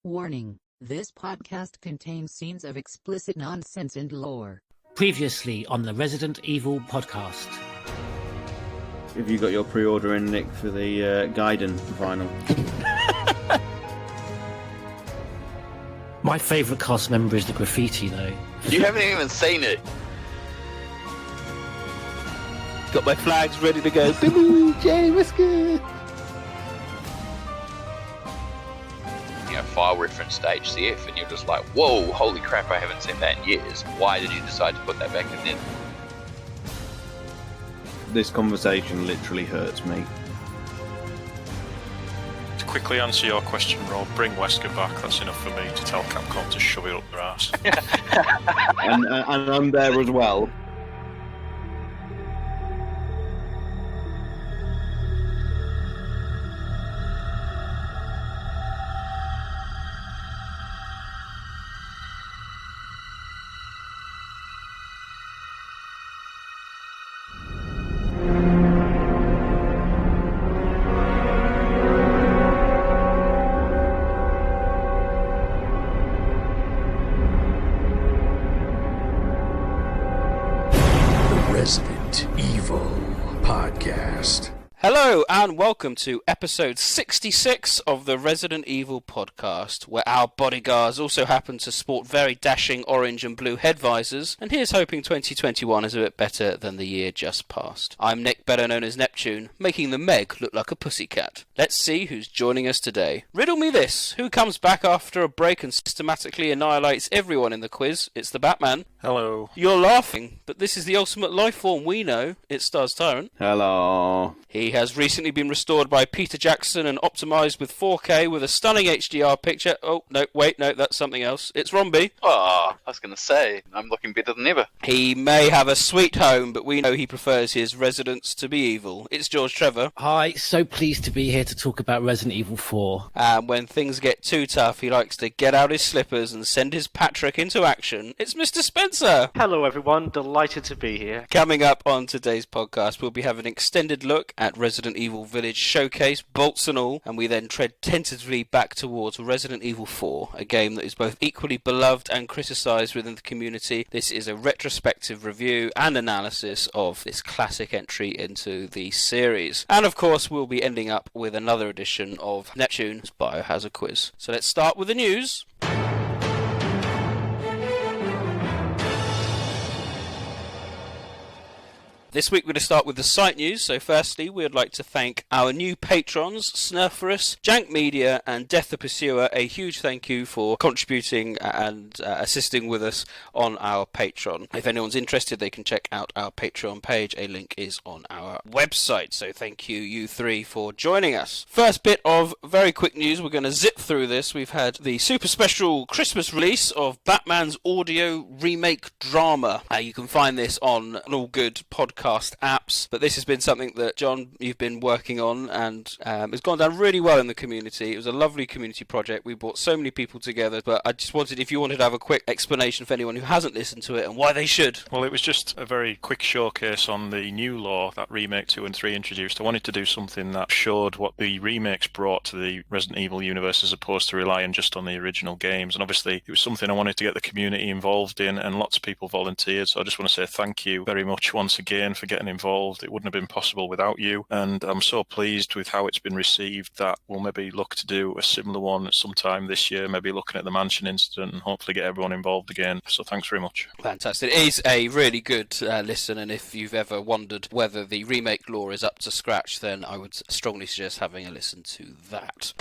Warning, this podcast contains scenes of explicit nonsense and lore. Previously on the Resident Evil podcast. Have you got your pre-order in, Nick, for the Gaiden vinyl? My favourite cast member is the graffiti, though. You haven't even seen it. Got my flags ready to go. Billy J. Whiskey. File reference to HCF, and you're just like, whoa, holy crap, I haven't seen that in years. Why did you decide to put that back in then? This conversation literally hurts me. To quickly answer your question, Rob, bring Wesker back. That's enough for me to tell Capcom to shove it up their ass. and I'm there as well. Resident Evil Podcast. Hello and welcome to episode 66 of the Resident Evil podcast, where our bodyguards also happen to sport very dashing orange and blue head visors, and here's hoping 2021 is a bit better than the year just past. I'm Nick, better known as Neptune, making the Meg look like a pussycat. Let's see who's joining us today. Riddle me this, who comes back after a break and systematically annihilates everyone in the quiz? It's the Batman. Hello. You're laughing, but this is the ultimate life form we know. It stars Tyrant. Hello. He has recently been restored by Peter Jackson and optimised with 4K with a stunning HDR picture. Oh, no, wait, no, that's something else. It's Romby. Oh, I was going to say, I'm looking better than ever. He may have a sweet home, but we know he prefers his residents to be evil. It's George Trevor. Hi, so pleased to be here to talk about Resident Evil 4. And when things get too tough, he likes to get out his slippers and send his Patrick into action. It's Mr. Spencer. Hello everyone, delighted to be here. Coming up on today's podcast, we'll be having an extended look at Resident Evil Village Showcase, bolts and all, and we then tread tentatively back towards Resident Evil 4, a game that is both equally beloved and criticised within the community. This is a retrospective review and analysis of this classic entry into the series. And of course, we'll be ending up with another edition of Neptune's Biohazard quiz. So let's start with the news. This week we're going to start with the site news. So firstly, we would like to thank our new patrons, Snurferus, Jank Media and Death the Pursuer. A huge thank you for contributing and assisting with us on our Patreon. If anyone's interested, they can check out our Patreon page. A link is on our website. So thank you, you three, for joining us. First bit of very quick news. We're going to zip through this. We've had the super special Christmas release of Batman's audio remake drama. You can find this on an all good podcast apps, but this has been something that, John, you've been working on, and it's gone down really well in the community. It was a lovely community project. We brought so many people together, but I just wanted, if you wanted to have a quick explanation for anyone who hasn't listened to it and why they should. Well, it was just a very quick showcase on the new lore that Remake 2 and 3 introduced. I wanted to do something that showed what the remakes brought to the Resident Evil universe as opposed to relying just on the original games, and obviously it was something I wanted to get the community involved in, and lots of people volunteered, so I just want to say thank you very much once again for getting involved. It wouldn't have been possible without you, and I'm so pleased with how it's been received that we'll maybe look to do a similar one sometime this year, maybe looking at the mansion incident and hopefully get everyone involved again. So thanks very much. Fantastic. It is a really good listen, and if you've ever wondered whether the remake lore is up to scratch, then I would strongly suggest having a listen to that.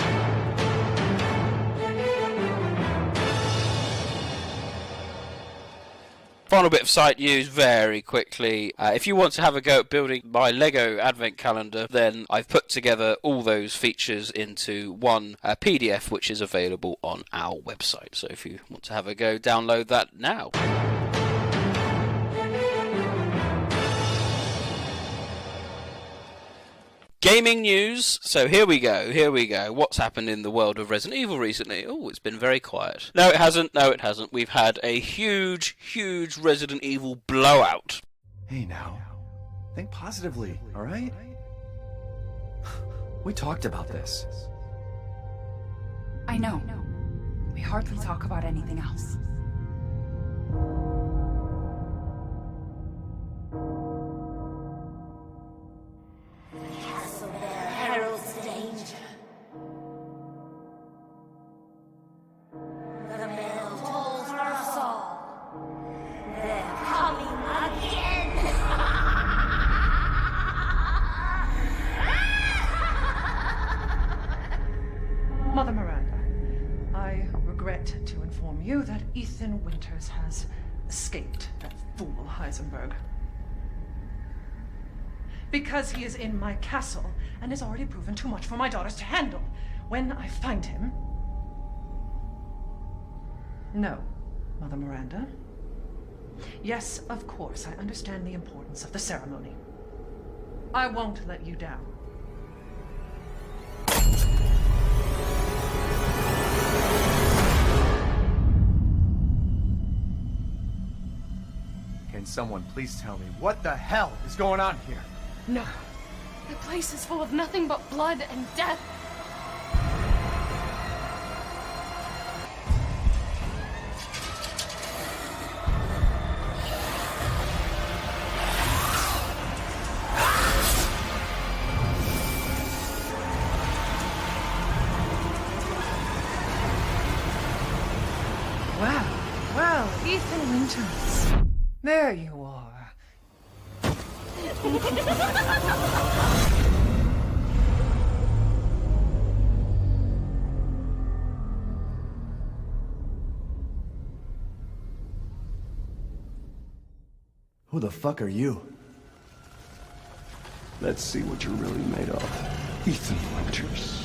Final bit of site news very quickly. If you want to have a go at building my Lego advent calendar, then I've put together all those features into one PDF, which is available on our website. So if you want to have a go, download that now. Gaming news. So here we go. What's happened in the world of Resident Evil recently? Oh, it's been very quiet. No, it hasn't. We've had a huge Resident Evil blowout. Hey now, think positively, alright? We talked about this. I know. hardly talk about anything else. The castle there heralds danger. The bell tolls for us all. They're coming again! Mother Miranda, I regret to inform you that Ethan Winters has escaped that fool Heisenberg. Because he is in my castle and has already proven too much for my daughters to handle. When I find him... No, Mother Miranda. Yes, of course, I understand the importance of the ceremony. I won't let you down. Can someone please tell me what the hell is going on here? No. The place is full of nothing but blood and death. Well, Ethan Winters. There you are. Who the fuck are you? Let's see what you're really made of. Ethan Winters.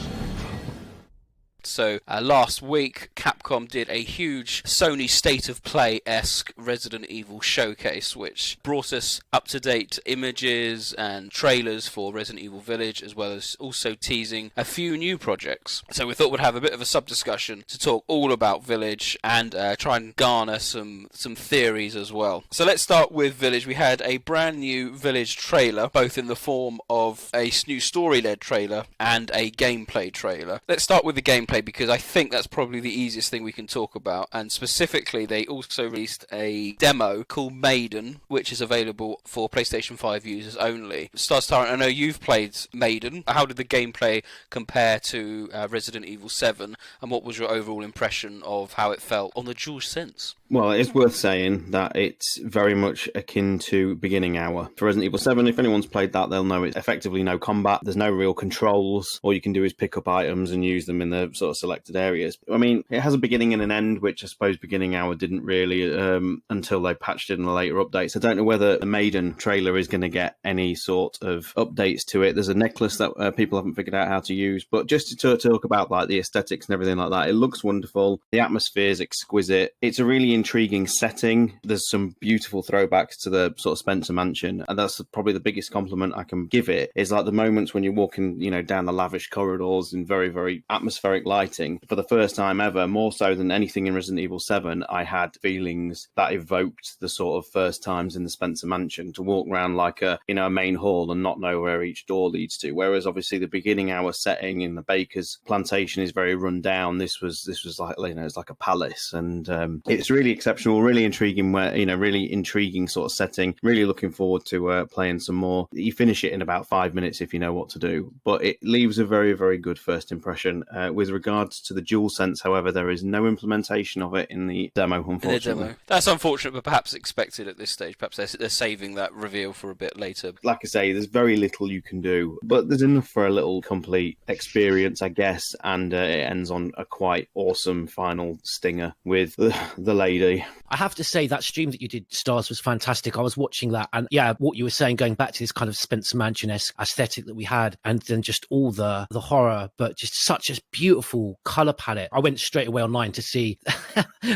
So last week, Capcom did a huge Sony State of Play-esque Resident Evil showcase, which brought us up-to-date images and trailers for Resident Evil Village, as well as also teasing a few new projects. So we thought we'd have a bit of a sub-discussion to talk all about Village and try and garner some theories as well. So let's start with Village. We had a brand new Village trailer, both in the form of a new story-led trailer and a gameplay trailer. Let's start with the gameplay, because I think that's probably the easiest thing we can talk about. And specifically, they also released a demo called Maiden, which is available for PlayStation 5 users only. Starstar, I know you've played Maiden. How did the gameplay compare to Resident Evil 7? And what was your overall impression of how it felt on the dual sense? Well, it's worth saying that it's very much akin to Beginning Hour. For Resident Evil 7, if anyone's played that, they'll know it's effectively no combat. There's no real controls. All you can do is pick up items and use them in the sort of selected areas. I mean, it has a beginning and an end, which I suppose Beginning Hour didn't really until they patched it in the later updates. I don't know whether the Maiden trailer is going to get any sort of updates to it. There's a necklace that people haven't figured out how to use, but just to talk about like the aesthetics and everything like that, it looks wonderful. The atmosphere is exquisite. It's a really intriguing setting. There's some beautiful throwbacks to the sort of Spencer Mansion, and that's probably the biggest compliment I can give it, is like the moments when you're walking, down the lavish corridors in very, very atmospheric lighting. For the first time ever, more so than anything in Resident Evil 7, I had feelings that evoked the sort of first times in the Spencer Mansion, to walk around like a main hall and not know where each door leads to. Whereas obviously the Beginning Hour setting in the Baker's plantation is very run down. This was like, it's like a palace, and it's really exceptional, really intriguing, really intriguing sort of setting. Really looking forward to playing some more. You finish it in about 5 minutes if you know what to do, but it leaves a very, very good first impression. With regards to the DualSense, however, there is no implementation of it in the demo, unfortunately. That's unfortunate, but perhaps expected at this stage. Perhaps they're saving that reveal for a bit later. Like I say, there's very little you can do, but there's enough for a little complete experience, I guess, and it ends on a quite awesome final stinger with the lady. I have to say, that stream that you did, Stars, was fantastic. I was watching that, and yeah, what you were saying, going back to this kind of Spencer Mansion-esque aesthetic that we had, and then just all the horror, but just such a beautiful colour palette. I went straight away online to see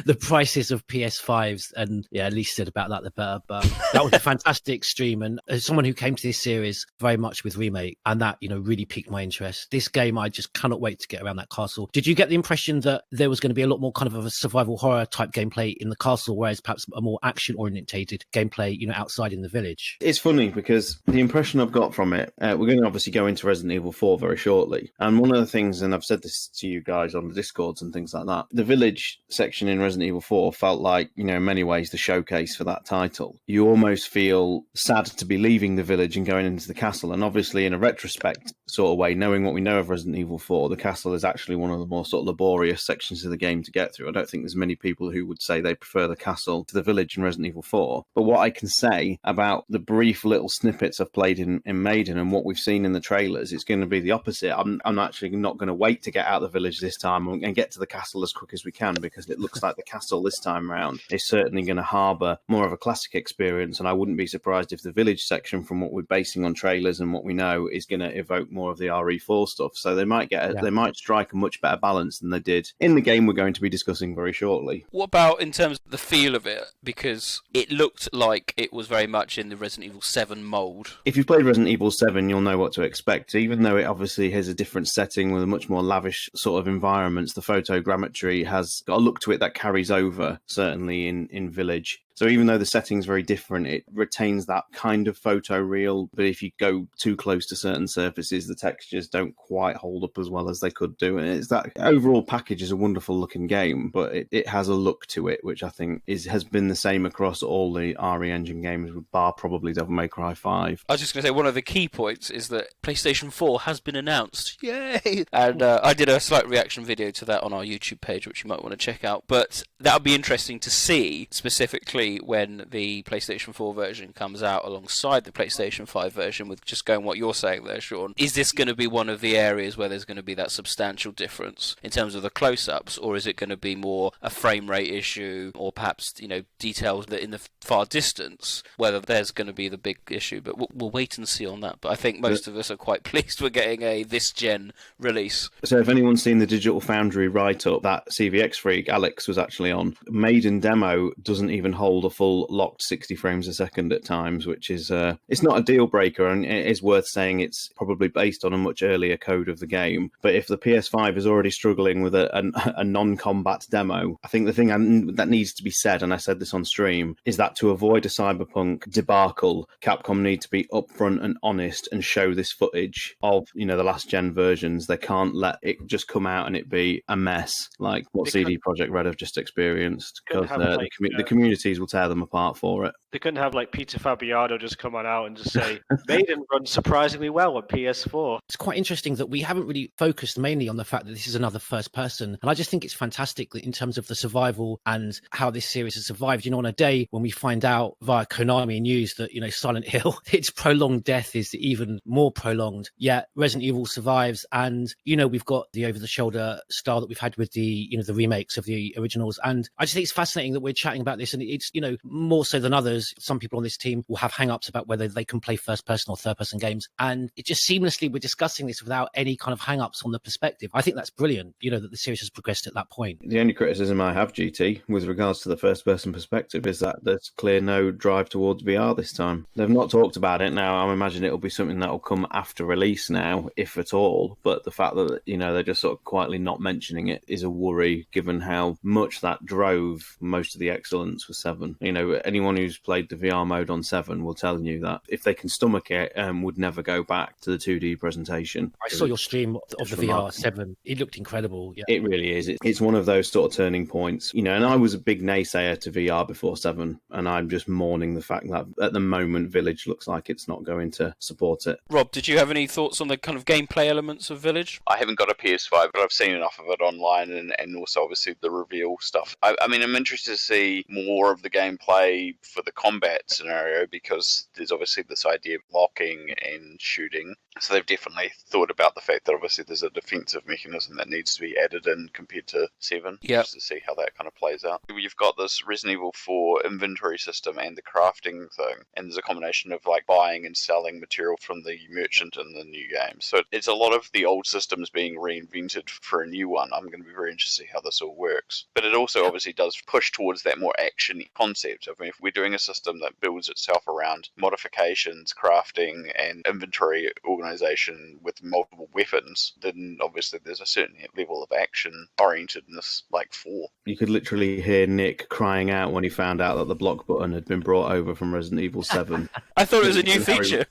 the prices of PS5s, and yeah, at least said about that the better. But that was a fantastic stream, and as someone who came to this series very much with Remake, and that really piqued my interest. This game, I just cannot wait to get around that castle. Did you get the impression that there was going to be a lot more kind of a survival horror type gameplay in the castle, whereas perhaps a more action orientated gameplay outside in the village? It's funny because the impression I've got from it, we're going to obviously go into Resident Evil 4 very shortly, and one of the things, and I've said this to to you guys on the Discords and things like that. The village section in Resident Evil 4 felt like, in many ways, the showcase for that title. You almost feel sad to be leaving the village and going into the castle. And obviously, in a retrospect sort of way, knowing what we know of Resident Evil 4, the castle is actually one of the more sort of laborious sections of the game to get through. I don't think there's many people who would say they prefer the castle to the village in Resident Evil 4. But what I can say about the brief little snippets I've played in Maiden and what we've seen in the trailers, it's going to be the opposite. I'm actually not going to wait to get out of the village this time and get to the castle as quick as we can, because it looks like the castle this time round is certainly going to harbour more of a classic experience, and I wouldn't be surprised if the village section, from what we're basing on trailers and what we know, is going to evoke more of the RE4 stuff. So they might they might strike a much better balance than they did in the game we're going to be discussing very shortly. What about in terms of the feel of it? Because it looked like it was very much in the Resident Evil 7 mould. If you've played Resident Evil 7, you'll know what to expect. Even though it obviously has a different setting with a much more lavish sort of environments, the photogrammetry has got a look to it that carries over, certainly in Village. So even though the setting's very different, it retains that kind of photoreal. But if you go too close to certain surfaces, the textures don't quite hold up as well as they could do. And it's that overall package is a wonderful looking game, but it has a look to it, which I think has been the same across all the RE Engine games, bar probably Devil May Cry 5. I was just going to say, one of the key points is that PlayStation 4 has been announced. Yay! And I did a slight reaction video to that on our YouTube page, which you might want to check out. But that would be interesting to see, specifically when the PlayStation 4 version comes out alongside the PlayStation 5 version, with just going what you're saying there, Sean. Is this going to be one of the areas where there's going to be that substantial difference in terms of the close-ups, or is it going to be more a frame rate issue, or perhaps, details that in the far distance, whether there's going to be the big issue? But we'll wait and see on that. But I think most of us are quite pleased we're getting a this-gen release. So if anyone's seen the Digital Foundry write-up that CVX freak Alex was actually on, Maiden demo doesn't even hold a full locked 60 frames a second at times, which is it's not a deal breaker, and it is worth saying it's probably based on a much earlier code of the game. But if the PS5 is already struggling with a non-combat demo, I think the thing that needs to be said, and I said this on stream, is that to avoid a Cyberpunk debacle, Capcom need to be upfront and honest and show this footage of the last gen versions. They can't let it just come out and it be a mess like what CD Projekt Red have just experienced, because the communities will tear them apart for it. They couldn't have Peter Fabiano just come on out and just say, Maiden runs surprisingly well on PS4. It's quite interesting that we haven't really focused mainly on the fact that this is another first person. And I just think it's fantastic that in terms of the survival and how this series has survived, on a day when we find out via Konami news that, Silent Hill, its prolonged death is even more prolonged. Yet Resident Evil survives. And, we've got the over-the-shoulder style that we've had with the, the remakes of the originals. And I just think it's fascinating that we're chatting about this. And it's, more so than others, some people on this team will have hang-ups about whether they can play first-person or third-person games. And it just seamlessly, we're discussing this without any kind of hang-ups on the perspective. I think that's brilliant, that the series has progressed at that point. The only criticism I have, GT, with regards to the first-person perspective is that there's clear no drive towards VR this time. They've not talked about it now. I imagine it'll be something that will come after release now, if at all. But the fact that, they're just sort of quietly not mentioning it is a worry, given how much that drove most of the excellence with 7. Anyone who's played the VR mode on 7 will tell you that if they can stomach it, would never go back to the 2D presentation. I saw your stream of the VR 7. It looked incredible. Yeah. It really is. It's one of those sort of turning points. And I was a big naysayer to VR before 7, and I'm just mourning the fact that at the moment Village looks like it's not going to support it. Rob, did you have any thoughts on the kind of gameplay elements of Village? I haven't got a PS5, but I've seen enough of it online and also obviously the reveal stuff. I mean, I'm interested to see more of the gameplay for the combat scenario, because there's obviously this idea of locking and shooting. So they've definitely thought about the fact that obviously there's a defensive mechanism that needs to be added in compared to 7, just to see how that kind of plays out. You've got this Resident Evil 4 inventory system and the crafting thing, and there's a combination of buying and selling material from the merchant in the new game. So it's a lot of the old systems being reinvented for a new one. I'm going to be very interested to see how this all works. But it also obviously does push towards that more action concept. I mean, if we're doing a system that builds itself around modifications, crafting, and inventory organization with multiple weapons, then obviously there's a certain level of action orientedness like 4. You could literally hear Nick crying out when he found out that the block button had been brought over from Resident Evil 7. I thought it was a new feature.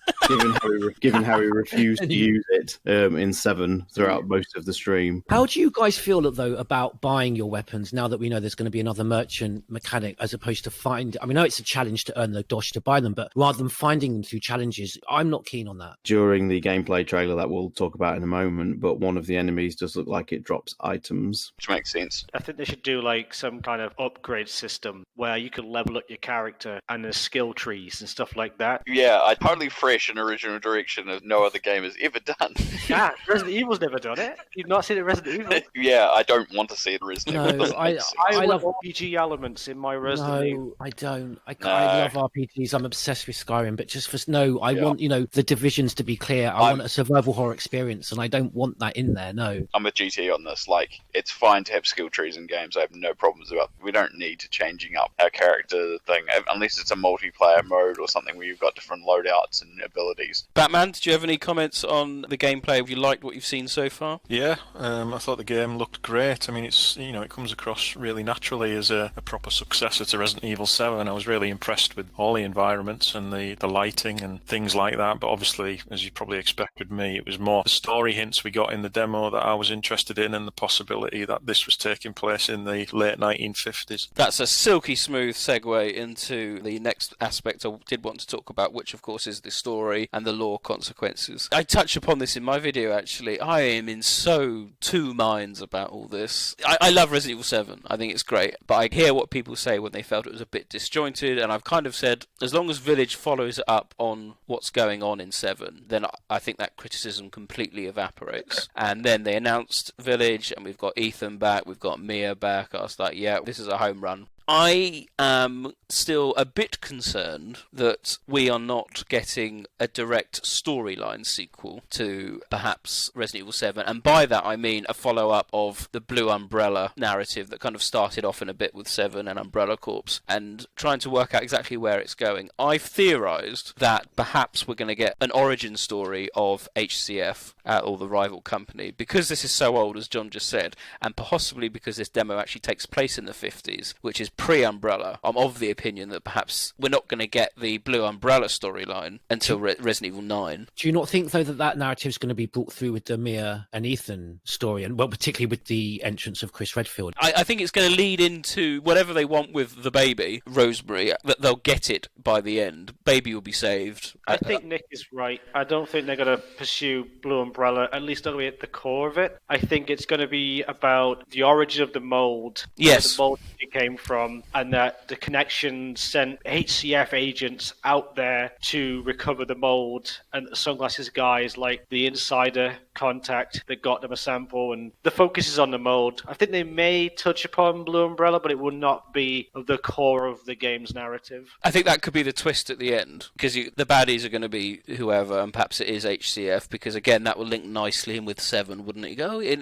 Given how he refused to use it in 7 throughout most of the stream. How do you guys feel, though, about buying your weapons now that we know there's going to be another merchant mechanic as opposed to find? I mean, I know it's a challenge to earn the dosh to buy them, but rather than finding them through challenges, I'm not keen on that. During the gameplay trailer that we'll talk about in a moment, but one of the enemies does look like it drops items. Which makes sense. I think they should do like some kind of upgrade system where you can level up your character and there's skill trees and stuff like that. Yeah, I totally fresh and original direction that no other game has ever done. Yeah, Resident Evil's never done it. You've not seen it in Resident Evil? Yeah, I don't want to see it in Resident Evil. I love RPG elements in my Resident Evil. No, I don't. I love RPGs. I'm obsessed with Skyrim, but just for I want, the divisions to be clear. I want a survival horror experience, and I don't want that in there, no. I'm with GT on this. Like, it's fine to have skill trees in games. I have no problems about it. We don't need to changing up our character thing, unless it's a multiplayer mode or something where you've got different loadouts and abilities. Batman, did you have any comments on the gameplay? Have you liked what you've seen so far? Yeah, I thought the game looked great. I mean, it's it comes across really naturally as a proper successor to Resident Evil 7. I was really impressed with all the environments and the lighting and things like that. But obviously, as you probably expect with me, it was more the story hints we got in the demo that I was interested in, and the possibility that this was taking place in the late 1950s. That's a silky smooth segue into the next aspect I did want to talk about, which of course is the story and the lore consequences. I touched upon this in my video, actually. I am in so two minds about all this. I love Resident Evil 7. I think it's great. But I hear what people say when they felt it was a bit disjointed, and I've kind of said, as long as Village follows up on what's going on in 7, then I think that criticism completely evaporates. And then they announced Village, and we've got Ethan back, we've got Mia back. I was like, yeah, this is a home run. I am still a bit concerned that we are not getting a direct storyline sequel to perhaps Resident Evil 7, and by that I mean a follow-up of the Blue Umbrella narrative that kind of started off in a bit with 7 and Umbrella Corps, and trying to work out exactly where it's going. I've theorised that perhaps we're going to get an origin story of HCF, or the rival company, because this is so old, as John just said, and possibly because this demo actually takes place in the 50s, which is pre-Umbrella. I'm of the opinion that perhaps we're not going to get the Blue Umbrella storyline until Resident Evil 9. Do you not think, though, that narrative is going to be brought through with the Mia and Ethan story, and well, particularly with the entrance of Chris Redfield? I think it's going to lead into whatever they want with the baby, Rosemary, that they'll get it by the end. Baby will be saved. I think Nick is right. I don't think they're going to pursue Blue Umbrella, at least not really at the core of it. I think it's going to be about the origin of the mold, yes, where the mold came from, and that the connection sent HCF agents out there to recover the mold, and the Sunglasses guy is like the insider contact that got them a sample, and the focus is on the mold. I think they may touch upon Blue Umbrella, but it will not be the core of the game's narrative. I think that could be the twist at the end, because the baddies are going to be whoever, and perhaps it is HCF, because again that will link nicely in with 7, wouldn't it? Go in,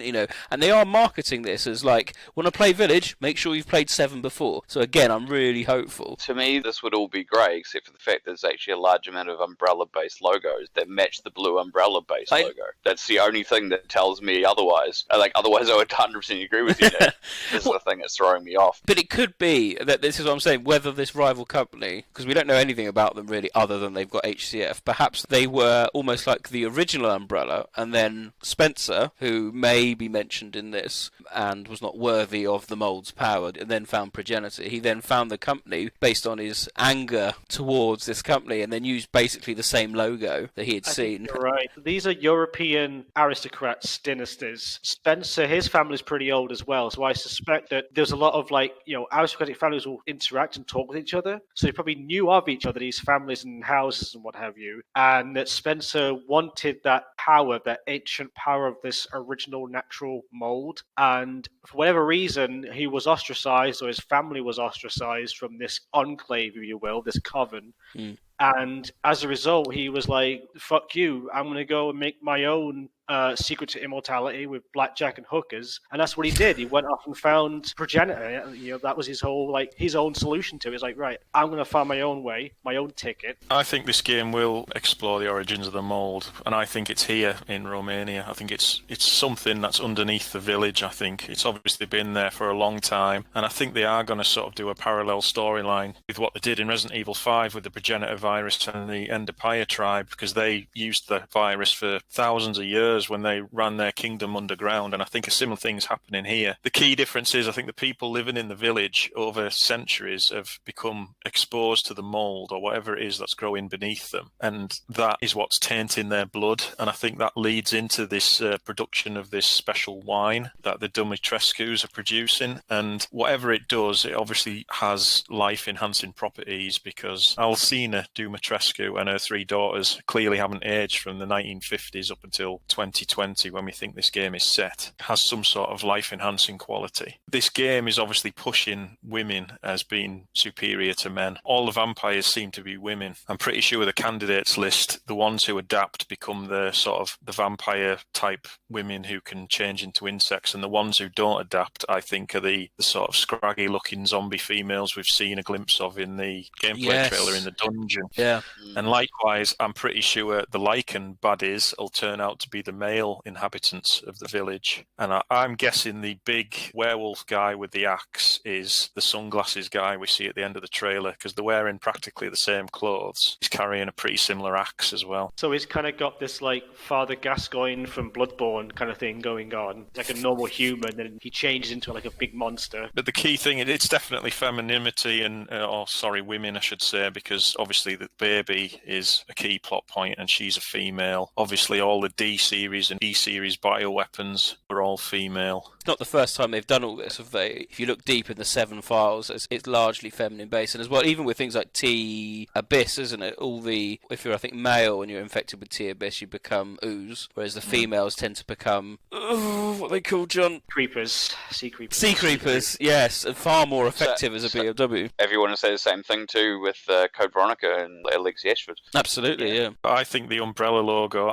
and they are marketing this as like, want to play Village, make sure you've played 7 before. So again, I'm really hopeful. To me, this would all be great, except for the fact there's actually a large amount of Umbrella-based logos that match the Blue Umbrella-based logo. That's the only thing that tells me otherwise. Otherwise, I would 100% agree with you, Nick. This is the thing that's throwing me off. But it could be that this is what I'm saying, whether this rival company, because we don't know anything about them really other than they've got HCF, perhaps they were almost like the original Umbrella, and then Spencer, who may be mentioned in this and was not worthy of the mold's power, and then found Progenitor. He then found the company based on his anger towards this company, and then used basically the same logo that he had seen. You're right. These are European aristocrats, dynasties. Spencer, his family's pretty old as well, so I suspect that there's a lot of aristocratic families will interact and talk with each other. So they probably knew of each other, these families and houses and what have you, and that Spencer wanted that power, that ancient power of this original natural mold, and for whatever reason he was ostracized, or his family was ostracized from this enclave, if you will, this coven. And as a result, he was like, fuck you, I'm going to go and make my own Secret to Immortality with blackjack and hookers, and that's what he did. He went off and found Progenitor. That was his whole his own solution to it. It's like, right, I'm going to find my own way, my own ticket. I think this game will explore the origins of the mold, and I think it's here in Romania. I think it's something that's underneath the village. I think it's obviously been there for a long time, and I think they are going to sort of do a parallel storyline with what they did in Resident Evil 5 with the Progenitor Virus and the Endopia tribe, because they used the virus for thousands of years when they ran their kingdom underground, and I think a similar thing's happening here. The key difference is I think the people living in the village over centuries have become exposed to the mold or whatever it is that's growing beneath them, and that is what's tainting their blood, and I think that leads into this production of this special wine that the Dumitrescu's are producing, and whatever it does, it obviously has life-enhancing properties, because Alcina Dumitrescu and her 3 daughters clearly haven't aged from the 1950s up until 2020 when we think this game is set. It has some sort of life-enhancing quality. This game is obviously pushing women as being superior to men. All the vampires seem to be women. I'm pretty sure the candidates list, the ones who adapt become the sort of the vampire type women who can change into insects, and the ones who don't adapt, I think, are the sort of scraggy looking zombie females we've seen a glimpse of in the gameplay trailer in the dungeon. Yeah. And likewise, I'm pretty sure the Lycan baddies will turn out to be the male inhabitants of the village. And I'm guessing the big werewolf guy with the axe is the sunglasses guy we see at the end of the trailer, because they're wearing practically the same clothes. He's carrying a pretty similar axe as well. So he's kind of got this Father Gascoigne from Bloodborne kind of thing going on, like a normal human, and he changes into a big monster. But the key thing, it's definitely femininity and, women, I should say, because obviously the baby is a key plot point and she's a female. Obviously all the D series and E series bioweapons are all female. It's not the first time they've done all this. If you look deep in the 7 files, it's largely feminine based, and as well, even with things like T Abyss, isn't it? If you're, I think, male and you're infected with T Abyss, you become ooze, whereas the females tend to become what they call, John? Sea creepers. Sea creepers, yes, and far more effective as a BOW. Everyone will say the same thing too with Code Veronica and Alexi Ashford. Absolutely, yeah. I think the Umbrella logo,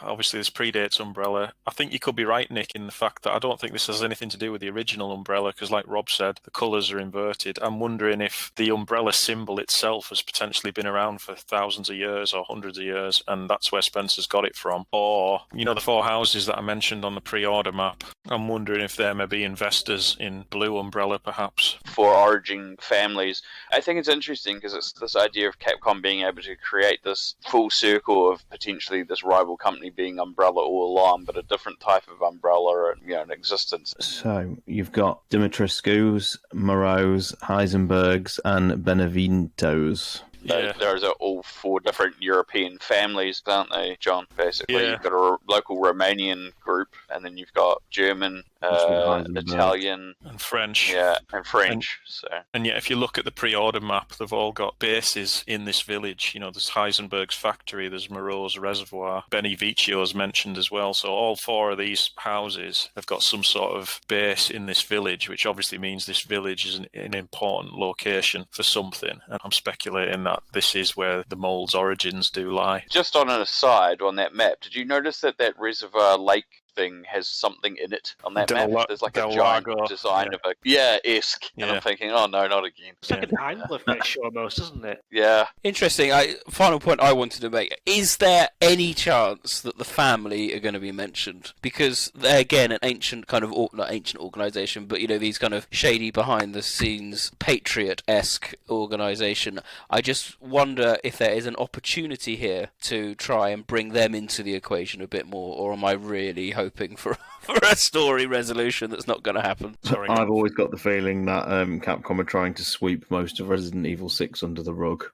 obviously this predates Umbrella. I think you could be right, Nick, in the fact that I don't think this has anything to do with the original Umbrella, because like Rob said, the colours are inverted. I'm wondering if the Umbrella symbol itself has potentially been around for thousands of years or hundreds of years, and that's where Spencer's got it from. Or, the 4 houses that I mentioned on the pre-order map, I'm wondering if there may be investors in Blue Umbrella, perhaps. For origin families, I think it's interesting because it's this idea of Capcom being able to create this full circle of potentially this rival company being Umbrella all along, but a different type of Umbrella in existence. So you've got Dimitrescu's, Moreau's, Heisenberg's, and Benevento's. Yeah. Those are all 4 different European families, aren't they, John? Basically, You've got a local Romanian group, and then you've got German, Italian, and French. Yeah, and French. And yet, if you look at the pre-order map, they've all got bases in this village. There's Heisenberg's factory, there's Moreau's reservoir, Benny Vicio's mentioned as well. So all 4 of these houses have got some sort of base in this village, which obviously means this village is an important location for something. And I'm speculating that this is where the mold's origins do lie. Just on an aside, on that map, did you notice that reservoir lake thing has something in it on that map? There's a giant design of esque. And I'm thinking, oh no, not again. It's like an anglerfish almost, isn't it? Yeah. Interesting. Final point I wanted to make. Is there any chance that the family are going to be mentioned? Because they're, again, an ancient kind of, not ancient organisation, but, these kind of shady behind-the-scenes Patriot-esque organisation. I just wonder if there is an opportunity here to try and bring them into the equation a bit more, or am I really hoping for a story resolution that's not going to happen? Sorry. I've always got the feeling that Capcom are trying to sweep most of Resident Evil 6 under the rug.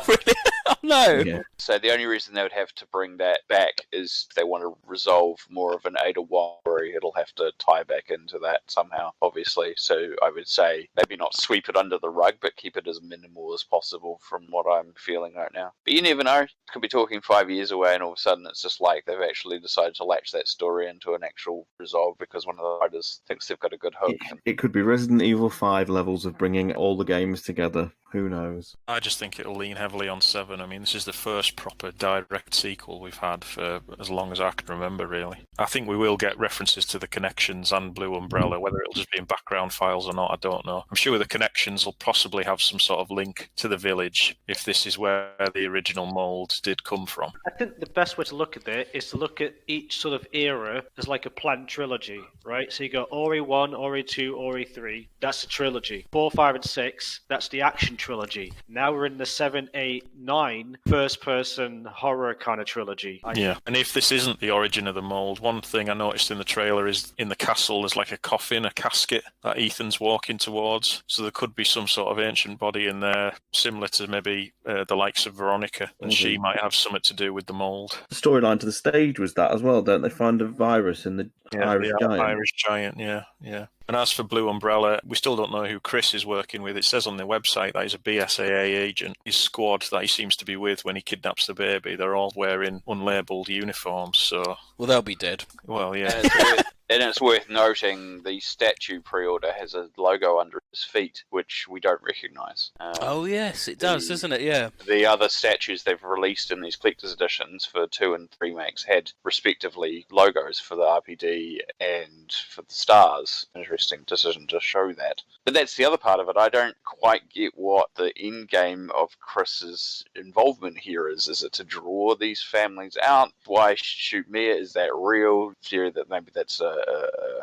Really? Oh, no. Yeah. So the only reason they would have to bring that back is if they want to resolve more of an Ada Wong story. It'll have to tie back into that somehow, obviously. So I would say maybe not sweep it under the rug, but keep it as minimal as possible from what I'm feeling right now. But you never know. Could be talking 5 years away and all of a sudden it's just like they've actually decided to latch that story into an actual resolve because one of the writers thinks they've got a good hook. It could be Resident Evil 5 levels of bringing all the games together. Who knows? I just think it'll lean heavily on 7. I mean, this is the first proper direct sequel we've had for as long as I can remember, really. I think we will get references to the Connections and Blue Umbrella. Whether it'll just be in background files or not, I don't know. I'm sure the Connections will possibly have some sort of link to the village if this is where the original mould did come from. I think the best way to look at it is to look at each sort of era as like a planned trilogy, right? So you got Ori 1, Ori 2, Ori 3. That's the trilogy. 4, 5, and 6, that's the action trilogy. Now we're in the 7, 8, 9 first-person horror kind of trilogy. Yeah, and if this isn't the origin of the mould, one thing I noticed in the trailer is in the castle there's like a coffin, a casket that Ethan's walking towards. So there could be some sort of ancient body in there, similar to maybe the likes of Veronica, and she might have something to do with the mould. The storyline to the stage was that as well, don't they? Find a virus in the Irish Giant. Irish Giant, yeah. And as for Blue Umbrella, we still don't know who Chris is working with. It says on the website that he's a BSAA agent. His squad that he seems to be with when he kidnaps the baby, they're all wearing unlabelled uniforms, so... Well, they'll be dead. Well, yeah. And it's worth noting the statue pre-order has a logo under his feet, which we don't recognise. Oh, yes, it does, doesn't it? Yeah. The other statues they've released in these collector's editions for 2 and 3 makes had, respectively, logos for the RPD and for the stars. Interesting decision to show that. But that's the other part of it. I don't quite get what the end game of Chris's involvement here is. Is it to draw these families out? Why shoot Mia? Is that real? Theory that maybe that's a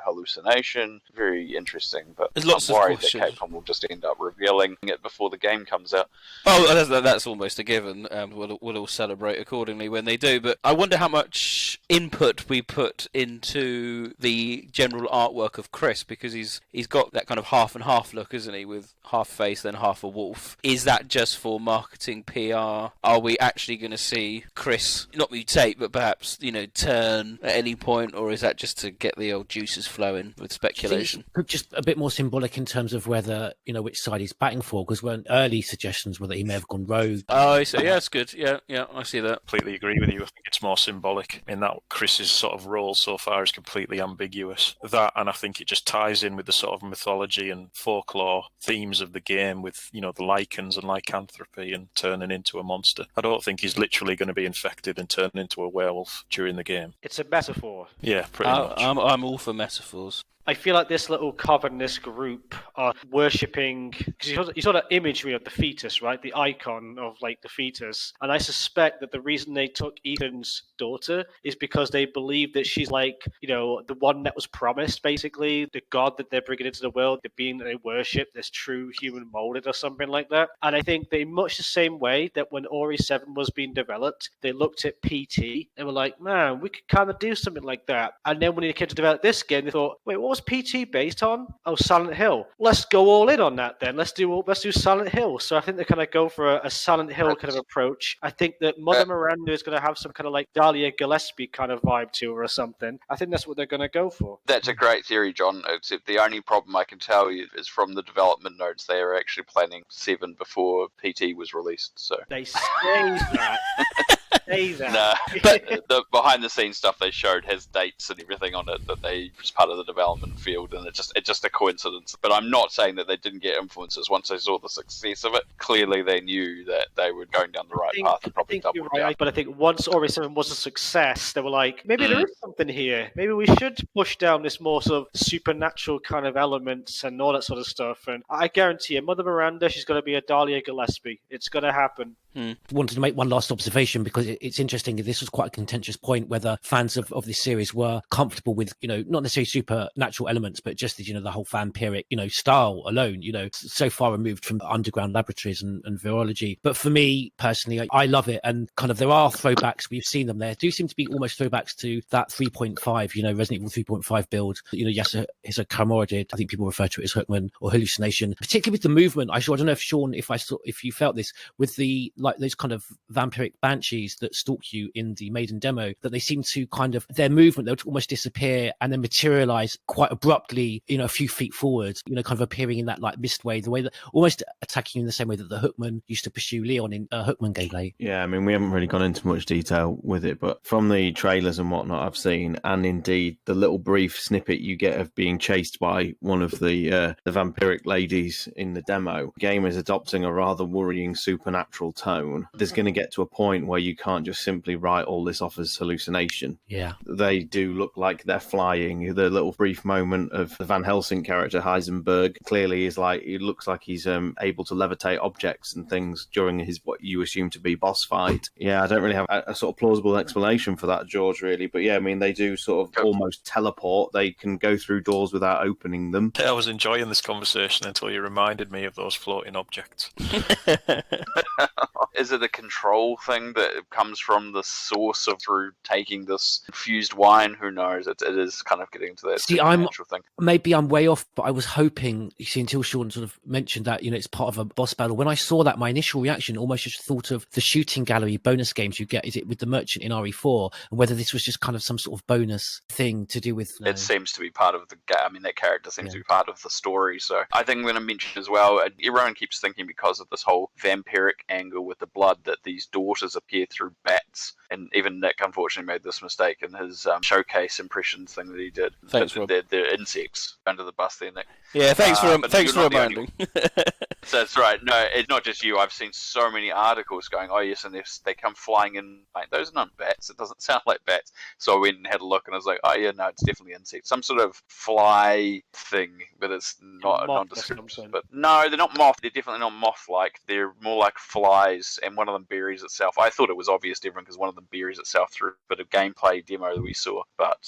hallucination. Very interesting, but I'm worried that Capcom will just end up revealing it before the game comes out. Oh, that's almost a given. We'll all celebrate accordingly when they do. But I wonder how much input we put into the general artwork of Chris, because he's got that kind of half and half look, isn't he, with half face then half a wolf. Is that just for marketing, PR? Are we actually going to see Chris not mutate, but perhaps turn at any point, or is that just to get the old juices flowing with speculation? Just a bit more symbolic in terms of whether which side he's batting for, because when early suggestions were that he may have gone rogue. Oh, I see. Yeah, that's good. Yeah, I see that. Completely agree with you. I think it's more symbolic in that Chris's sort of role so far is completely ambiguous. That, and I think it just ties in with the sort of mythology and folklore themes of the game with, the lichens and lycanthropy and turning into a monster. I don't think he's literally going to be infected and turn into a werewolf during the game. It's a metaphor. Yeah, pretty much. I'm all for metaphors. I feel like this little coven, this group, are worshipping, because you saw that imagery of the fetus, right? The icon of the fetus. And I suspect that the reason they took Ethan's daughter is because they believe that she's the one that was promised, basically, the god that they're bringing into the world, the being that they worship, this true human molded or something like that. And I think they, much the same way that when Ori 7 was being developed, they looked at PT and were like, man, we could kind of do something like that. And then when they came to develop this game, they thought, wait, what was PT based on? Oh, Silent Hill. Let's go all in on that then. Let's do Silent Hill. So I think they kind of go for a Silent Hill kind of approach. I think that Mother Miranda is going to have some kind of Dahlia Gillespie kind of vibe to her or something. I think that's what they're going to go for. That's a great theory, John, except the only problem I can tell you is from the development notes, they are actually planning 7 before PT was released. So they say that. No, but the behind the scenes stuff they showed has dates and everything on it that they was part of the development field, and it's just a coincidence. But I'm not saying that they didn't get influences once they saw the success of it. Clearly they knew that they were going down the right path and probably doubled down. But I think once Ori 7 was a success, they were like, maybe there is something here. Maybe we should push down this more sort of supernatural kind of elements and all that sort of stuff. And I guarantee you, Mother Miranda, she's going to be a Dahlia Gillespie. It's going to happen. Wanted to make one last observation, because it's interesting. This was quite a contentious point whether fans of this series were comfortable with, not necessarily supernatural elements, but just the whole vampiric, style alone, so far removed from underground laboratories and virology. But for me personally, I love it. And kind of there are throwbacks. We've seen them there. Do seem to be almost throwbacks to that 3.5, Resident Evil 3.5 build. Yasuhisa Kamura did. I think people refer to it as Hookman or hallucination, particularly with the movement. I don't know if Sean, if you felt this with the like those kind of vampiric banshees that stalk you in the Maiden demo, that they seem to kind of, their movement, they'll almost disappear and then materialize quite abruptly, a few feet forward, kind of appearing in that like mist way, the way that almost attacking you in the same way that the Hookman used to pursue Leon in Hookman gameplay. Yeah, I mean, we haven't really gone into much detail with it, but from the trailers and whatnot I've seen, and indeed the little brief snippet you get of being chased by one of the vampiric ladies in the demo, the game is adopting a rather worrying supernatural tone. There's going to get to a point where you can't just simply write all this off as hallucination. Yeah. They do look like they're flying. The little brief moment of the Van Helsing character, Heisenberg, clearly is like, it looks like he's able to levitate objects and things during his, what you assume to be boss fight. Yeah, I don't really have a sort of plausible explanation for that, George, really. But yeah, I mean, they do sort of almost teleport. They can go through doors without opening them. I was enjoying this conversation until you reminded me of those floating objects. Is it a control thing that comes from the source of through taking this infused wine? Who knows? It is kind of getting to that supernatural thing. Maybe I'm way off, but I was hoping, you see, until Sean sort of mentioned that, it's part of a boss battle. When I saw that, my initial reaction almost just thought of the shooting gallery bonus games you get. Is it with the merchant in RE4? And whether this was just kind of some sort of bonus thing to do with... It seems to be part of the game. I mean, that character seems to be part of the story. So I think I'm going to mention as well, everyone keeps thinking because of this whole vampiric angle with the blood that these daughters appear through bats. And even Nick, unfortunately, made this mistake in his showcase impressions thing that he did. Thanks, Rob. They're insects under the bus there, Nick. Yeah, thanks for reminding. So that's right. No, it's not just you. I've seen so many articles going, oh yes, and they come flying in. Like, those are not bats. It doesn't sound like bats. So I went and had a look, and I was like, oh yeah, no, it's definitely insects. Some sort of fly thing, but it's not nondescript. But no, they're not moth. They're definitely not moth-like. They're more like flies, and one of them buries itself. I thought it was obvious to everyone because one of them buries itself through a bit of gameplay demo that we saw, but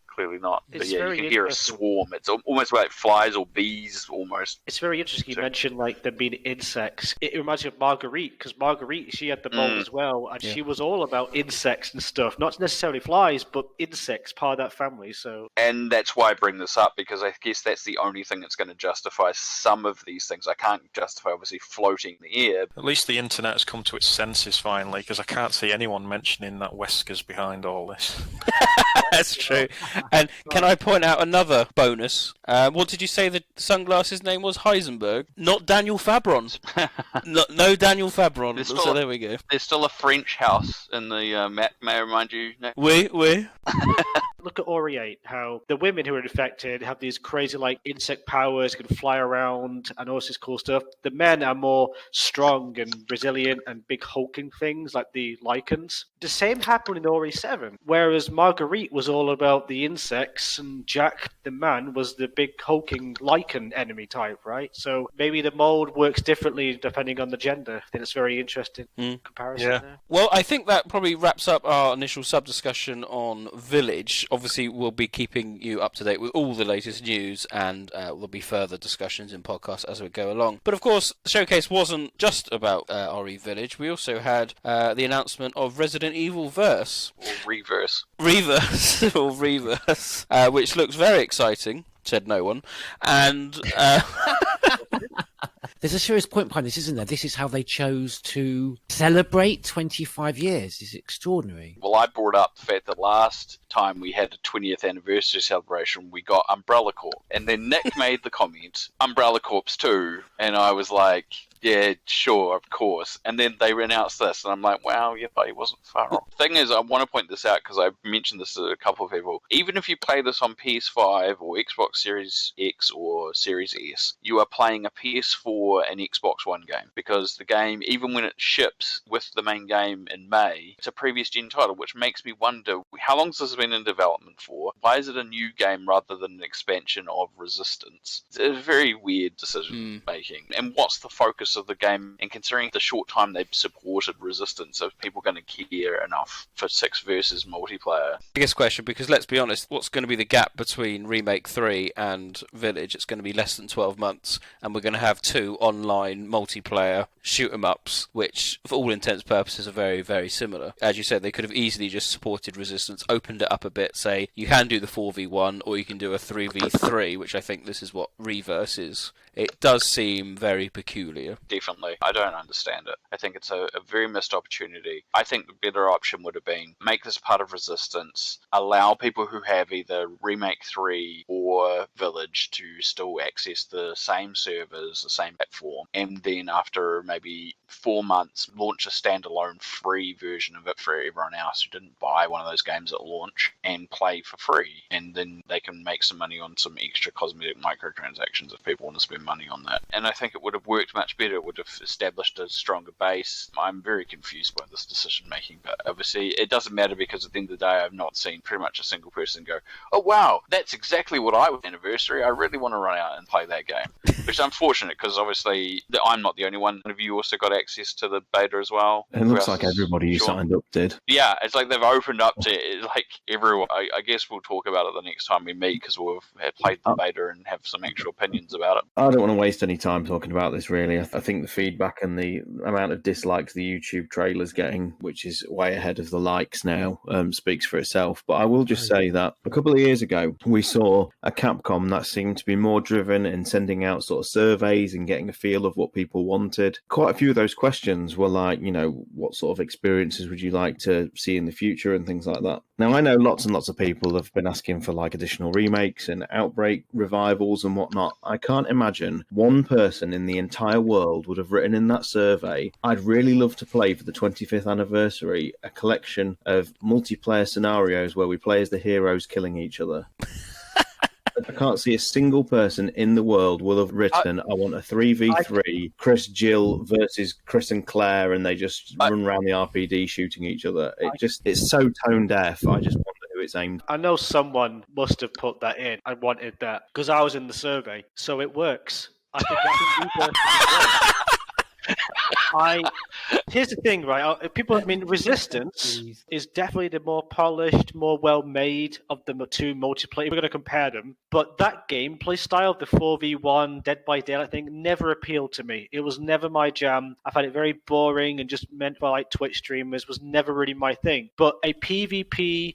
clearly not. But yeah, you can hear a swarm. It's almost like flies or bees, almost. It's very interesting you mentioned like them being insects. It reminds me of Marguerite, because Marguerite, she had the mold as well, and she was all about insects and stuff. Not necessarily flies, but insects, part of that family. So, and that's why I bring this up, because I guess that's the only thing that's going to justify some of these things. I can't justify, obviously, floating in the air. At least the internet has come to its senses finally, because I can't see anyone mentioning that Wesker's behind all this. That's true. And can I point out another bonus? What did you say the sunglasses name was? Heisenberg? Not Daniel Fabron. no Daniel Fabron. So there we go. There's still a French house in the map, may I remind you, Nick? Oui. Look at Ori 8, how the women who are infected have these crazy like insect powers, can fly around and all this cool stuff. The men are more strong and resilient and big hulking things like the lichens. The same happened in Ori 7, whereas Marguerite was all about the insects and Jack, the man, was the big hulking lichen enemy type, right? So maybe the mold works differently depending on the gender. I think it's very interesting comparison there. Well, I think that probably wraps up our initial sub-discussion on Village. Obviously, we'll be keeping you up to date with all the latest news, and there'll be further discussions in podcasts as we go along. But of course, the showcase wasn't just about RE Village. We also had the announcement of Resident Evil Verse. Or Reverse. Reverse, which looks very exciting, said no one. And... There's a serious point behind this, isn't there? This is how they chose to celebrate 25 years. It's extraordinary. Well, I brought up the fact that last time we had a 20th anniversary celebration, we got Umbrella Corp. And then Nick made the comment, Umbrella Corp's 2. And I was like, yeah, sure, of course. And then they announced this, and I'm like, wow, yeah, but he wasn't far off. The thing is, I want to point this out because I mentioned this to a couple of people. Even if you play this on PS5 or Xbox Series X or Series S, you are playing a PS4 and Xbox One game, because the game, even when it ships with the main game in May, it's a previous gen title, which makes me wonder, how long has this been in development for? Why is it a new game rather than an expansion of Resistance? It's a very weird decision making. And what's the focus of the game? And considering the short time they've supported Resistance, are people going to care enough for 6 versus multiplayer? Biggest question, because let's be honest, what's going to be the gap between Remake 3 and Village? It's going to be less than 12 months, and we're going to have 2 online multiplayer shoot-em-ups, which for all intents and purposes are very, very similar. As you said, they could have easily just supported Resistance, opened it up a bit, say you can do the 4v1 or you can do a 3v3, which I think this is what Reverse is it does seem very peculiar. Definitely. I don't understand it. I think it's a very missed opportunity. I think the better option would have been make this part of Resistance, allow people who have either Remake 3 or Village to still access the same servers, the same platform, and then after maybe 4 months, launch a standalone free version of it for everyone else who didn't buy one of those games at launch and play for free. And then they can make some money on some extra cosmetic microtransactions if people want to spend money on that. And I think it would have worked much better. It would have established a stronger base. I'm very confused by this decision making, but obviously it doesn't matter because at the end of the day, I've not seen pretty much a single person go, oh wow, that's exactly what I want anniversary. I really want to run out and play that game. Which is unfortunate because obviously I'm not the only one. One of you also got access to the beta as well. It looks like everybody who signed up did. Yeah, it's like they've opened up to like everyone. I guess we'll talk about it the next time we meet because we'll have played the beta and have some actual opinions about it. I don't want to waste any time talking about this, really. I think the feedback and the amount of dislikes the YouTube trailer's getting, which is way ahead of the likes now, speaks for itself. But I will just say that a couple of years ago, we saw a Capcom that seemed to be more driven in sending out sort of surveys and getting a feel of what people wanted. Quite a few of those questions were like, you know, what sort of experiences would you like to see in the future and things like that. Now, I know lots and lots of people have been asking for like additional remakes and Outbreak revivals and whatnot. I can't imagine one person in the entire world would have written in that survey, I'd really love to play for the 25th anniversary a collection of multiplayer scenarios where we play as the heroes killing each other. I can't see a single person in the world will have written, I want a 3v3, Chris Jill versus Chris and Claire, and they just run around the RPD shooting each other. It's so tone deaf. I just wonder who it's aimed. I know someone must have put that in. I wanted that because I was in the survey, so it works. I think here's the thing, right? Resistance is definitely the more polished, more well-made of the two multiplayer. We're going to compare them, but that gameplay style, the 4v1 Dead by Daylight thing, never appealed to me. It was never my jam. I found it very boring and just meant for like Twitch streamers. Was never really my thing. But a PvP,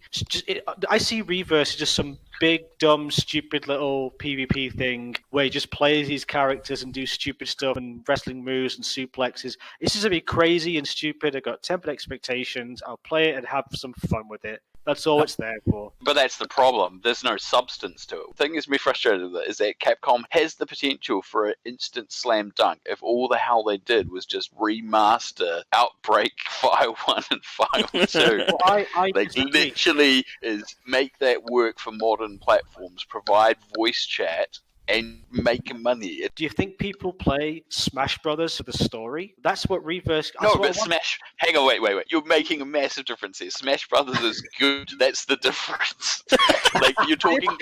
I see Reverse as just some big, dumb, stupid little PvP thing where you just play these characters and do stupid stuff and wrestling moves and suplexes. It's just a bit crazy and stupid. I've got tempered expectations. I'll play it and have some fun with it. That's all it's there for. But that's the problem. There's no substance to it. The thing that's me frustrated with it is that Capcom has the potential for an instant slam dunk if all the hell they did was just remaster Outbreak File 1 and File 2. Like literally is make that work for modern platforms, provide voice chat, and make money. Do you think people play Smash Brothers for the story? That's what Reverse... No, but Smash... Hang on, wait. You're making a massive difference here. Smash Brothers is good. That's the difference. Like, you're talking...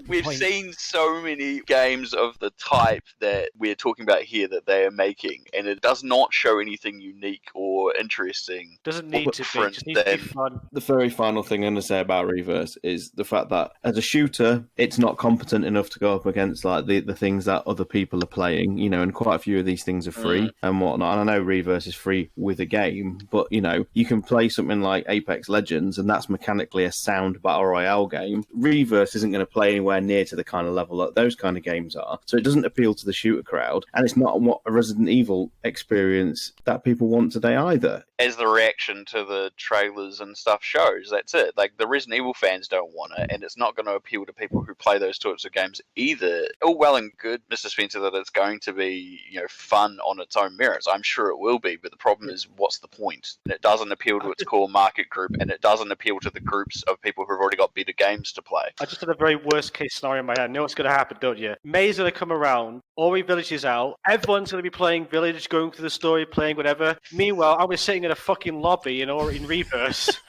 We've seen so many games of the type that we're talking about here that they are making, and it does not show anything unique or interesting. Doesn't need to be. It just needs to be fun. The very final thing I'm going to say about Reverse is the fact that as a shooter, it's not competent enough to go up against like the things that other people are playing, you know, and quite a few of these things are free and whatnot. And I know Reverse is free with a game, but you know, you can play something like Apex Legends and that's mechanically a sound battle royale game. Reverse isn't going to play anywhere near to the kind of level that those kind of games are, so it doesn't appeal to the shooter crowd, and it's not what a Resident Evil experience that people want today either. As the reaction to the trailers and stuff shows, that's it. Like, the Resident Evil fans don't want it, and it's not going to appeal to people who play those types of games either. All well and good, Mr. Spencer, that it's going to be, you know, fun on its own merits. I'm sure it will be, but the problem is, what's the point? And it doesn't appeal to its core market group, and it doesn't appeal to the groups of people who've already got better games to play. I just had a very worst case scenario in my head. I know what's going to happen, don't you? May's going to come around, Ori Village is out, everyone's going to be playing Village, going through the story, playing whatever. Meanwhile, I'll be sitting in a fucking lobby in Reverse.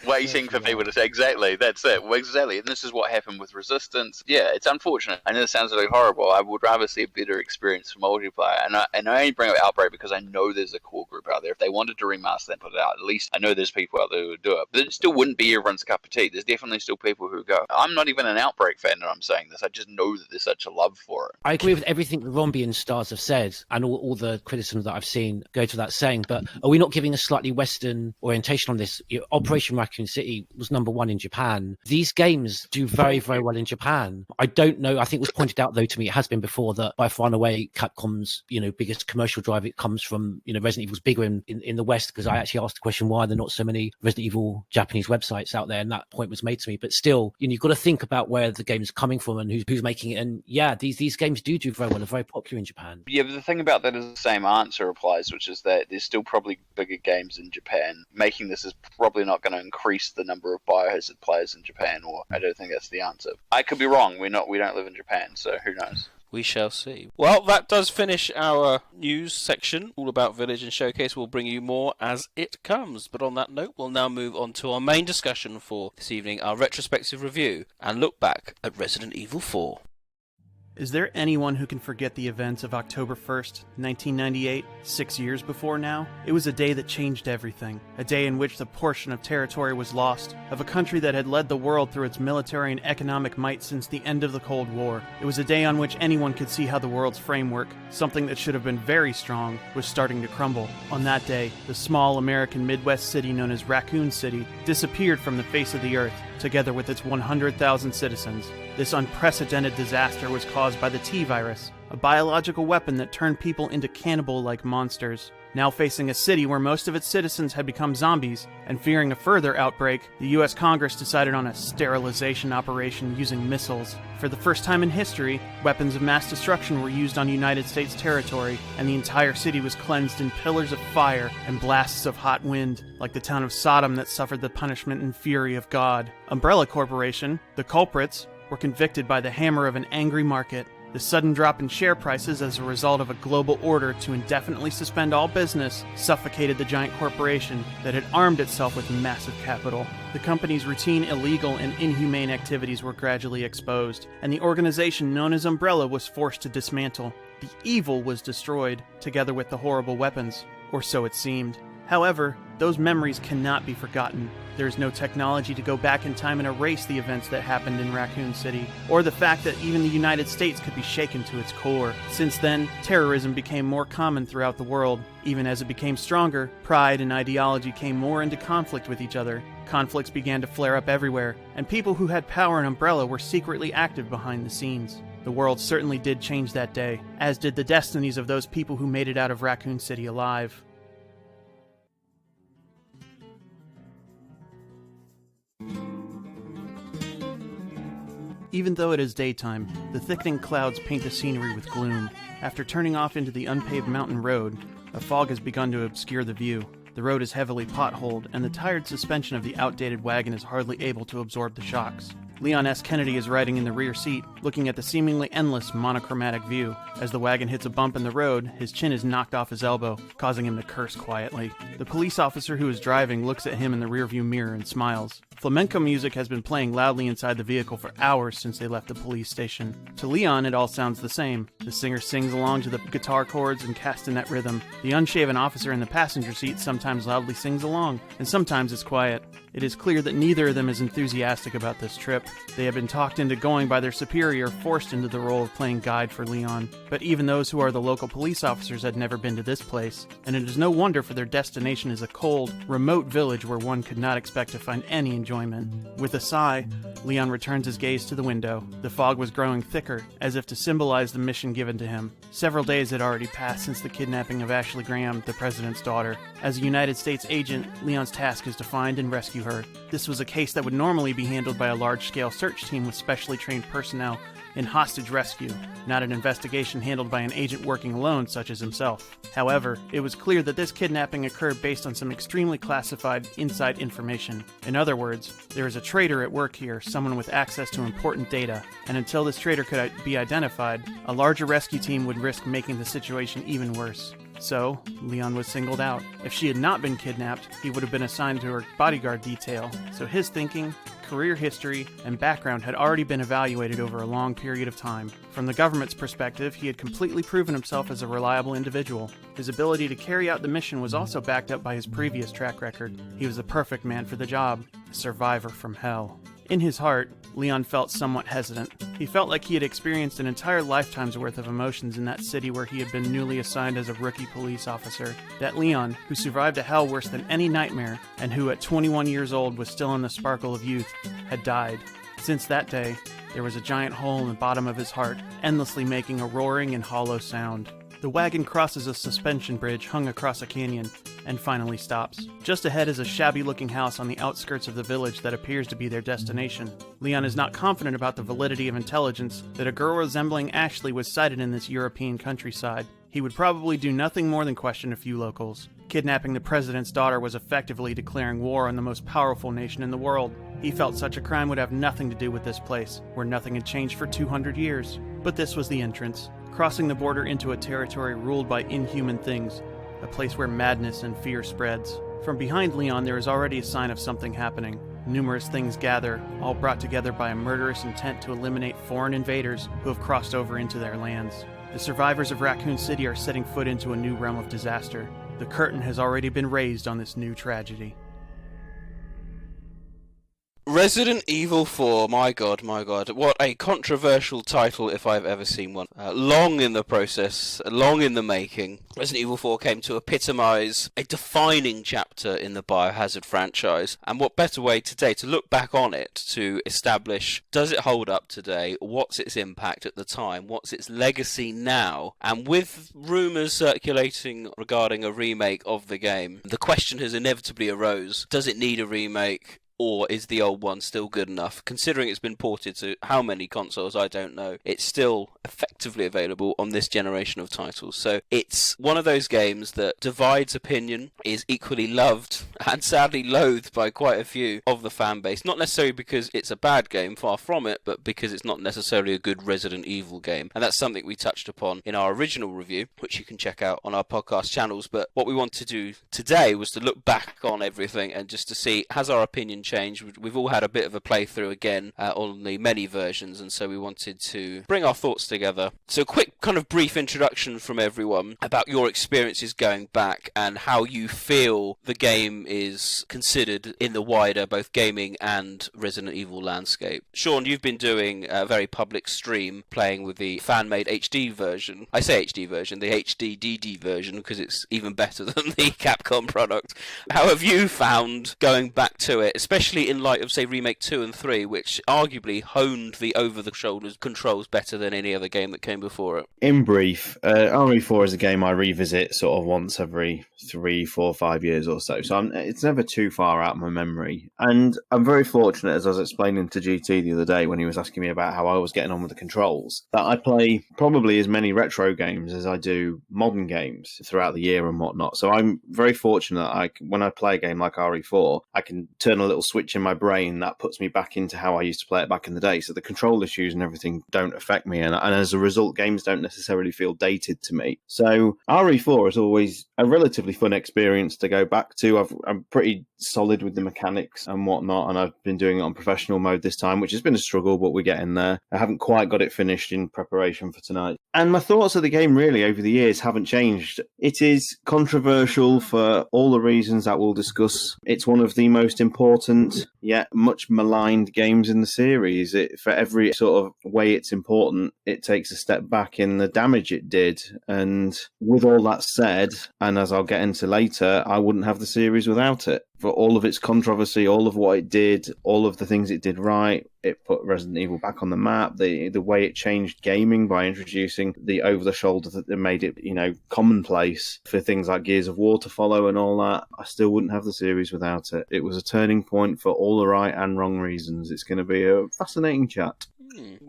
Waiting for people to say, exactly, that's it, exactly. And this is what happened with Resistance. Yeah, it's unfortunate. I know it sounds really horrible. I would rather see a better experience for multiplayer. And I only bring up Outbreak because I know there's a core group out there. If they wanted to remaster and put it out, at least I know there's people out there who would do it. But it still wouldn't be everyone's cup of tea. There's definitely still people who go, I'm not even an Outbreak fan and I'm saying this. I just know that there's such a love for it. I agree with everything the Rombian stars have said and all the criticisms that I've seen go to that saying, but are we not giving a slightly Western orientation on this? Operation Raccoon City was #1 in Japan. These games do very, very well in Japan. I don't know. I think it was pointed out, though, to me, it has been before, that by far and away, Capcom's, biggest commercial drive, it comes from, Resident Evil's bigger in the West, because I actually asked the question why there are not so many Resident Evil Japanese websites out there, and that point was made to me. But still, you've got to think about where the game's coming from and who's making it. And yeah, these games do very well. They're very popular in Japan. Yeah, but the thing about that is the same answer applies, which is that there's still probably bigger games in Japan. Making this is probably not going to increase the number of Biohazard players in Japan, or I don't think that's the answer. I could be wrong. We don't live in Japan, so who knows? We shall see. Well, that does finish our news section, all about Village and Showcase. We'll bring you more as it comes. But on that note, we'll now move on to our main discussion for this evening, our retrospective review, and look back at Resident Evil 4. Is there anyone who can forget the events of October 1st, 1998, 6 years before now? It was a day that changed everything. A day in which the portion of territory was lost, of a country that had led the world through its military and economic might since the end of the Cold War. It was a day on which anyone could see how the world's framework, something that should have been very strong, was starting to crumble. On that day, the small American Midwest city known as Raccoon City disappeared from the face of the earth, together with its 100,000 citizens. This unprecedented disaster was caused by the T-Virus, a biological weapon that turned people into cannibal-like monsters. Now facing a city where most of its citizens had become zombies, and fearing a further outbreak, the U.S. Congress decided on a sterilization operation using missiles. For the first time in history, weapons of mass destruction were used on United States territory, and the entire city was cleansed in pillars of fire and blasts of hot wind, like the town of Sodom that suffered the punishment and fury of God. Umbrella Corporation, the culprits, were convicted by the hammer of an angry market. The sudden drop in share prices as a result of a global order to indefinitely suspend all business suffocated the giant corporation that had armed itself with massive capital. The company's routine illegal and inhumane activities were gradually exposed, and the organization known as Umbrella was forced to dismantle. The evil was destroyed, together with the horrible weapons, or so it seemed. However, those memories cannot be forgotten. There is no technology to go back in time and erase the events that happened in Raccoon City, or the fact that even the United States could be shaken to its core. Since then, terrorism became more common throughout the world. Even as it became stronger, pride and ideology came more into conflict with each other. Conflicts began to flare up everywhere, and people who had power and Umbrella were secretly active behind the scenes. The world certainly did change that day, as did the destinies of those people who made it out of Raccoon City alive. Even though it is daytime, the thickening clouds paint the scenery with gloom. After turning off into the unpaved mountain road, a fog has begun to obscure the view. The road is heavily potholed, and the tired suspension of the outdated wagon is hardly able to absorb the shocks. Leon S. Kennedy is riding in the rear seat, looking at the seemingly endless monochromatic view. As the wagon hits a bump in the road, his chin is knocked off his elbow, causing him to curse quietly. The police officer who is driving looks at him in the rearview mirror and smiles. Flamenco music has been playing loudly inside the vehicle for hours since they left the police station. To Leon, it all sounds the same. The singer sings along to the guitar chords and castanet rhythm. The unshaven officer in the passenger seat sometimes loudly sings along, and sometimes is quiet. It is clear that neither of them is enthusiastic about this trip. They have been talked into going by their superior, forced into the role of playing guide for Leon. But even those who are the local police officers had never been to this place, and it is no wonder, for their destination is a cold, remote village where one could not expect to find any enjoyment. With a sigh, Leon returns his gaze to the window. The fog was growing thicker, as if to symbolize the mission given to him. Several days had already passed since the kidnapping of Ashley Graham, the president's daughter. As a United States agent, Leon's task is to find and rescue her. This was a case that would normally be handled by a large-scale search team with specially trained personnel in hostage rescue, not an investigation handled by an agent working alone such as himself. However, it was clear that this kidnapping occurred based on some extremely classified inside information. In other words, there is a traitor at work here, someone with access to important data, and until this traitor could be identified, a larger rescue team would risk making the situation even worse. So, Leon was singled out. If she had not been kidnapped, he would have been assigned to her bodyguard detail. So his thinking, career history, and background had already been evaluated over a long period of time. From the government's perspective, he had completely proven himself as a reliable individual. His ability to carry out the mission was also backed up by his previous track record. He was the perfect man for the job, a survivor from hell. In his heart, Leon felt somewhat hesitant. He felt like he had experienced an entire lifetime's worth of emotions in that city where he had been newly assigned as a rookie police officer. That Leon, who survived a hell worse than any nightmare, and who at 21 years old was still in the sparkle of youth, had died. Since that day, there was a giant hole in the bottom of his heart, endlessly making a roaring and hollow sound. The wagon crosses a suspension bridge hung across a canyon, and finally stops. Just ahead is a shabby-looking house on the outskirts of the village that appears to be their destination. Leon is not confident about the validity of intelligence that a girl resembling Ashley was sighted in this European countryside. He would probably do nothing more than question a few locals. Kidnapping the president's daughter was effectively declaring war on the most powerful nation in the world. He felt such a crime would have nothing to do with this place, where nothing had changed for 200 years. But this was the entrance, crossing the border into a territory ruled by inhuman things, a place where madness and fear spreads. From behind Leon, there is already a sign of something happening. Numerous things gather, all brought together by a murderous intent to eliminate foreign invaders who have crossed over into their lands. The survivors of Raccoon City are setting foot into a new realm of disaster. The curtain has already been raised on this new tragedy. Resident Evil 4, my god, what a controversial title if I've ever seen one. Long in the process, long in the making. Resident Evil 4 came to epitomise a defining chapter in the Biohazard franchise, and what better way today to look back on it to establish, does it hold up today, what's its impact at the time, what's its legacy now, and with rumours circulating regarding a remake of the game, the question has inevitably arose, does it need a remake? Or is the old one still good enough? Considering it's been ported to how many consoles, I don't know. It's still effectively available on this generation of titles. So it's one of those games that divides opinion, is equally loved and sadly loathed by quite a few of the fan base. Not necessarily because it's a bad game, far from it, but because it's not necessarily a good Resident Evil game. And that's something we touched upon in our original review, which you can check out on our podcast channels. But what we want to do today was to look back on everything and just to see, has our opinion changed? We've all had a bit of a playthrough again on the many versions, and so we wanted to bring our thoughts together. So quick kind of brief introduction from everyone about your experiences going back and how you feel the game is considered in the wider both gaming and Resident Evil landscape. Sean, you've been doing a very public stream playing with the fan-made HD version. I say HD version, the HD-DD version, because it's even better than the Capcom product. How have you found going back to it, especially in light of, say, Remake 2 and 3, which arguably honed the over-the-shoulder controls better than any other game that came before it? In brief, RE4 is a game I revisit sort of once every 3, 4, 5 years or so. So it's never too far out of my memory. And I'm very fortunate, as I was explaining to GT the other day when he was asking me about how I was getting on with the controls, that I play probably as many retro games as I do modern games throughout the year and whatnot. So I'm very fortunate that when I play a game like RE4, I can turn a little switch in my brain that puts me back into how I used to play it back in the day. So the control issues and everything don't affect me. And as a result, games don't necessarily feel dated to me. So RE4 is always a relatively fun experience to go back to. I'm pretty solid with the mechanics and whatnot, and I've been doing it on professional mode this time, which has been a struggle, but we're getting there. I haven't quite got it finished in preparation for tonight. And my thoughts of the game really over the years haven't changed. It is controversial for all the reasons that we'll discuss. It's one of the most important yet much maligned games in the series. For every sort of way it's important, it takes a step back in the damage it did. And with all that said, and as I'll get into later, I wouldn't have the series without it. For all of its controversy, all of what it did, all of the things it did right, it put Resident Evil back on the map. The way it changed gaming by introducing the over-the-shoulder that made it, commonplace for things like Gears of War to follow and all that. I still wouldn't have the series without it. It was a turning point for all the right and wrong reasons. It's going to be a fascinating chat.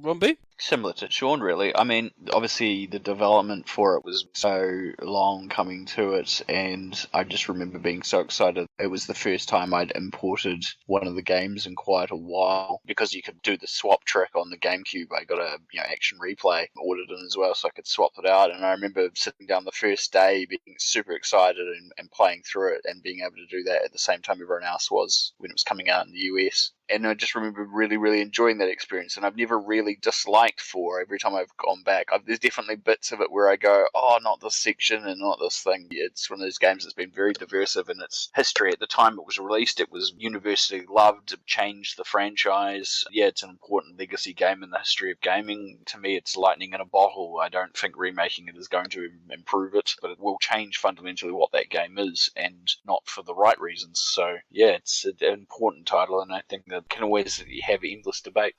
Romby? Similar to Sean, really. I mean, obviously the development for it was so long coming to it, and I just remember being so excited. It was the first time I'd imported one of the games in quite a while, because you could do the swap trick on the GameCube. I got a action replay ordered in as well, so I could swap it out. And I remember sitting down the first day being super excited and playing through it and being able to do that at the same time everyone else was when it was coming out in the US. And I just remember really, really enjoying that experience, and I've never really disliked liked 4 every time I've gone back. There's definitely bits of it where I go, oh, not this section and not this thing. It's one of those games that's been very diversive in its history. At the time it was released, it was universally loved, it changed the franchise. Yeah, it's an important legacy game in the history of gaming. To me, it's lightning in a bottle. I don't think remaking it is going to improve it, but it will change fundamentally what that game is, and not for the right reasons. So, yeah, it's an important title, and I think that can always have endless debate.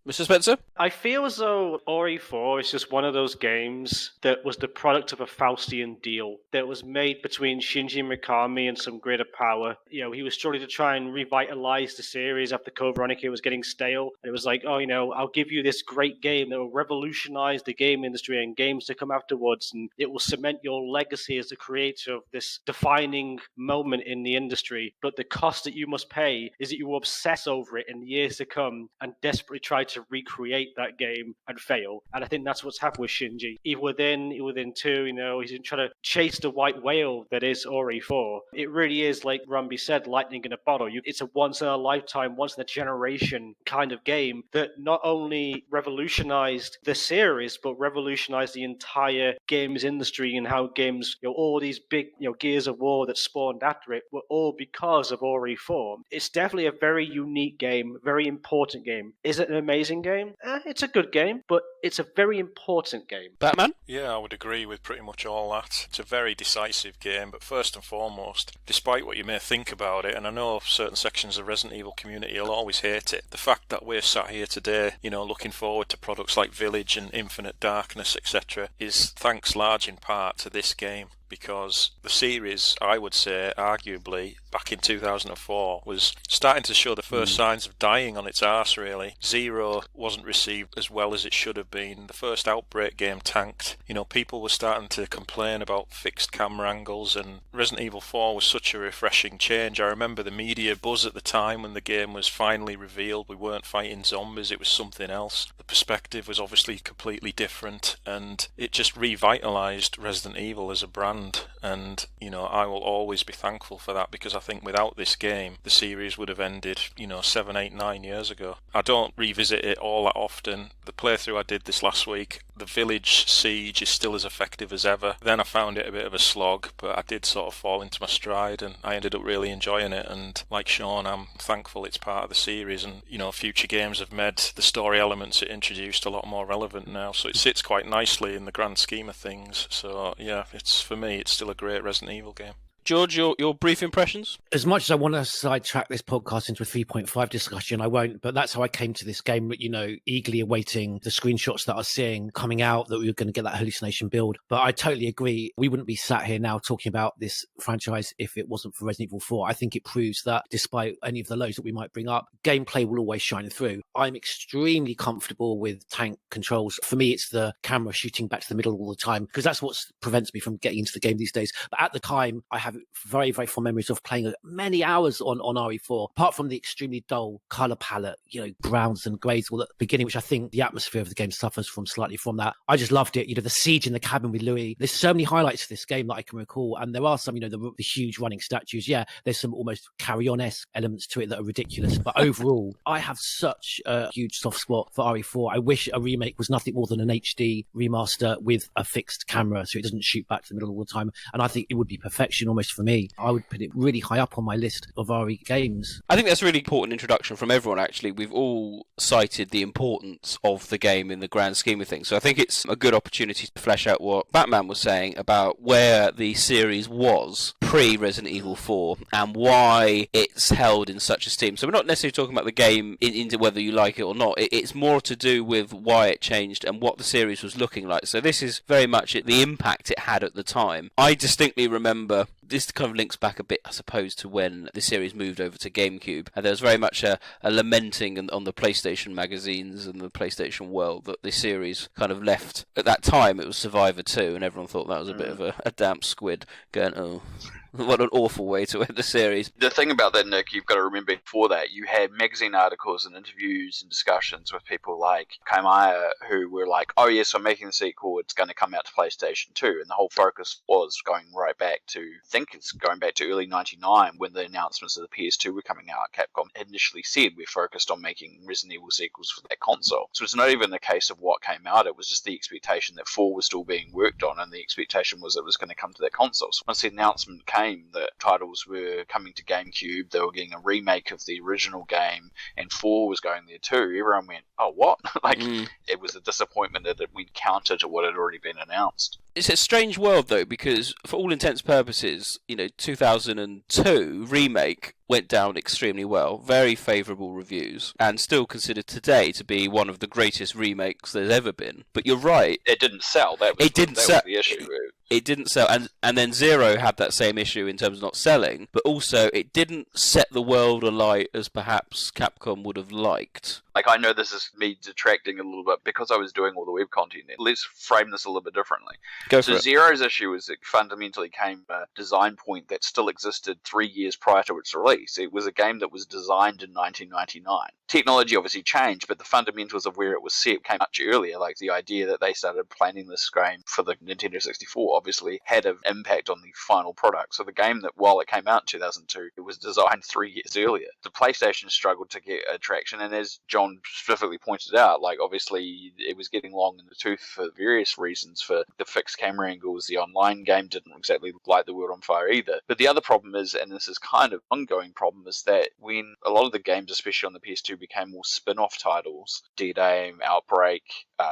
Mr. Spencer? I feel as though Ori 4 is just one of those games that was the product of a Faustian deal that was made between Shinji Mikami and some greater power. You know, he was struggling to try and revitalize the series after Code Veronica was getting stale. And it was like, oh, you know, I'll give you this great game that will revolutionize the game industry and games to come afterwards, and it will cement your legacy as the creator of this defining moment in the industry. But the cost that you must pay is that you will obsess over it in the years to come and desperately try to recreate that game and fail. And I think that's what's happened with Shinji. Even within 2, you know, he's trying to chase the white whale that is Ori 4. It really is, like Rumby said, lightning in a bottle. It's a once in a lifetime, once in a generation kind of game that not only revolutionized the series, but revolutionized the entire games industry and how games, you know, all these big, you know, Gears of War that spawned after it were all because of Ori 4. It's definitely a very unique game, very important game. Is it an amazing game? It's a good game, but it's a very important game. Batman? Yeah, I would agree with pretty much all that. It's a very decisive game, but first and foremost, despite what you may think about it, and I know certain sections of the Resident Evil community will always hate it, the fact that we're sat here today, you know, looking forward to products like Village and Infinite Darkness, etc., is thanks large in part to this game. Because the series, I would say, arguably, back in 2004, was starting to show the first signs of dying on its arse, really. Zero wasn't received as well as it should have been. The first Outbreak game tanked. You know, people were starting to complain about fixed camera angles, and Resident Evil 4 was such a refreshing change. I remember the media buzz at the time when the game was finally revealed. We weren't fighting zombies, it was something else. The perspective was obviously completely different, and it just revitalised Resident Evil as a brand. And, you know, I will always be thankful for that, because I think without this game, the series would have ended, you know, 7, 8, 9 years ago. I don't revisit it all that often. The playthrough I did this last week, the Village siege is still as effective as ever. Then I found it a bit of a slog, but I did sort of fall into my stride, and I ended up really enjoying it. And like Sean, I'm thankful it's part of the series, and, you know, future games have made the story elements it introduced a lot more relevant now. So it sits quite nicely in the grand scheme of things. So yeah, it's, for me, it's still a great Resident Evil game. George, your brief impressions? As much as I want to sidetrack this podcast into a 3.5 discussion, I won't, but that's how I came to this game, you know, eagerly awaiting the screenshots that I was seeing coming out that we were going to get that hallucination build. But I totally agree. We wouldn't be sat here now talking about this franchise if it wasn't for Resident Evil 4. I think it proves that despite any of the lows that we might bring up, gameplay will always shine through. I'm extremely comfortable with tank controls. For me, it's the camera shooting back to the middle all the time, because that's what prevents me from getting into the game these days. But at the time, I have very, very fond memories of playing many hours on RE4, apart from the extremely dull color palette, you know, browns and greys all at the beginning, which I think the atmosphere of the game suffers from slightly from that. I just loved it. You know, the siege in the cabin with Louis. There's so many highlights to this game that I can recall. And there are some, you know, the huge running statues. Yeah, there's some almost carry-on-esque elements to it that are ridiculous. But overall, I have such a huge soft spot for RE4. I wish a remake was nothing more than an HD remaster with a fixed camera so it doesn't shoot back to the middle all the time. And I think it would be perfection almost for me. I would put it really high up on my list of RE games. I think that's a really important introduction from everyone, actually. We've all cited the importance of the game in the grand scheme of things. So I think it's a good opportunity to flesh out what Batman was saying about where the series was pre-Resident Evil 4 and why it's held in such esteem. So we're not necessarily talking about the game into whether you like it or not. It's more to do with why it changed and what the series was looking like. So this is very much the impact it had at the time. I distinctly remember, this kind of links back a bit, I suppose, to when the series moved over to GameCube. And there was very much a lamenting on the PlayStation magazines and the PlayStation world that the series kind of left. At that time, it was Survivor 2, and everyone thought that was a bit of a damp squid going, oh, What an awful way to end the series. The thing about that, Nick, you've got to remember before that, you had magazine articles and interviews and discussions with people like Kaimaya who were like, oh yes, I'm making the sequel, it's going to come out to PlayStation 2. And the whole focus was going right back to, I think it's going back to early 99 when the announcements of the PS2 were coming out. Capcom initially said we're focused on making Resident Evil sequels for that console. So it's not even the case of what came out, it was just the expectation that 4 was still being worked on, and the expectation was it was going to come to that console. So once the announcement came that titles were coming to GameCube, they were getting a remake of the original game, and 4 was going there too, everyone went, oh, what? It was a disappointment that we'd counter to what had already been announced. It's a strange world, though, because for all intents and purposes, 2002 remake went down extremely well, very favourable reviews, and still considered today to be one of the greatest remakes there's ever been. But you're right. It didn't sell. That was the issue. It didn't sell, and then Zero had that same issue in terms of not selling, but also it didn't set the world alight as perhaps Capcom would have liked. Like, I know this is me detracting a little bit because I was doing all the web content. Let's frame this a little bit differently. So Zero's issue is it fundamentally came a design point that still existed 3 years prior to its release. It was a game that was designed in 1999. Technology obviously changed, but the fundamentals of where it was set came much earlier. Like the idea that they started planning this game for the Nintendo 64 obviously had an impact on the final product. So the game that, while it came out in 2002, it was designed 3 years earlier. The PlayStation struggled to get traction, and as John specifically pointed out, like obviously it was getting long in the tooth for various reasons, for the fixed camera angles. The online game didn't exactly light the world on fire either. But the other problem is, and this is kind of an ongoing problem, is that when a lot of the games, especially on the PS2, became more spin-off titles, Dead Aim, Outbreak,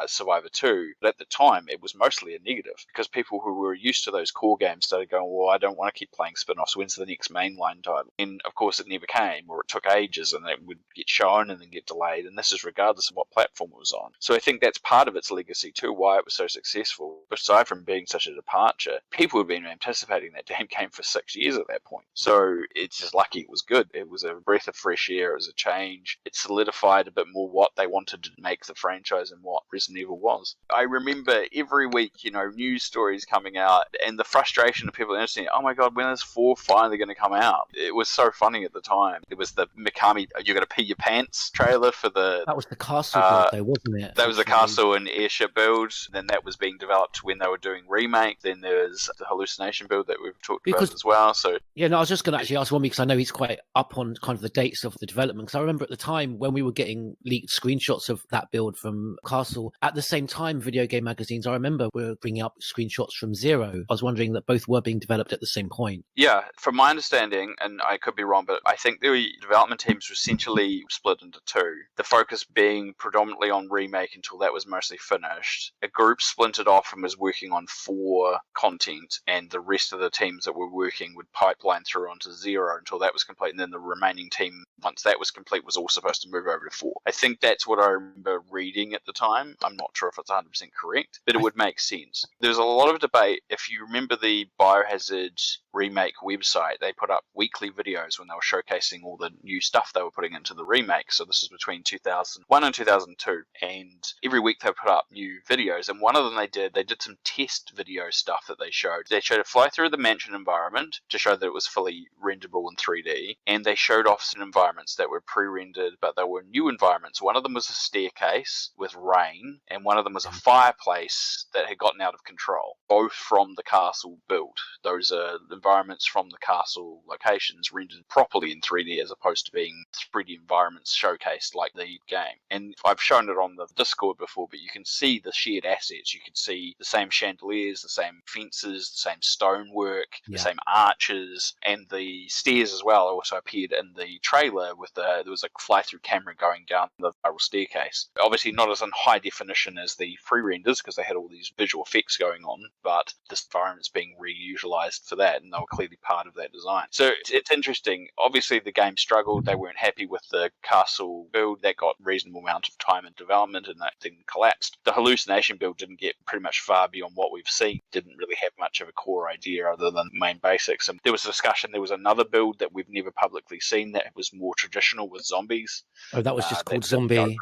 Survivor 2, but at the time it was mostly a negative, because people who were used to those core games started going, well, I don't want to keep playing spin-offs, when's the next mainline title? And of course it never came, or it took ages, and it would get shown and then get delayed, and this is regardless of what platform it was on. So I think that's part of its legacy too, why it was so successful. Aside from being such a departure, people had been anticipating that damn game for 6 years at that point. So it's just lucky it was good. It was a breath of fresh air, it was a change. It solidified a bit more what they wanted to make the franchise and what Resident Evil was. I remember every week, news stories coming out, and the frustration of people interested, oh my god, when is 4 finally going to come out? It was so funny at the time. It was the Mikami, you're going to pee your pants trailer for the... That was the castle build though, wasn't it? That was the castle and airship build. Then that was being developed when they were doing remake. Then there's the hallucination build that we've talked about as well. So yeah, no, I was just going to actually ask one because I know he's quite up on kind of the dates of the development. Because I remember at the time when we were getting leaked screenshots of that build from Castle, at the same time, video game magazines, I remember were bringing up screenshots from Zero. I was wondering that both were being developed at the same point. Yeah, from my understanding, and I could be wrong, but I think the development teams were essentially split into two. The focus being predominantly on remake until that was mostly finished. A group splintered off and was working on 4 content, and the rest of the teams that were working would pipeline through onto Zero until that was complete, and then the remaining team, once that was complete, was all supposed to move over to 4. I think that's what I remember reading at the time. I'm not sure if it's 100% correct, but it would make sense. There's a lot of debate. If you remember the Biohazard remake website, they put up weekly videos when they were showcasing all the new stuff they were putting into the remake. So this is between 2001 and 2002, and every week they put up new videos, and one of them they did some test video stuff that they showed. They showed a fly through the mansion environment to show that it was fully renderable in 3D, and they showed off some environments that were pre-rendered, but they were new environments. One of them was a staircase with rain, and one of them was a fireplace that had gotten out of control, both from the castle build. Those are environments from the castle locations rendered properly in 3D as opposed to being 3D environments showcased like the game. And I've shown it on the Discord before, but you can see the shared assets. You can see the same chandeliers, the same fences, the same stonework, the same arches, and the stairs as well also appeared in the trailer with there was a fly-through camera going down the spiral staircase. Obviously not as in high definition as the pre-renders because they had all these visual effects going on, but this environment's being reutilized for that, and they were clearly part of that design. So it's interesting. Obviously the game struggled. They weren't happy with the castle build. That got a reasonable amount of time in development, and that thing collapsed. The hallucination build didn't get pretty much far beyond what we've seen. Didn't really really have much of a core idea other than main basics. And there was a discussion, there was another build that we've never publicly seen that was more traditional with zombies. Oh, that was just called Zombie.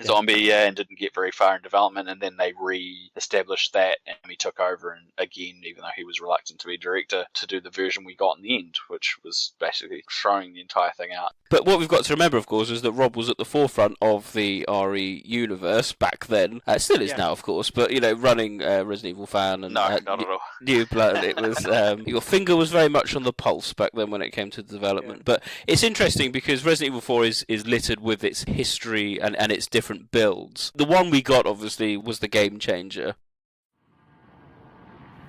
Zombie, and didn't get very far in development, and then they re-established that, and he took over, and again, even though he was reluctant to be director, to do the version we got in the end, which was basically throwing the entire thing out. But what we've got to remember, of course, is that Rob was at the forefront of the RE universe back then. Still is now, of course, but, running Resident Evil fan and not at all. New Blood, it was your finger was very much on the pulse back then when it came to development. But it's interesting because Resident Evil 4 is littered with its history and its different builds. The one we got, obviously, was the game changer.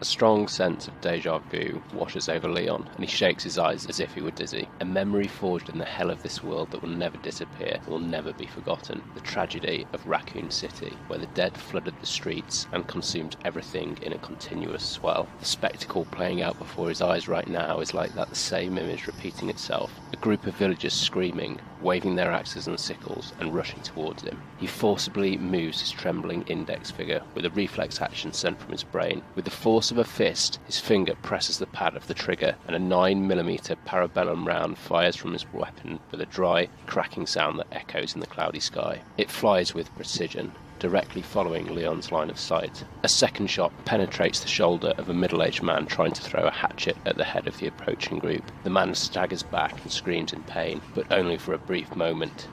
A strong sense of deja vu washes over Leon, and he shakes his eyes as if he were dizzy. A memory forged in the hell of this world that will never disappear, will never be forgotten. The tragedy of Raccoon City, where the dead flooded the streets and consumed everything in a continuous swell. The spectacle playing out before his eyes right now is like that same image repeating itself. A group of villagers screaming, waving their axes and sickles, and rushing towards him. He forcibly moves his trembling index finger with a reflex action sent from his brain. With the force of a fist, his finger presses the pad of the trigger, and a 9mm parabellum round fires from his weapon with a dry, cracking sound that echoes in the cloudy sky. It flies with precision, directly following Leon's line of sight. A second shot penetrates the shoulder of a middle-aged man trying to throw a hatchet at the head of the approaching group. The man staggers back and screams in pain, but only for a brief moment.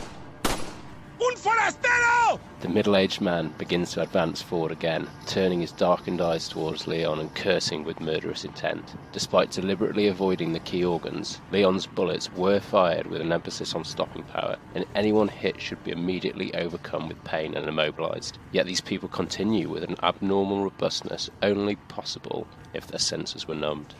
Un forastero! The middle-aged man begins to advance forward again, turning his darkened eyes towards Leon and cursing with murderous intent. Despite deliberately avoiding the key organs, Leon's bullets were fired with an emphasis on stopping power, and anyone hit should be immediately overcome with pain and immobilized. Yet these people continue with an abnormal robustness only possible if their senses were numbed.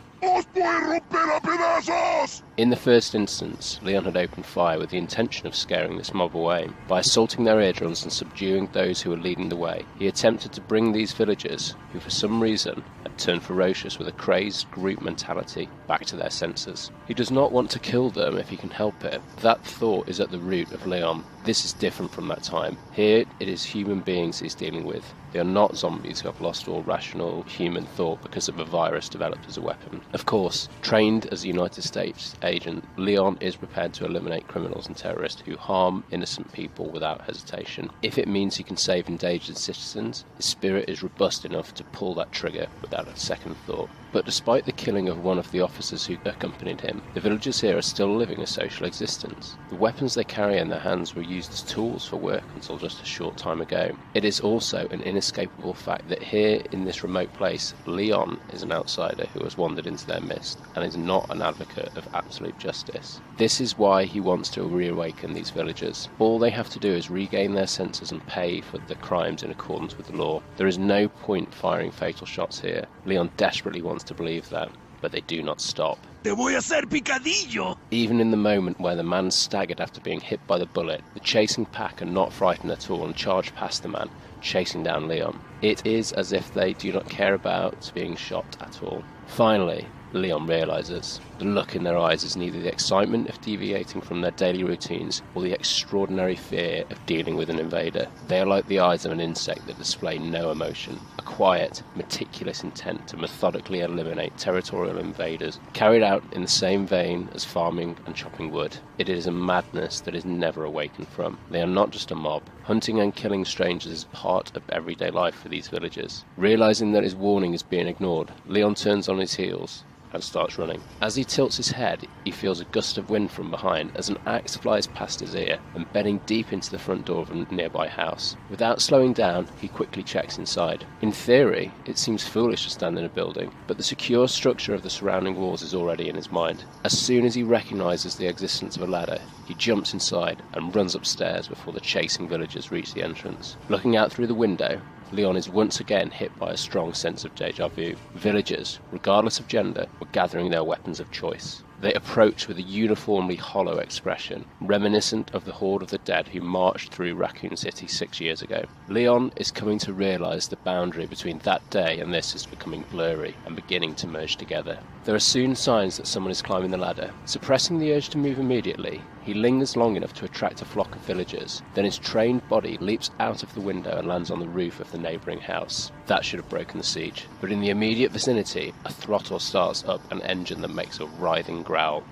In the first instance, Leon had opened fire with the intention of scaring this mob away. By assaulting their eardrums and subduing those who were leading the way, he attempted to bring these villagers, who for some reason had turned ferocious with a crazed group mentality, back to their senses. He does not want to kill them if he can help it. That thought is at the root of Leon. This is different from that time. Here, it is human beings he's dealing with. They are not zombies who have lost all rational human thought because of a virus developed as a weapon. Of course, trained as a United States agent, Leon is prepared to eliminate criminals and terrorists who harm innocent people without hesitation. If it means he can save endangered citizens, his spirit is robust enough to pull that trigger without a second thought. But despite the killing of one of the officers who accompanied him, the villagers here are still living a social existence. The weapons they carry in their hands were used as tools for work until just a short time ago. It is also an inescapable fact that here in this remote place, Leon is an outsider who has wandered into their midst and is not an advocate of absolute justice. This is why he wants to reawaken these villagers. All they have to do is regain their senses and pay for the crimes in accordance with the law. There is no point firing fatal shots here. Leon desperately wants to believe that, but they do not stop. Te voy a hacer picadillo! Even in the moment where the man staggered after being hit by the bullet, the chasing pack are not frightened at all and charge past the man, chasing down Leon. It is as if they do not care about being shot at all. Finally, Leon realizes. The look in their eyes is neither the excitement of deviating from their daily routines or the extraordinary fear of dealing with an invader. They are like the eyes of an insect that display no emotion, a quiet, meticulous intent to methodically eliminate territorial invaders, carried out in the same vein as farming and chopping wood. It is a madness that is never awakened from. They are not just a mob. Hunting and killing strangers is part of everyday life for these villagers. Realizing that his warning is being ignored, Leon turns on his heels and starts running. As he tilts his head, he feels a gust of wind from behind as an axe flies past his ear, embedding deep into the front door of a nearby house. Without slowing down, he quickly checks inside. In theory, it seems foolish to stand in a building, but the secure structure of the surrounding walls is already in his mind. As soon as he recognizes the existence of a ladder, he jumps inside and runs upstairs before the chasing villagers reach the entrance. Looking out through the window, Leon is once again hit by a strong sense of deja vu. Villagers, regardless of gender, were gathering their weapons of choice. They approach with a uniformly hollow expression, reminiscent of the horde of the dead who marched through Raccoon City 6 years ago. Leon is coming to realize the boundary between that day and this is becoming blurry and beginning to merge together. There are soon signs that someone is climbing the ladder. Suppressing the urge to move immediately, He lingers long enough to attract a flock of villagers, then his trained body leaps out of the window and lands on the roof of the neighbouring house. That should have broken the siege, but in the immediate vicinity, a throttle starts up an engine that makes a writhing growl.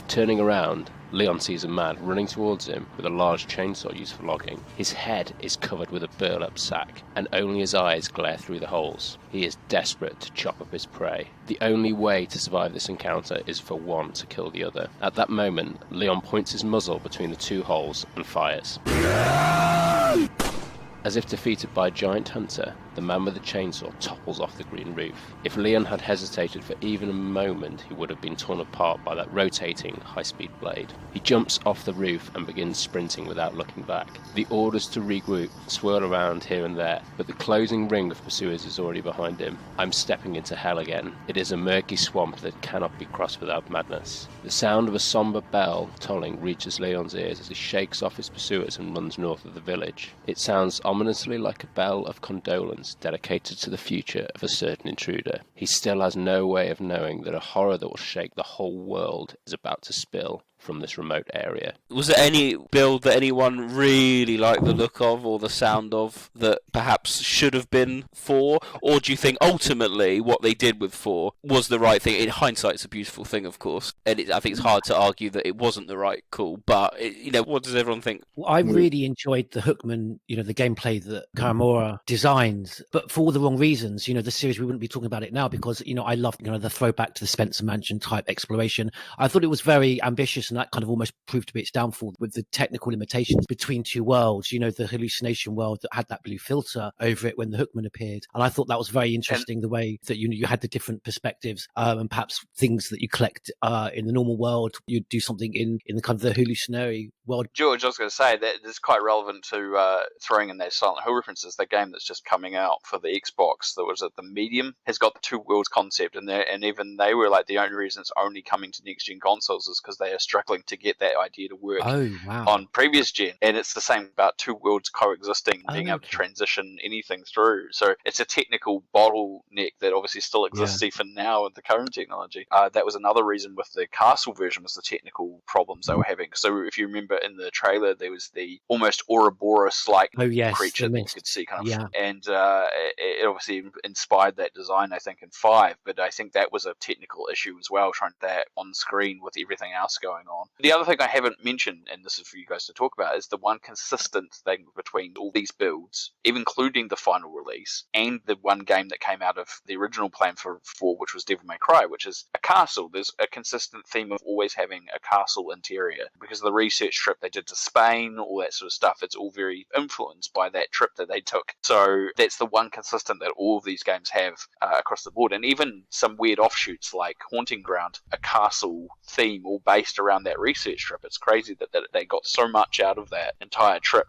Turning around, Leon sees a man running towards him with a large chainsaw used for logging. His head is covered with a burlap sack, and only his eyes glare through the holes. He is desperate to chop up his prey. The only way to survive this encounter is for one to kill the other. At that moment, Leon points his muzzle between the two holes and fires. As if defeated by a giant hunter, the man with the chainsaw topples off the green roof. If Leon had hesitated for even a moment, he would have been torn apart by that rotating, high-speed blade. He jumps off the roof and begins sprinting without looking back. The orders to regroup swirl around here and there, but the closing ring of pursuers is already behind him. I'm stepping into hell again. It is a murky swamp that cannot be crossed without madness. The sound of a somber bell tolling reaches Leon's ears as he shakes off his pursuers and runs north of the village. It sounds ominously like a bell of condolence dedicated to the future of a certain intruder. He still has no way of knowing that a horror that will shake the whole world is about to spill from this remote area. Was there any build that anyone really liked the look of or the sound of that perhaps should have been 4? Or do you think ultimately what they did with 4 was the right thing? In hindsight, it's a beautiful thing, of course, and I think it's hard to argue that it wasn't the right call, but, what does everyone think? Well, I really enjoyed the Hookman, the gameplay that Karamura designs, but for all the wrong reasons. The series, we wouldn't be talking about it now because, I loved, the throwback to the Spencer Mansion type exploration. I thought it was very ambitious, and that kind of almost proved to be its downfall with the technical limitations between two worlds, the hallucination world that had that blue filter over it when the Hookman appeared. And I thought that was very interesting, the way that you had the different perspectives, and perhaps things that you collect in the normal world, you'd do something in the kind of the hallucinatory world. George, I was going to say that it's quite relevant to throwing in those Silent Hill references. The game that's just coming out for the Xbox, that was at the Medium, has got the two worlds concept, and even they were like, the only reason it's only coming to next gen consoles is because they are struggling to get that idea to work on previous gen. And it's the same about two worlds coexisting, being able to transition anything through. So it's a technical bottleneck that obviously still exists even now with the current technology. That was another reason with the castle version, was the technical problems they were having. So if you remember in the trailer, there was the almost Ouroboros-like creature that you could see and it obviously inspired that design, I think, in 5, but I think that was a technical issue as well, trying that on screen with everything else going on. The other thing I haven't mentioned, and this is for you guys to talk about, is the one consistent thing between all these builds, even including the final release, and the one game that came out of the original plan for 4, which was Devil May Cry, which is a castle. There's a consistent theme of always having a castle interior. Because of the research trip they did to Spain, all that sort of stuff, it's all very influenced by that trip that they took. So that's the one consistent that all of these games have across the board. And even some weird offshoots like Haunting Ground, a castle theme all based around that research trip. It's crazy that they got so much out of that entire trip.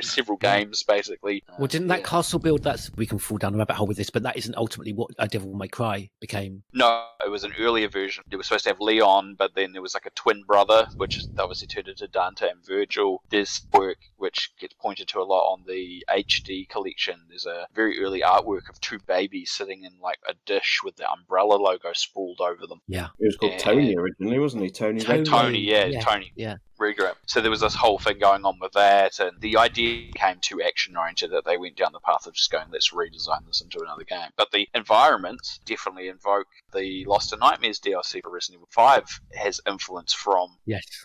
Several games basically. Well, didn't that castle build, we can fall down the rabbit hole with this, but that isn't ultimately what Devil May Cry became. No, it was an earlier version. It was supposed to have Leon, but then there was like a twin brother, which obviously turned into Dante and Virgil. There's work which gets pointed to a lot on the HD collection. There's a very early artwork of two babies sitting in like a dish with the umbrella logo sprawled over them. Yeah. It was called Tony originally, wasn't he? Tony. Tony. Yeah. Regroup. So there was this whole thing going on with that, and the idea came too action-oriented that they went down the path of just going, let's redesign this into another game. But the environments definitely invoke the Lost in Nightmares DLC for Resident Evil 5 has influence from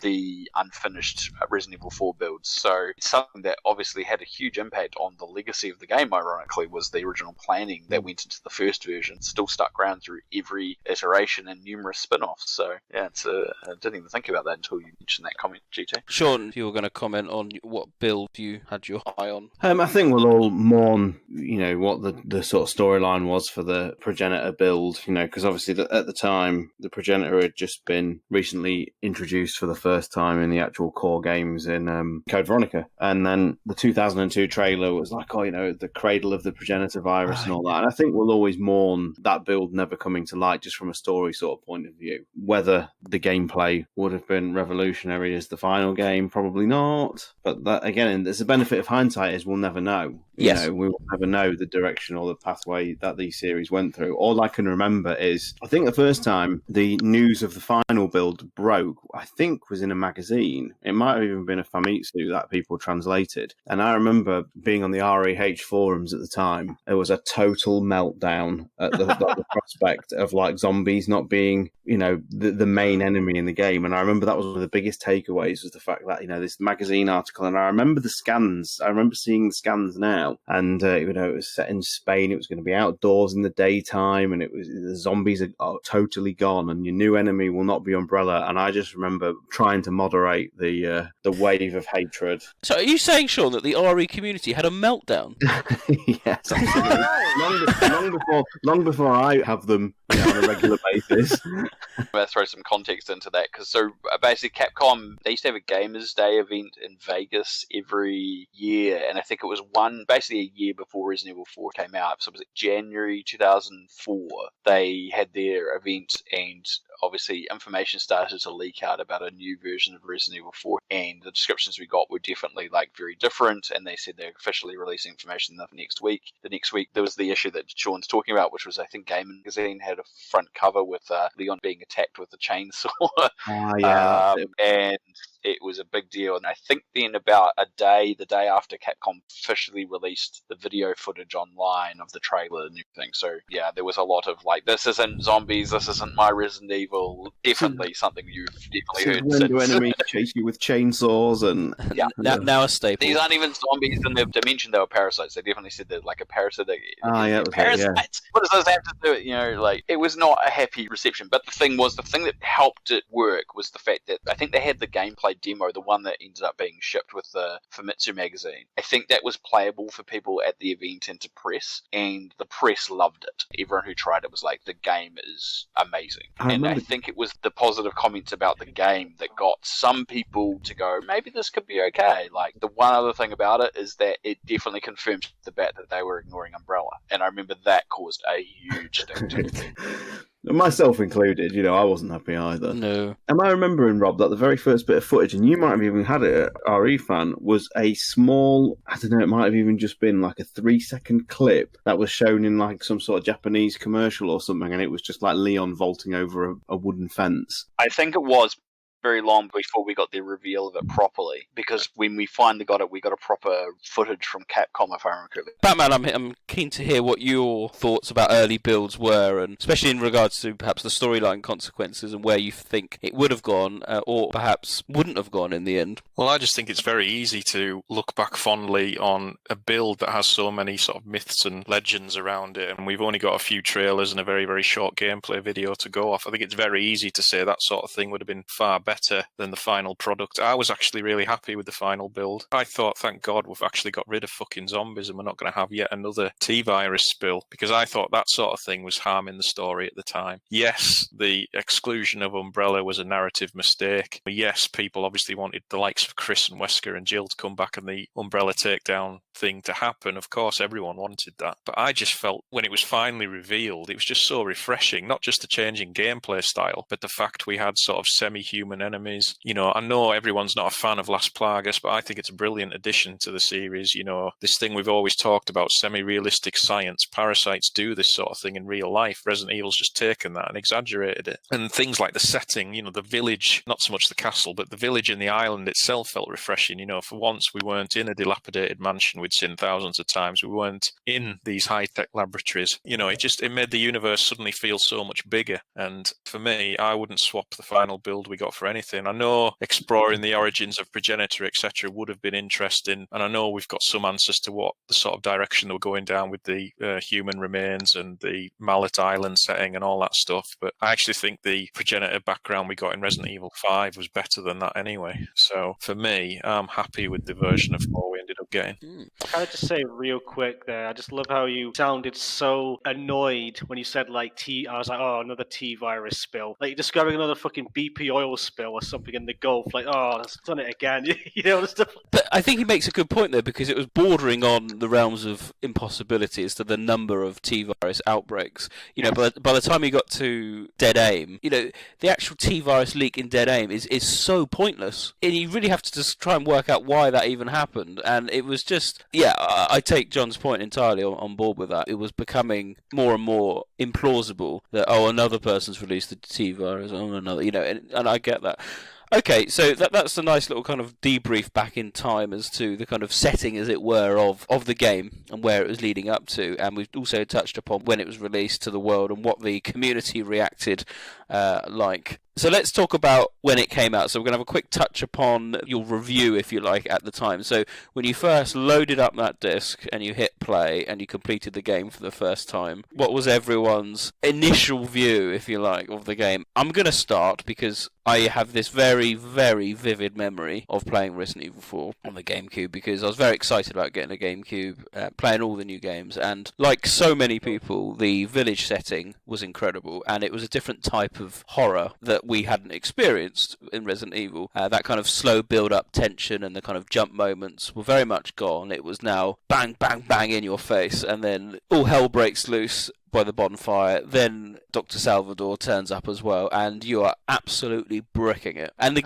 the unfinished Resident Evil 4 builds. So it's something that obviously had a huge impact on the legacy of the game, ironically, was the original planning that went into the first version. Still stuck around through every iteration and numerous spin-offs. So yeah, I didn't even think about that until you mentioned that comment, GT. Sean, you were going to comment on what build you had your eye on. I think we'll all mourn, what the sort of storyline was for the Progenitor build, because obviously at the time, the Progenitor had just been recently introduced for the first time in the actual core games in Code Veronica. And then the 2002 trailer was like, the cradle of the Progenitor Virus and all that. And I think we'll always mourn that build never coming to light just from a story sort of point of view. Whether the gameplay would have been revolutionary as the final game? Probably not. But that, again, there's a benefit of hindsight is we'll never know. You know, we will never know the direction or the pathway that these series went through. All I can remember is, I think the first time the news of the final build broke, I think was in a magazine. It might have even been a Famitsu that people translated. And I remember being on the REH forums at the time. It was a total meltdown at the prospect of like zombies not being, you know, the main enemy in the game. And I remember that was one of the biggest takeaways, was the fact that, you know, this magazine article, and I remember the scans. I remember seeing the scans now. And, you know, it was set in Spain. It was going to be outdoors in the daytime, and it was the zombies are totally gone, and your new enemy will not be Umbrella. And I just remember trying to moderate the wave of hatred. So are you saying, Sean, that the RE community had a meltdown? Yes, absolutely. long before I have them, you know, on a regular basis. I'm going to throw some context into that, because basically Capcom, they used to have a Gamers Day event in Vegas every year, and I think it was basically a year before Resident Evil 4 came out. So it was January 2004. They had their event, and obviously information started to leak out about a new version of Resident Evil 4, and the descriptions we got were definitely like very different, and they said they're officially releasing information the next week. The next week there was the issue that Sean's talking about, which was, I think, Game Magazine had a front cover with Leon being attacked with a chainsaw. And it was a big deal. And I think then about the day after Capcom officially released the video footage online of the trailer and everything. So yeah, there was a lot of like, this isn't zombies, this isn't my Resident Evil. Definitely something you've definitely heard When since. do enemies chase you with chainsaws and now a staple. These aren't even zombies in their dimension; they were parasites. They definitely said they're like a parasite. Parasites. What does this have to do? You know, like, it was not a happy reception. But the thing that helped it work was the fact that I think they had the gameplay demo, the one that ended up being shipped with the Famitsu magazine. I think that was playable for people at the event and to press, and the press loved it. Everyone who tried it was like, the game is amazing. I think it was the positive comments about the game that got some people to go, maybe this could be okay. Like, the one other thing about it is that it definitely confirmed the bet that they were ignoring Umbrella, and I remember that caused a huge thing. Myself included, you know, I wasn't happy either. No. Am I remembering, Rob, that the very first bit of footage, and you might have even had it at RE Fan, was a small, I don't know, it might have even just been like a 3-second clip that was shown in like some sort of Japanese commercial or something, and it was just like Leon vaulting over a wooden fence. I think it was very long before we got the reveal of it properly, because when we finally got it, we got a proper footage from Capcom, if I remember correctly. Batman, I'm keen to hear what your thoughts about early builds were, and especially in regards to perhaps the storyline consequences and where you think it would have gone, or perhaps wouldn't have gone in the end. Well, I just think it's very easy to look back fondly on a build that has so many sort of myths and legends around it, and we've only got a few trailers and a very, very short gameplay video to go off. I think it's very easy to say that sort of thing would have been far better than the final product. I was actually really happy with the final build. I thought, thank God we've actually got rid of fucking zombies and we're not going to have yet another T-virus spill, because I thought that sort of thing was harming the story at the time. Yes, the exclusion of Umbrella was a narrative mistake. Yes, people obviously wanted the likes of Chris and Wesker and Jill to come back and the Umbrella takedown thing to happen. Of course, everyone wanted that. But I just felt when it was finally revealed, it was just so refreshing, not just the change in gameplay style, but the fact we had sort of semi-human enemies. You know, I know everyone's not a fan of Las Plagas, but I think it's a brilliant addition to the series. You know, this thing we've always talked about, semi-realistic science. Parasites do this sort of thing in real life. Resident Evil's just taken that and exaggerated it. And things like the setting, you know, the village, not so much the castle, but the village and the island itself felt refreshing. You know, for once we weren't in a dilapidated mansion we'd seen thousands of times. We weren't in these high-tech laboratories. You know, it made the universe suddenly feel so much bigger. And for me, I wouldn't swap the final build we got for anything. I know exploring the origins of Progenitor, etc., would have been interesting, and I know we've got some answers to what the sort of direction they were going down with the human remains and the Mallet Island setting and all that stuff, but I actually think the Progenitor background we got in Resident Evil 5 was better than that anyway. So for me, I'm happy with the version of 4 we ended up getting. Can I just say real quick there, I just love how you sounded so annoyed when you said like I was like, oh, another T-virus spill. Like, you're describing another fucking BP oil spill spill or something in the Gulf, like, oh, that's done it again, you know, and stuff. But I think he makes a good point there, because it was bordering on the realms of impossibility as to the number of T-virus outbreaks. You know, by the time he got to Dead Aim, you know, the actual T-virus leak in Dead Aim is so pointless, and you really have to just try and work out why that even happened. And it was just, yeah, I take John's point entirely on board with that. It was becoming more and more implausible that, oh, another person's released the T-virus, oh, another, you know, and I get that. Okay, so that's a nice little kind of debrief back in time as to the kind of setting, as it were, of the game and where it was leading up to. And we've also touched upon when it was released to the world and what the community reacted like. So let's talk about when it came out. So we're going to have a quick touch upon your review, if you like, at the time. So when you first loaded up that disc and you hit play and you completed the game for the first time, what was everyone's initial view, if you like, of the game? I'm going to start because I have this very, very vivid memory of playing Resident Evil 4 on the GameCube, because I was very excited about getting a GameCube, playing all the new games, and like so many people, the village setting was incredible, and it was a different type of horror that we hadn't experienced in Resident Evil. That kind of slow build-up tension and the kind of jump moments were very much gone. It was now bang, bang, bang in your face, and then all hell breaks loose by the bonfire. Then Dr. Salvador turns up as well, and you are absolutely bricking it. And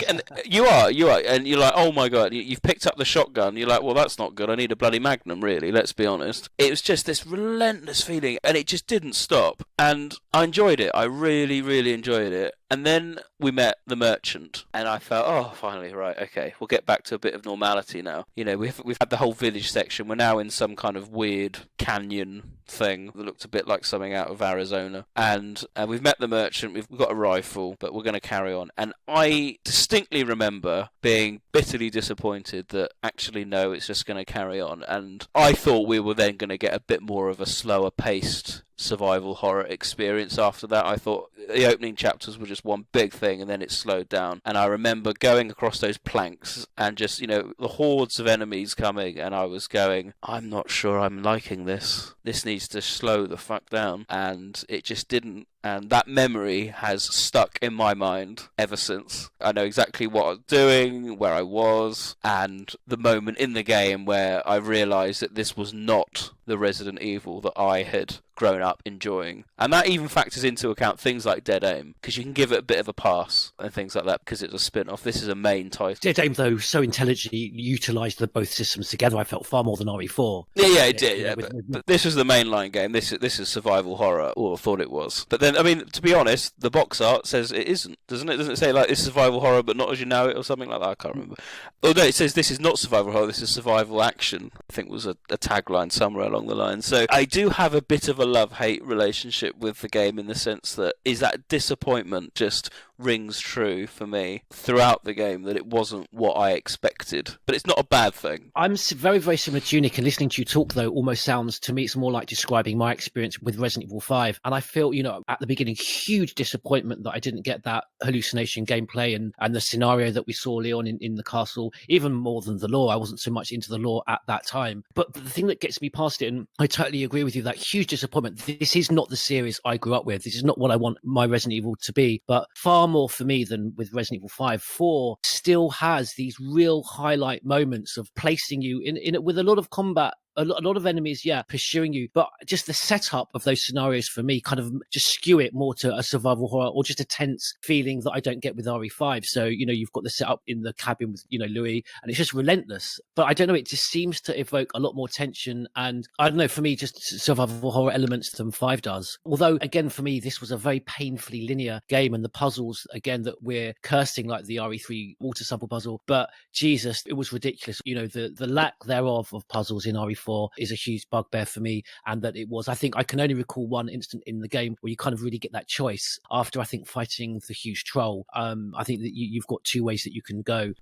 you are, and you're like, oh my god, you've picked up the shotgun. You're like, well, that's not good. I need a bloody Magnum, really. Let's be honest. It was just this relentless feeling, and it just didn't stop. And I enjoyed it. I really, really enjoyed it. And then we met the merchant, and I felt, oh, finally, right, okay, we'll get back to a bit of normality now. You know, we've had the whole village section. We're now in some kind of weird canyon thing that looked a bit like something out of Arizona. And we've met the merchant, we've got a rifle, but we're going to carry on. And I distinctly remember being bitterly disappointed that actually, no, it's just going to carry on. And I thought we were then going to get a bit more of a slower paced survival horror experience after that. I thought the opening chapters were just one big thing, and then it slowed down. And I remember going across those planks and just, you know, the hordes of enemies coming, and I was going, I'm not sure I'm liking this. This needs to slow the fuck down. And it just didn't. And that memory has stuck in my mind ever since. I know exactly what I was doing, where I was, and the moment in the game where I realised that this was not the Resident Evil that I had grown up enjoying. And that even factors into account things like Dead Aim, because you can give it a bit of a pass and things like that because it's a spin-off. This is a main title. Dead Aim, though, so intelligently utilised both systems together, I felt far more than RE4. Yeah, it did. Yeah, but this was the mainline game. This is survival horror, or I thought it was. But then, I mean, to be honest, the box art says it isn't, doesn't it? Doesn't it say, like, it's survival horror, but not as you know it, or something like that? I can't remember. Oh, no, it says this is not survival horror, this is survival action. I think was a tagline somewhere along the line. So I do have a bit of a love-hate relationship with the game, in the sense that that disappointment just rings true for me throughout the game, that it wasn't what I expected. But it's not a bad thing. I'm very, very similar to Unique, and listening to you talk, though, almost sounds to me it's more like describing my experience with Resident Evil 5. And I feel, you know, at the beginning, huge disappointment that I didn't get that hallucination gameplay and the scenario that we saw Leon in the castle, even more than the lore. I wasn't so much into the lore at that time. But the thing that gets me past it, and I totally agree with you, that huge disappointment, this is not the series I grew up with. This is not what I want my Resident Evil to be. But far more for me than with Resident Evil 5. 4 still has these real highlight moments of placing you in it with a lot of combat. A lot of enemies, pursuing you. But just the setup of those scenarios for me kind of just skew it more to a survival horror or just a tense feeling that I don't get with RE5. So, you know, you've got the setup in the cabin with, you know, Louis, and it's just relentless. But I don't know, it just seems to evoke a lot more tension. And I don't know, for me, just survival horror elements than 5 does. Although, again, for me, this was a very painfully linear game, and the puzzles, again, that we're cursing, like the RE3 water sample puzzle. But Jesus, it was ridiculous. You know, the lack thereof of puzzles in RE4 is a huge bugbear for me, and that it was, I think I can only recall one instant in the game where you kind of really get that choice after, I think, fighting the huge troll. I think that you've got 2 ways that you can go.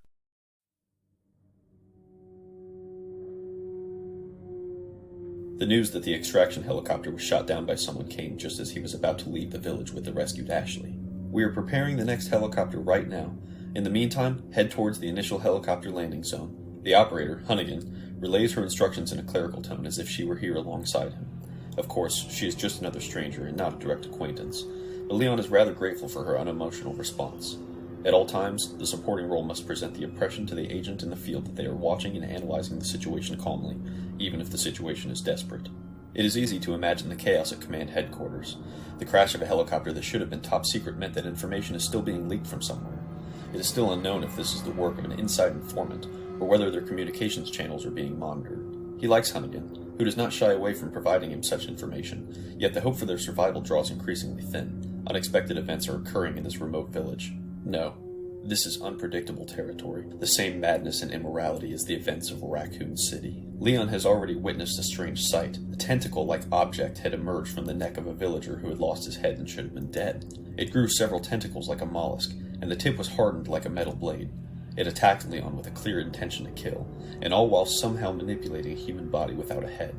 The news that the extraction helicopter was shot down by someone came just as he was about to leave the village with the rescued Ashley. We are preparing the next helicopter right now. In the meantime, head towards the initial helicopter landing zone. The operator, Hunnigan, relays her instructions in a clerical tone as if she were here alongside him. Of course, she is just another stranger and not a direct acquaintance, but Leon is rather grateful for her unemotional response. At all times, the supporting role must present the impression to the agent in the field that they are watching and analyzing the situation calmly, even if the situation is desperate. It is easy to imagine the chaos at command headquarters. The crash of a helicopter that should have been top secret meant that information is still being leaked from somewhere. It is still unknown if this is the work of an inside informant, or whether their communications channels are being monitored. He likes Hunnigan, who does not shy away from providing him such information, yet the hope for their survival draws increasingly thin. Unexpected events are occurring in this remote village. No, this is unpredictable territory, the same madness and immorality as the events of Raccoon City. Leon has already witnessed a strange sight. A tentacle-like object had emerged from the neck of a villager who had lost his head and should have been dead. It grew several tentacles like a mollusk, and the tip was hardened like a metal blade. It attacked Leon with a clear intention to kill, and all while somehow manipulating a human body without a head.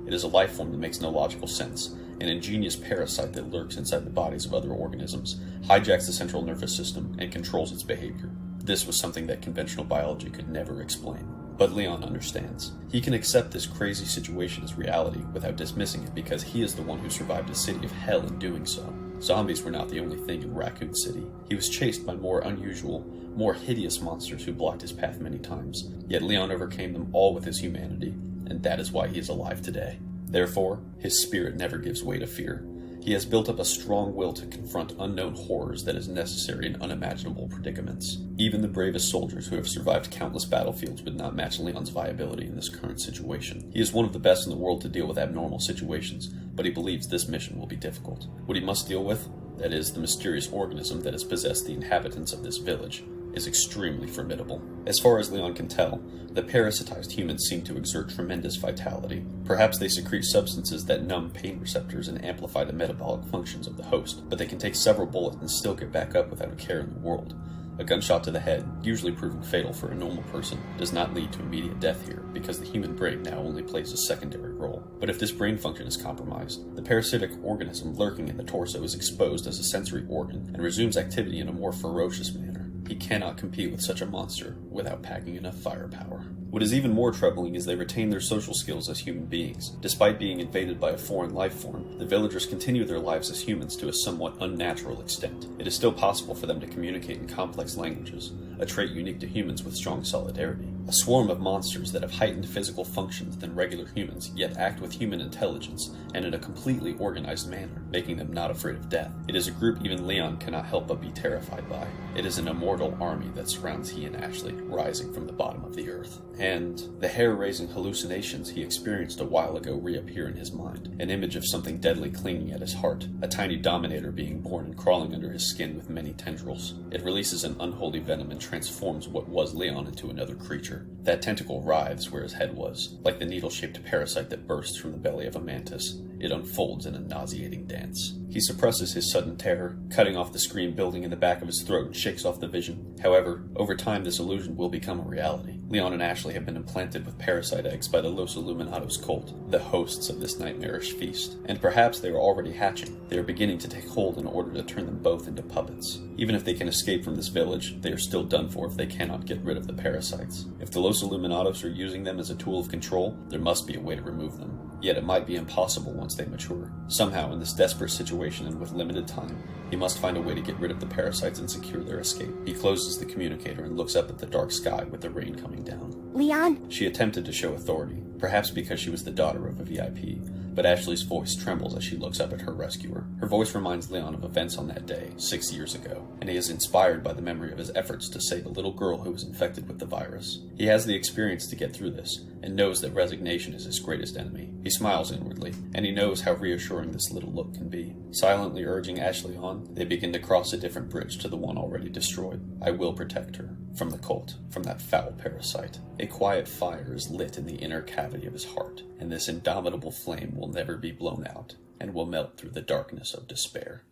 It is a life form that makes no logical sense, an ingenious parasite that lurks inside the bodies of other organisms, hijacks the central nervous system, and controls its behavior. This was something that conventional biology could never explain. But Leon understands. He can accept this crazy situation as reality without dismissing it because he is the one who survived a city of hell in doing so. Zombies were not the only thing in Raccoon City. He was chased by more unusual, more hideous monsters who blocked his path many times. Yet Leon overcame them all with his humanity, and that is why he is alive today. Therefore, his spirit never gives way to fear. He has built up a strong will to confront unknown horrors that is necessary in unimaginable predicaments. Even the bravest soldiers who have survived countless battlefields would not match Leon's viability in this current situation. He is one of the best in the world to deal with abnormal situations, but he believes this mission will be difficult. What he must deal with, that is, the mysterious organism that has possessed the inhabitants of this village, is extremely formidable. As far as Leon can tell, the parasitized humans seem to exert tremendous vitality. Perhaps they secrete substances that numb pain receptors and amplify the metabolic functions of the host, but they can take several bullets and still get back up without a care in the world. A gunshot to the head, usually proving fatal for a normal person, does not lead to immediate death here, because the human brain now only plays a secondary role. But if this brain function is compromised, the parasitic organism lurking in the torso is exposed as a sensory organ and resumes activity in a more ferocious manner. He cannot compete with such a monster without packing enough firepower. What is even more troubling is they retain their social skills as human beings. Despite being invaded by a foreign life form, the villagers continue their lives as humans to a somewhat unnatural extent. It is still possible for them to communicate in complex languages, a trait unique to humans with strong solidarity. A swarm of monsters that have heightened physical functions than regular humans, yet act with human intelligence and in a completely organized manner, making them not afraid of death. It is a group even Leon cannot help but be terrified by. It is an immortal army that surrounds he and Ashley, rising from the bottom of the earth. And the hair-raising hallucinations he experienced a while ago reappear in his mind. An image of something deadly clinging at his heart, a tiny dominator being born and crawling under his skin with many tendrils. It releases an unholy venom and transforms what was Leon into another creature. That tentacle writhes where his head was, like the needle-shaped parasite that bursts from the belly of a mantis. It unfolds in a nauseating dance. He suppresses his sudden terror, cutting off the scream building in the back of his throat and shakes off the vision. However, over time this illusion will become a reality. Leon and Ashley have been implanted with parasite eggs by the Los Illuminados cult, the hosts of this nightmarish feast. And perhaps they are already hatching. They are beginning to take hold in order to turn them both into puppets. Even if they can escape from this village, they are still done for if they cannot get rid of the parasites. If the Los Illuminados are using them as a tool of control, there must be a way to remove them. Yet it might be impossible once they mature. Somehow, in this desperate situation and with limited time, he must find a way to get rid of the parasites and secure their escape. He closes the communicator and looks up at the dark sky with the rain coming down. Leon? She attempted to show authority, perhaps because she was the daughter of a VIP, but Ashley's voice trembles as she looks up at her rescuer. Her voice reminds Leon of events on that day, 6 years ago, and he is inspired by the memory of his efforts to save a little girl who was infected with the virus. He has the experience to get through this, and knows that resignation is his greatest enemy. He smiles inwardly, and he knows how reassuring this little look can be. Silently urging Ashley on, they begin to cross a different bridge to the one already destroyed. I will protect her. From the cult, from that foul parasite. A quiet fire is lit in the inner cavity of his heart, and this indomitable flame will never be blown out, and will melt through the darkness of despair.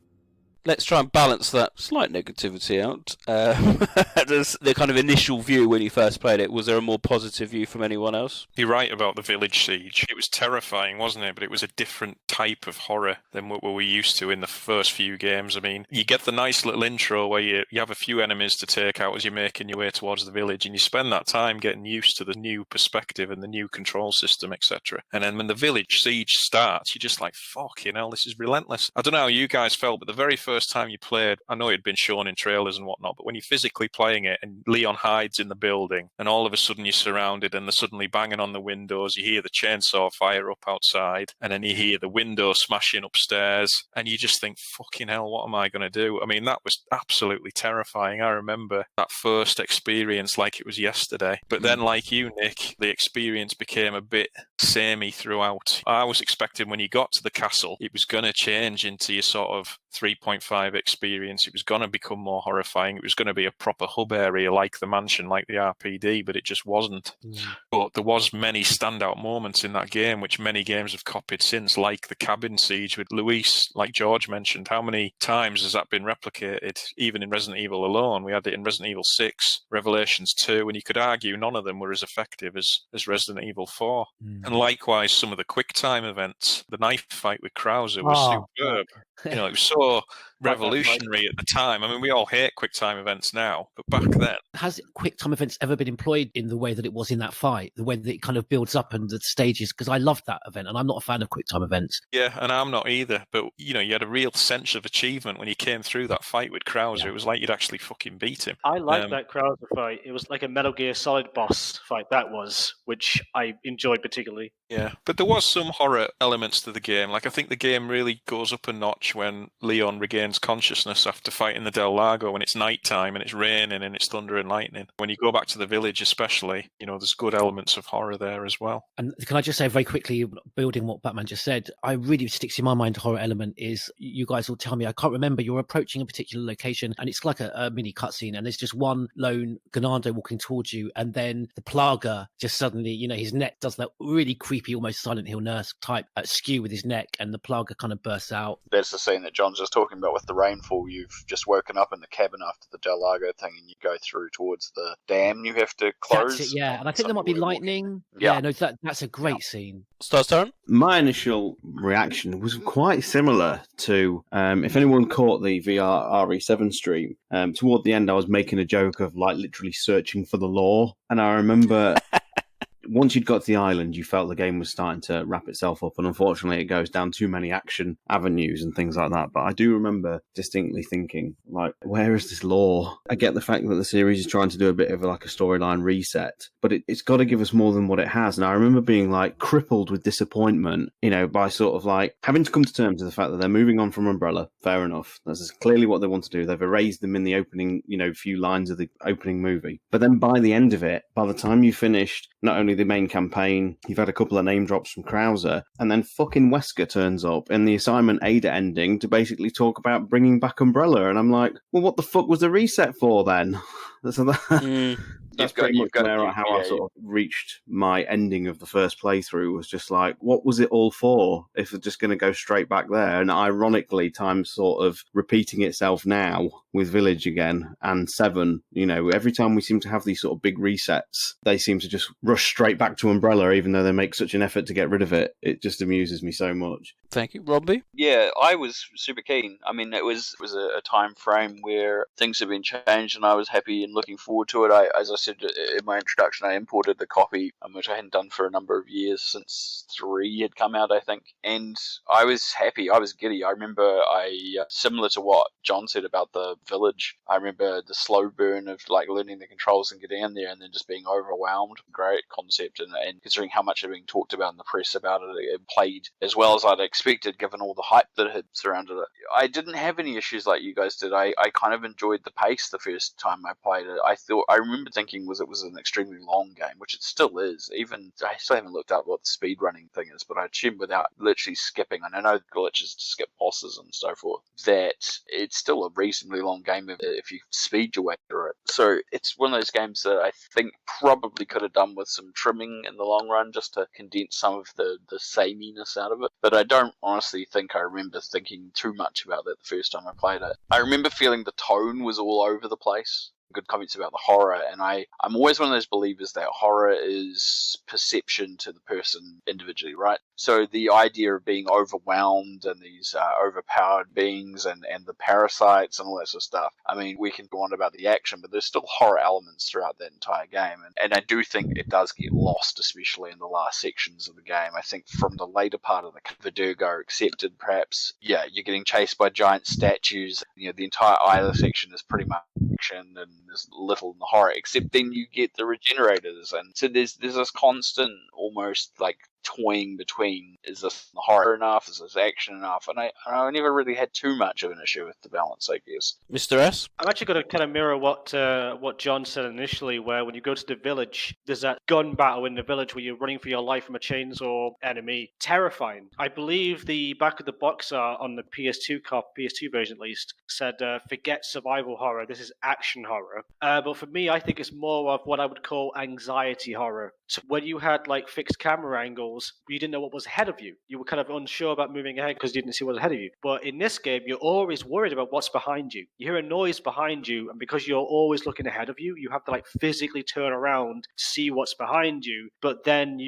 Let's try and balance that slight negativity out. As the kind of initial view when you first played it, was there a more positive view from anyone else? You're right about the village siege. It was terrifying, wasn't it? But it was a different type of horror than what we're used to in the first few games. I mean, you get the nice little intro where you have a few enemies to take out as you're making your way towards the village, and you spend that time getting used to the new perspective and the new control system, etc. And then when the village siege starts, you're just like, fucking hell, this is relentless. I don't know how you guys felt, but the very first first time you played, I know it had been shown in trailers and whatnot, but when you're physically playing it and Leon hides in the building and all of a sudden you're surrounded and they're suddenly banging on the windows, you hear the chainsaw fire up outside and then you hear the window smashing upstairs and you just think, fucking hell, what am I going to do? I mean, that was absolutely terrifying. I remember that first experience like it was yesterday. But then, like you, Nick, the experience became a bit samey throughout. I was expecting when you got to the castle, it was going to change into your sort of 3.5 experience. It was going to become more horrifying. It was going to be a proper hub area like the mansion, like the RPD, but it just wasn't. But there was many standout moments in that game, which many games have copied since, like the cabin siege with Luis, like George mentioned. How many times has that been replicated? Even in Resident Evil alone, we had it in Resident Evil 6, Revelations 2, and you could argue none of them were as effective as Resident Evil 4. And likewise, some of the quick time events, the knife fight with Krauser was superb. You know, it was so revolutionary at the time. I mean, we all hate quick time events now, but back then. Has quick time events ever been employed in the way that it was in that fight? The way that it kind of builds up and the stages? Because I loved that event, and I'm not a fan of quick time events. Yeah, and I'm not either. But, you know, you had a real sense of achievement when you came through that fight with Krauser. It was like you'd actually fucking beat him. I liked that Krauser fight. It was like a Metal Gear Solid boss fight, that was, which I enjoyed particularly. Yeah, but there was some horror elements to the game. Like, I think the game really goes up a notch when Leon regains consciousness after fighting the Del Lago, when it's nighttime and it's raining and it's thunder and lightning. When you go back to the village especially, you know, there's good elements of horror there as well. And can I just say very quickly, building what Batman just said, I really sticks in my mind horror element is, you guys will tell me, I can't remember, you're approaching a particular location and it's like a mini cutscene and there's just one lone Ganado walking towards you and then the Plaga just suddenly, you know, his neck does that really creepy, almost Silent Hill nurse type skew with his neck and the Plaga kind of bursts out. That's the scene that John's just talking about with the rainfall. You've just woken up in the cabin after the Del Lago thing and you go through towards the dam you have to close. That's it, yeah. And I think there might be lightning. Yeah, no, that's a great scene. Stars turn? My initial reaction was quite similar to, if anyone caught the VR RE7 stream, toward the end I was making a joke of like literally searching for the lore. And I remember once you'd got to the island, you felt the game was starting to wrap itself up, and unfortunately it goes down too many action avenues and things like that. But I do remember distinctly thinking, like, where is this lore? I get the fact that the series is trying to do a bit of like a storyline reset, but it's got to give us more than what it has. And I remember being like crippled with disappointment, you know, by sort of like having to come to terms with the fact that they're moving on from Umbrella. Fair enough. That's clearly what they want to do. They've erased them in the opening, you know, few lines of the opening movie. But then by the end of it, by the time you finished not only the main campaign, you've had a couple of name drops from Krauser, and then fucking Wesker turns up in the assignment Ada ending to basically talk about bringing back Umbrella, and I'm like, well, what the fuck was the reset for then? So that's pretty much how I sort of reached my ending of the first playthrough, was just like, what was it all for if it's just going to go straight back there? And ironically, time's sort of repeating itself now with Village again and 7. You know, every time we seem to have these sort of big resets, they seem to just rush straight back to Umbrella, even though they make such an effort to get rid of it. It just amuses me so much. Thank you. Robbie? Yeah, I was super keen. I mean, it was a time frame where things have been changed and I was happy and looking forward to it. As I said in my introduction, I imported the copy, which I hadn't done for a number of years, since 3 had come out, I think. And I was happy. I was giddy. I remember similar to what John said about the village, I remember the slow burn of like learning the controls and getting in there and then just being overwhelmed. Great concept. And considering how much had been talked about in the press about it, it played as well as I'd expected given all the hype that had surrounded it. I didn't have any issues like you guys did. I kind of enjoyed the pace the first time I played it. I remember thinking it was an extremely long game, which it still is. Even I still haven't looked up what the speed running thing is, but I assume without literally skipping, and I know glitches to skip bosses and so forth, that it's still a reasonably long game if you speed your way through it. So it's one of those games that I think probably could have done with some trimming in the long run, just to condense some of the sameness out of it. But I don't honestly think I remember thinking too much about that the first time I played it. I remember feeling the tone was all over the place. good comments about the horror, and I'm always one of those believers that horror is perception to the person individually, right? So the idea of being overwhelmed and these overpowered beings and the parasites and all that sort of stuff, I mean, we can go on about the action, but there's still horror elements throughout that entire game, and I do think it does get lost, especially in the last sections of the game. I think from the later part of the Verdugo accepted, perhaps, yeah, you're getting chased by giant statues. You know, the entire island section is pretty much action, and there's little in the horror, except then you get the regenerators, and so there's this constant, almost like toying between, is this horror enough, is this action enough, and I never really had too much of an issue with the balance, I guess. Mr. S? I'm actually going to kind of mirror what John said initially, where when you go to the village, there's that gun battle in the village where you're running for your life from a chainsaw enemy. Terrifying. I believe the back of the box art on the PS2 version at least, said, forget survival horror, this is action horror. But for me, I think it's more of what I would call anxiety horror. So when you had like fixed camera angles, you didn't know what was ahead of you. You were kind of unsure about moving ahead because you didn't see what was ahead of you. But in this game, you're always worried about what's behind you. You hear a noise behind you, and because you're always looking ahead of you, you have to like physically turn around, see what's behind you. But then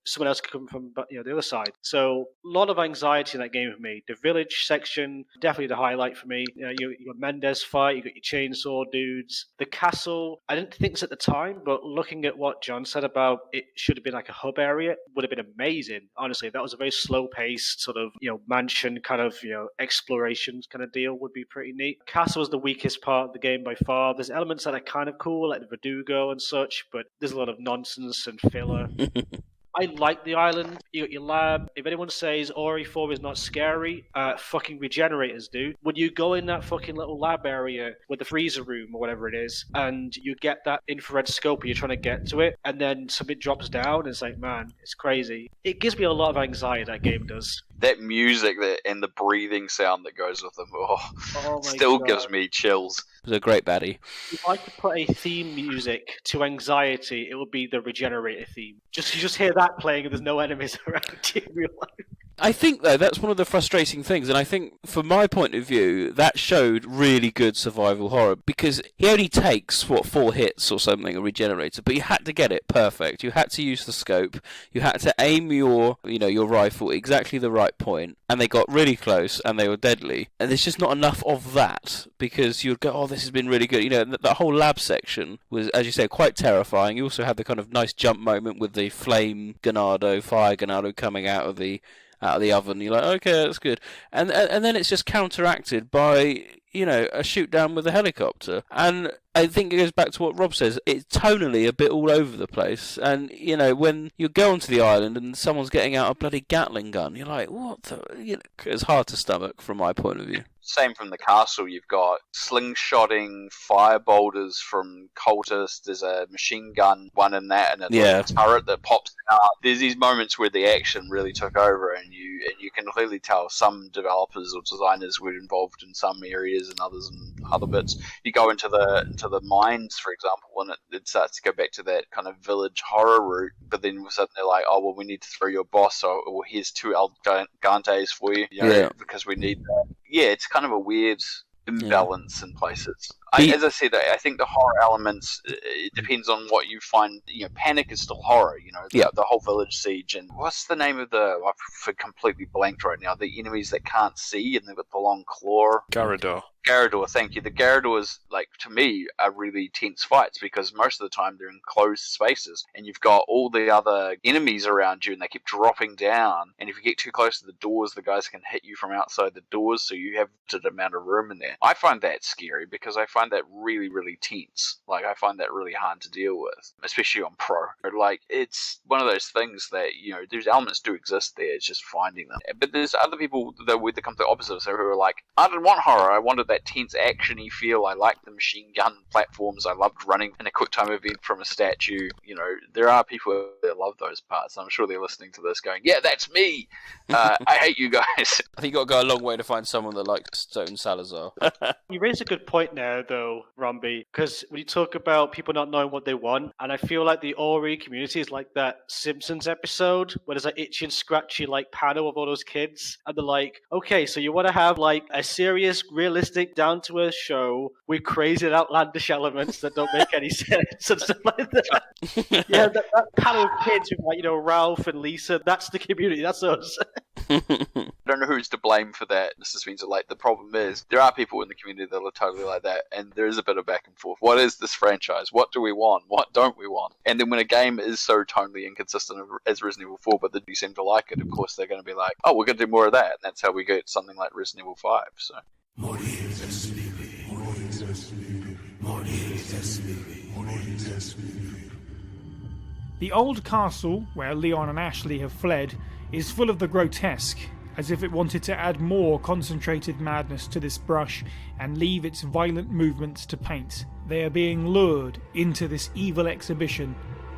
someone else could come from the other side. So a lot of anxiety in that game for me. The village section, definitely the highlight for me. You got Mendez fight, you got your chainsaw dudes. The castle, I didn't think this at the time, but looking at what John said about it should have been like a hub area, would have been amazing. Honestly, that was a very slow-paced sort of mansion kind of exploration kind of deal. Would be pretty neat. Castle was the weakest part of the game by far. There's elements that are kind of cool, like the Verdugo and such, but there's a lot of nonsense and filler. I like the island. You got your lab. If anyone says Ori 4 is not scary, fucking regenerators, dude. When you go in that fucking little lab area with the freezer room or whatever it is, and you get that infrared scope and you're trying to get to it, and then something drops down, and it's like, man, it's crazy. It gives me a lot of anxiety, that game does. That music and the breathing sound that goes with them, still gives me chills. It was a great baddie. If I could put a theme music to anxiety, it would be the regenerator theme. You just hear that playing and there's no enemies around you in real life. I think, though, that's one of the frustrating things, and I think, from my point of view, that showed really good survival horror, because he only takes, 4 hits or something, a regenerator, but you had to get it perfect. You had to use the scope, you had to aim your rifle at exactly the right point, and they got really close, and they were deadly. And there's just not enough of that, because you'd go, oh, this has been really good. That whole lab section was, as you say, quite terrifying. You also had the kind of nice jump moment with the fire Ganado coming out of the oven. You're like, okay, that's good. And then it's just counteracted by, a shoot down with a helicopter. And I think it goes back to what Rob says. It's tonally a bit all over the place. And, when you go onto the island and someone's getting out a bloody Gatling gun, you're like, what the... It's hard to stomach from my point of view. Same from the castle. You've got slingshotting fire boulders from cultists. There's a machine gun one in that, and a little turret that pops out. There's these moments where the action really took over, and you can clearly tell some developers or designers were involved in some areas and others in other bits. You go into the mines, for example, and it starts to go back to that kind of village horror route. But then all of a sudden they're like, oh well, we need to throw your boss. So here's 2 El Gantes for you, because we need that. Yeah, it's kind of a weird imbalance in places. As I said, I think the horror elements, it depends on what you find. Panic is still horror, the whole village siege. And what's the name of I've completely blanked right now, the enemies that can't see and they've got the long claw? Garrador, thank you. The Garrador is, to me, are really tense fights because most of the time they're in closed spaces and you've got all the other enemies around you and they keep dropping down. And if you get too close to the doors, the guys can hit you from outside the doors, so you have a limited amount of room in there. I find that scary because I find that really, really tense. I find that really hard to deal with, especially on Pro. It's one of those things that, those elements do exist there, it's just finding them. But there's other people that come to the opposite, so who are like, I didn't want horror, I wanted that tense action-y feel. I liked the machine gun platforms. I loved running in a quick time event from a statue. There are people that love those parts. I'm sure they're listening to this going, yeah, that's me. I hate you guys. I think you've got to go a long way to find someone that likes Stone Salazar. You raise a good point there, though, Romby, because when you talk about people not knowing what they want, and I feel like the Ori community is like that Simpsons episode where there's itchy and scratchy panel of all those kids, and they're like, okay, so you want to have a serious, realistic realistic, down-to-earth show with crazy and outlandish elements that don't make any sense and stuff like that. Yeah, that panel of kids with, like, Ralph and Lisa, that's the community, that's us. I don't know who's to blame for that. This means that, like, the problem is there are people in the community that are totally like that, and there is a bit of back and forth. What is this franchise? What do we want? What don't we want? And then when a game is so tonally inconsistent as Resident Evil 4, but then you seem to like it, of course they're going to be like, oh, we're going to do more of that. And that's how we get something like Resident Evil 5. So. The old castle, where Leon and Ashley have fled, is full of the grotesque, as if it wanted to add more concentrated madness to this brush and leave its violent movements to paint. They are being lured into this evil exhibition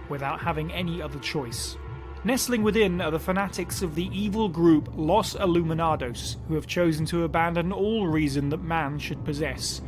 without having any other choice. Nestling within are the fanatics of the evil group Los Illuminados, who have chosen to abandon all reason that man should possess.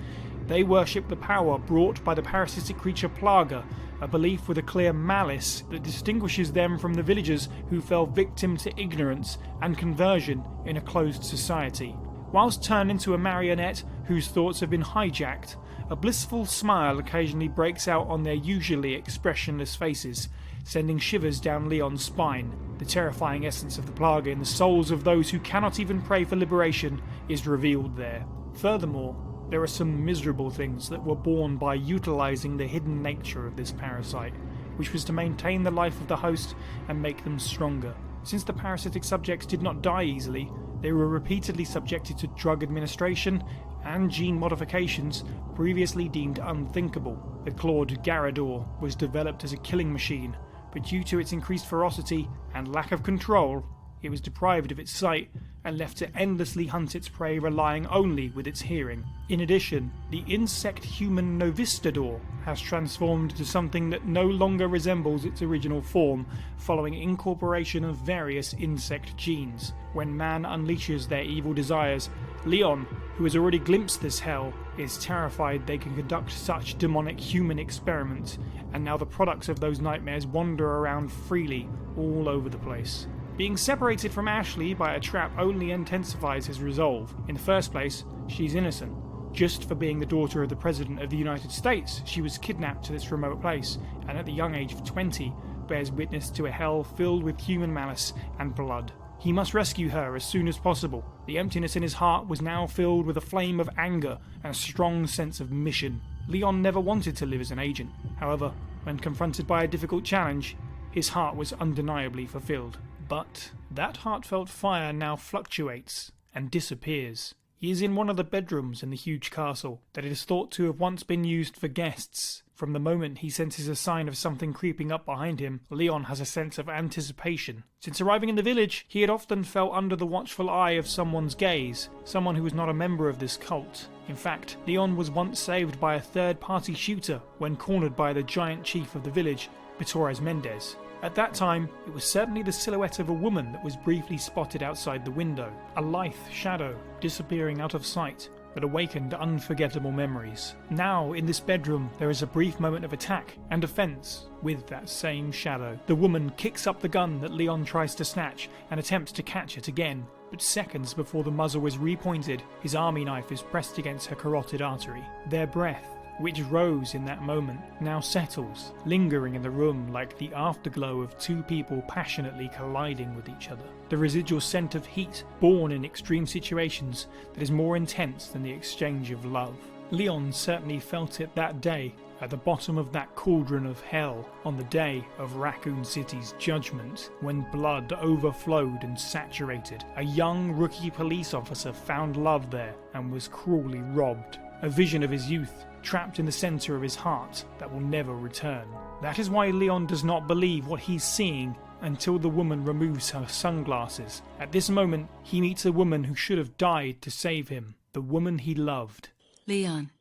They worship the power brought by the parasitic creature Plaga, a belief with a clear malice that distinguishes them from the villagers who fell victim to ignorance and conversion in a closed society. Whilst turned into a marionette whose thoughts have been hijacked, a blissful smile occasionally breaks out on their usually expressionless faces, sending shivers down Leon's spine. The terrifying essence of the Plaga in the souls of those who cannot even pray for liberation is revealed there. Furthermore, there are some miserable things that were born by utilising the hidden nature of this parasite, which was to maintain the life of the host and make them stronger. Since the parasitic subjects did not die easily, they were repeatedly subjected to drug administration and gene modifications previously deemed unthinkable. The clawed Garador was developed as a killing machine, but due to its increased ferocity and lack of control, it was deprived of its sight and left to endlessly hunt its prey, relying only with its hearing. In addition, the insect-human Novistador has transformed to something that no longer resembles its original form, following incorporation of various insect genes. When man unleashes their evil desires, Leon, who has already glimpsed this hell, is terrified they can conduct such demonic human experiments, and now the products of those nightmares wander around freely all over the place. Being separated from Ashley by a trap only intensifies his resolve. In the first place, she's innocent. Just for being the daughter of the President of the United States, she was kidnapped to this remote place, and at the young age of 20, bears witness to a hell filled with human malice and blood. He must rescue her as soon as possible. The emptiness in his heart was now filled with a flame of anger and a strong sense of mission. Leon never wanted to live as an agent. However, when confronted by a difficult challenge, his heart was undeniably fulfilled. But that heartfelt fire now fluctuates and disappears. He is in one of the bedrooms in the huge castle that is thought to have once been used for guests. From the moment he senses a sign of something creeping up behind him, Leon has a sense of anticipation. Since arriving in the village, he had often felt under the watchful eye of someone's gaze, someone who was not a member of this cult. In fact, Leon was once saved by a third-party shooter when cornered by the giant chief of the village, Torres Mendez. At that time, it was certainly the silhouette of a woman that was briefly spotted outside the window, a lithe shadow disappearing out of sight that awakened unforgettable memories. Now, in this bedroom, there is a brief moment of attack and defense with that same shadow. The woman kicks up the gun that Leon tries to snatch and attempts to catch it again, but seconds before the muzzle is repointed, his army knife is pressed against her carotid artery. Their breath, which rose in that moment, now settles, lingering in the room like the afterglow of two people passionately colliding with each other. The residual scent of heat, born in extreme situations, that is more intense than the exchange of love. Leon certainly felt it that day, at the bottom of that cauldron of hell, on the day of Raccoon City's judgment, when blood overflowed and saturated. A young rookie police officer found love there and was cruelly robbed. A vision of his youth, trapped in the centre of his heart, that will never return. That is why Leon does not believe what he's seeing until the woman removes her sunglasses. At this moment, he meets a woman who should have died to save him, the woman he loved. Leon,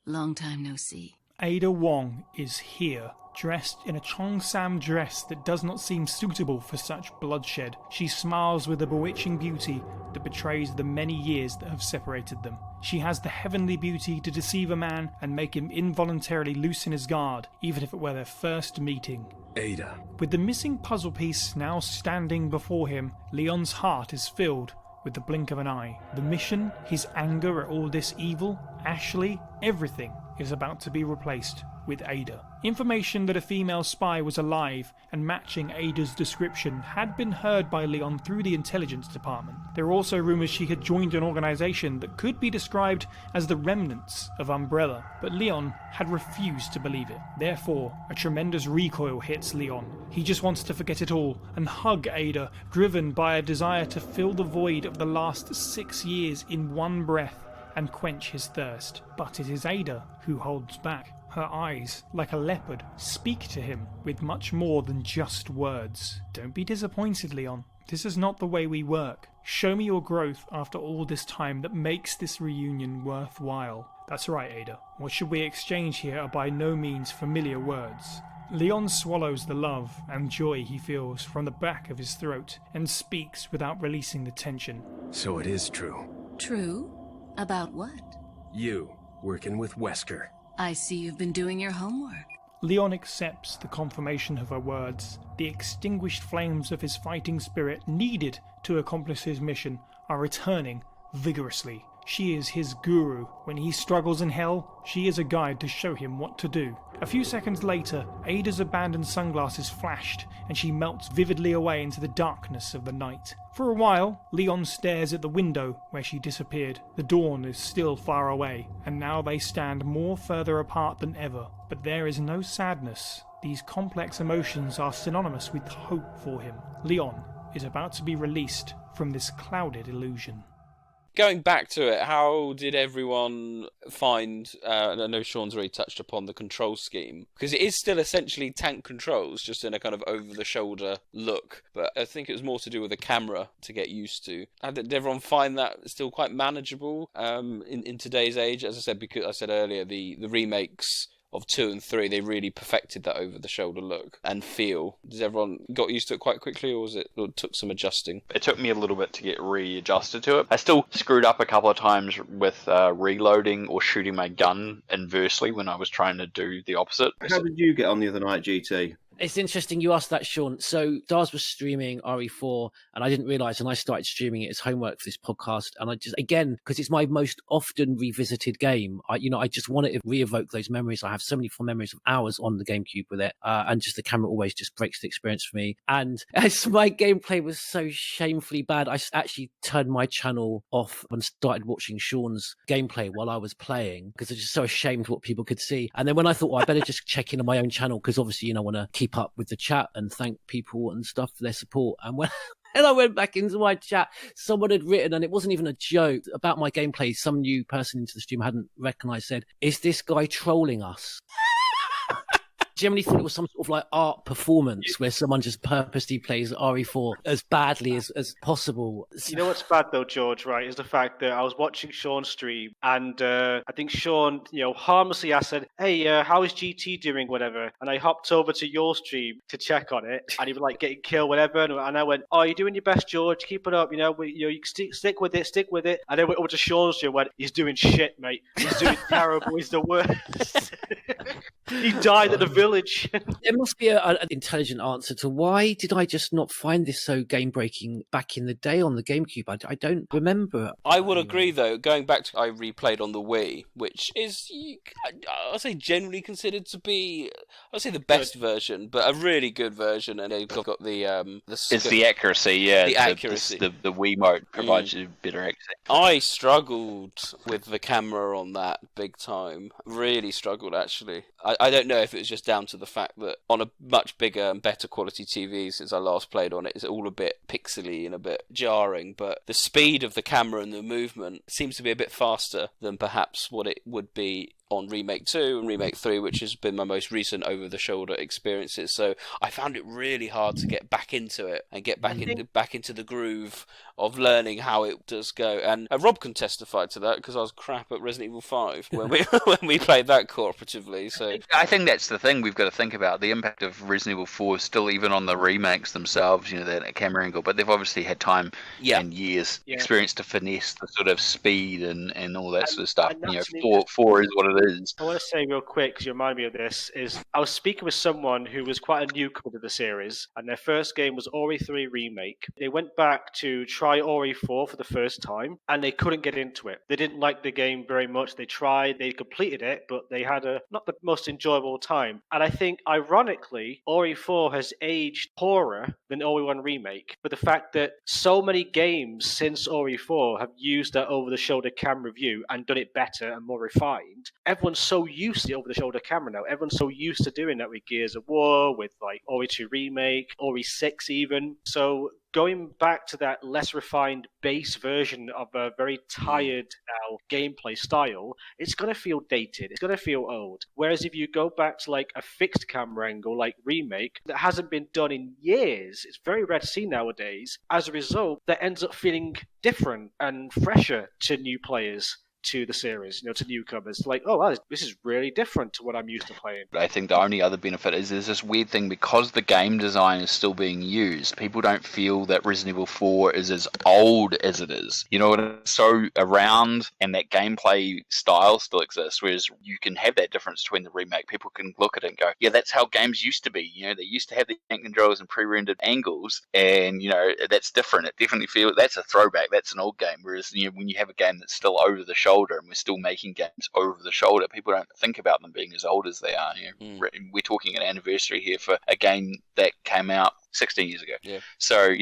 long time no see. Ada Wong is here, dressed in a Cheongsam dress that does not seem suitable for such bloodshed. She smiles with a bewitching beauty that betrays the many years that have separated them. She has the heavenly beauty to deceive a man and make him involuntarily loosen his guard, even if it were their first meeting. Ada. With the missing puzzle piece now standing before him, Leon's heart is filled with the blink of an eye. The mission, his anger at all this evil, Ashley, everything is about to be replaced with Ada. Information that a female spy was alive and matching Ada's description had been heard by Leon through the intelligence department. There were also rumours she had joined an organisation that could be described as the remnants of Umbrella, but Leon had refused to believe it. Therefore, a tremendous recoil hits Leon. He just wants to forget it all and hug Ada, driven by a desire to fill the void of the last 6 years in one breath and quench his thirst. But it is Ada who holds back. Her eyes, like a leopard, speak to him with much more than just words. Don't be disappointed, Leon. This is not the way we work. Show me your growth after all this time that makes this reunion worthwhile. That's right, Ada. What should we exchange here are by no means familiar words. Leon swallows the love and joy he feels from the back of his throat and speaks without releasing the tension. So it is true. True? About what? You, working with Wesker. I see you've been doing your homework. Leon accepts the confirmation of her words. The extinguished flames of his fighting spirit needed to accomplish his mission are returning vigorously. She is his guru. When he struggles in hell, she is a guide to show him what to do. A few seconds later, Ada's abandoned sunglasses flashed, and she melts vividly away into the darkness of the night. For a while, Leon stares at the window where she disappeared. The dawn is still far away, and now they stand more further apart than ever. But there is no sadness. These complex emotions are synonymous with hope for him. Leon is about to be released from this clouded illusion. Going back to it, how did everyone find, and I know Sean's already touched upon the control scheme, because it is still essentially tank controls, just in a kind of over-the-shoulder look, but I think it was more to do with the camera to get used to. How did everyone find that still quite manageable in today's age? As I said, because I said earlier, the remakes of 2 and 3, they really perfected that over-the-shoulder look and feel. Does everyone got used to it quite quickly, or it took some adjusting? It took me a little bit to get readjusted to it. I still screwed up a couple of times with reloading or shooting my gun inversely when I was trying to do the opposite. How did you get on the other night, GT? It's interesting you asked that, Sean. So Dars was streaming RE4, and I didn't realise, and I started streaming it as homework for this podcast. And I just, again, because it's my most often revisited game, I just wanted to re-evoke those memories. I have so many fond memories of hours on the GameCube with it, and just the camera always just breaks the experience for me. And as my gameplay was so shamefully bad, I actually turned my channel off and started watching Sean's gameplay while I was playing, because I was just so ashamed what people could see. And then when I thought, well, I better just check in on my own channel, because obviously, I want to keep up with the chat and thank people and stuff for their support. And when and I went back into my chat, someone had written, and it wasn't even a joke, about my gameplay. Some new person into the stream I hadn't recognised said, "Is this guy trolling us?" Generally thought it was some sort of like art performance where someone just purposely plays RE4 as badly as possible. You know what's bad though, George, right, is the fact that I was watching Sean's stream, and I think Sean, harmlessly I said, "Hey, how is GT doing, whatever?" And I hopped over to your stream to check on it, and he was like getting killed, whatever, and I went, "Oh, you're doing your best, George, keep it up, you stick with it. And then went over to Sean's stream and went, "He's doing shit, mate. He's doing terrible, he's the worst." He died at the village. There must be an intelligent answer to why did I just not find this so game-breaking back in the day on the GameCube? I don't remember. I would agree, though. Going back to I replayed on the Wii, which is, I'd say, generally considered to be, I'd say the best version, but a really good version. And they've got the it's the accuracy, yeah. The accuracy. The Wiimote provides you better accuracy. I struggled with the camera on that big time. Really struggled, actually. I don't know if it was just down to the fact that on a much bigger and better quality TV since I last played on it, it's all a bit pixely and a bit jarring, but the speed of the camera and the movement seems to be a bit faster than perhaps what it would be on Remake 2 and Remake 3, which has been my most recent over-the-shoulder experiences. So I found it really hard to get back into it and get back into the groove of learning how it does go. And Rob can testify to that, because I was crap at Resident Evil 5 when we played that cooperatively. So I think that's the thing we've got to think about. The impact of Resident Evil 4 is still even on the remakes themselves, that camera angle, but they've obviously had time and years experience to finesse the sort of speed and all that sort of stuff. 4 is what it is. I want to say real quick, because you remind me of this, is I was speaking with someone who was quite a newcomer to the series, and their first game was RE3 Remake. They went back to try try Ori 4 for the first time, and they couldn't get into it. They didn't like the game very much. They tried, they completed it, but they had not the most enjoyable time. And I think, ironically, Ori 4 has aged poorer than Ori 1 Remake. But the fact that so many games since Ori 4 have used that over-the-shoulder camera view and done it better and more refined, everyone's so used to the over-the-shoulder camera now. Everyone's so used to doing that with Gears of War, with like Ori 2 Remake, Ori 6 even. So going back to that less refined base version of a very tired now gameplay style, it's going to feel dated. It's going to feel old. Whereas if you go back to like a fixed camera angle like Remake that hasn't been done in years, it's very rare to see nowadays. As a result, that ends up feeling different and fresher to new players, to the series, to newcomers. Like, oh, wow, this is really different to what I'm used to playing. I think the only other benefit is there's this weird thing, because the game design is still being used, people don't feel that Resident Evil 4 is as old as it is. It's so around, and that gameplay style still exists, whereas you can have that difference between the remake. People can look at it and go, yeah, that's how games used to be. They used to have the hand controls and pre-rendered angles, and, that's different. It definitely feels, that's a throwback. That's an old game. Whereas, when you have a game that's still over the shoulder, and we're still making games over the shoulder, people don't think about them being as old as they are. We're talking an anniversary here for a game that came out 16 years ago. Yeah. So,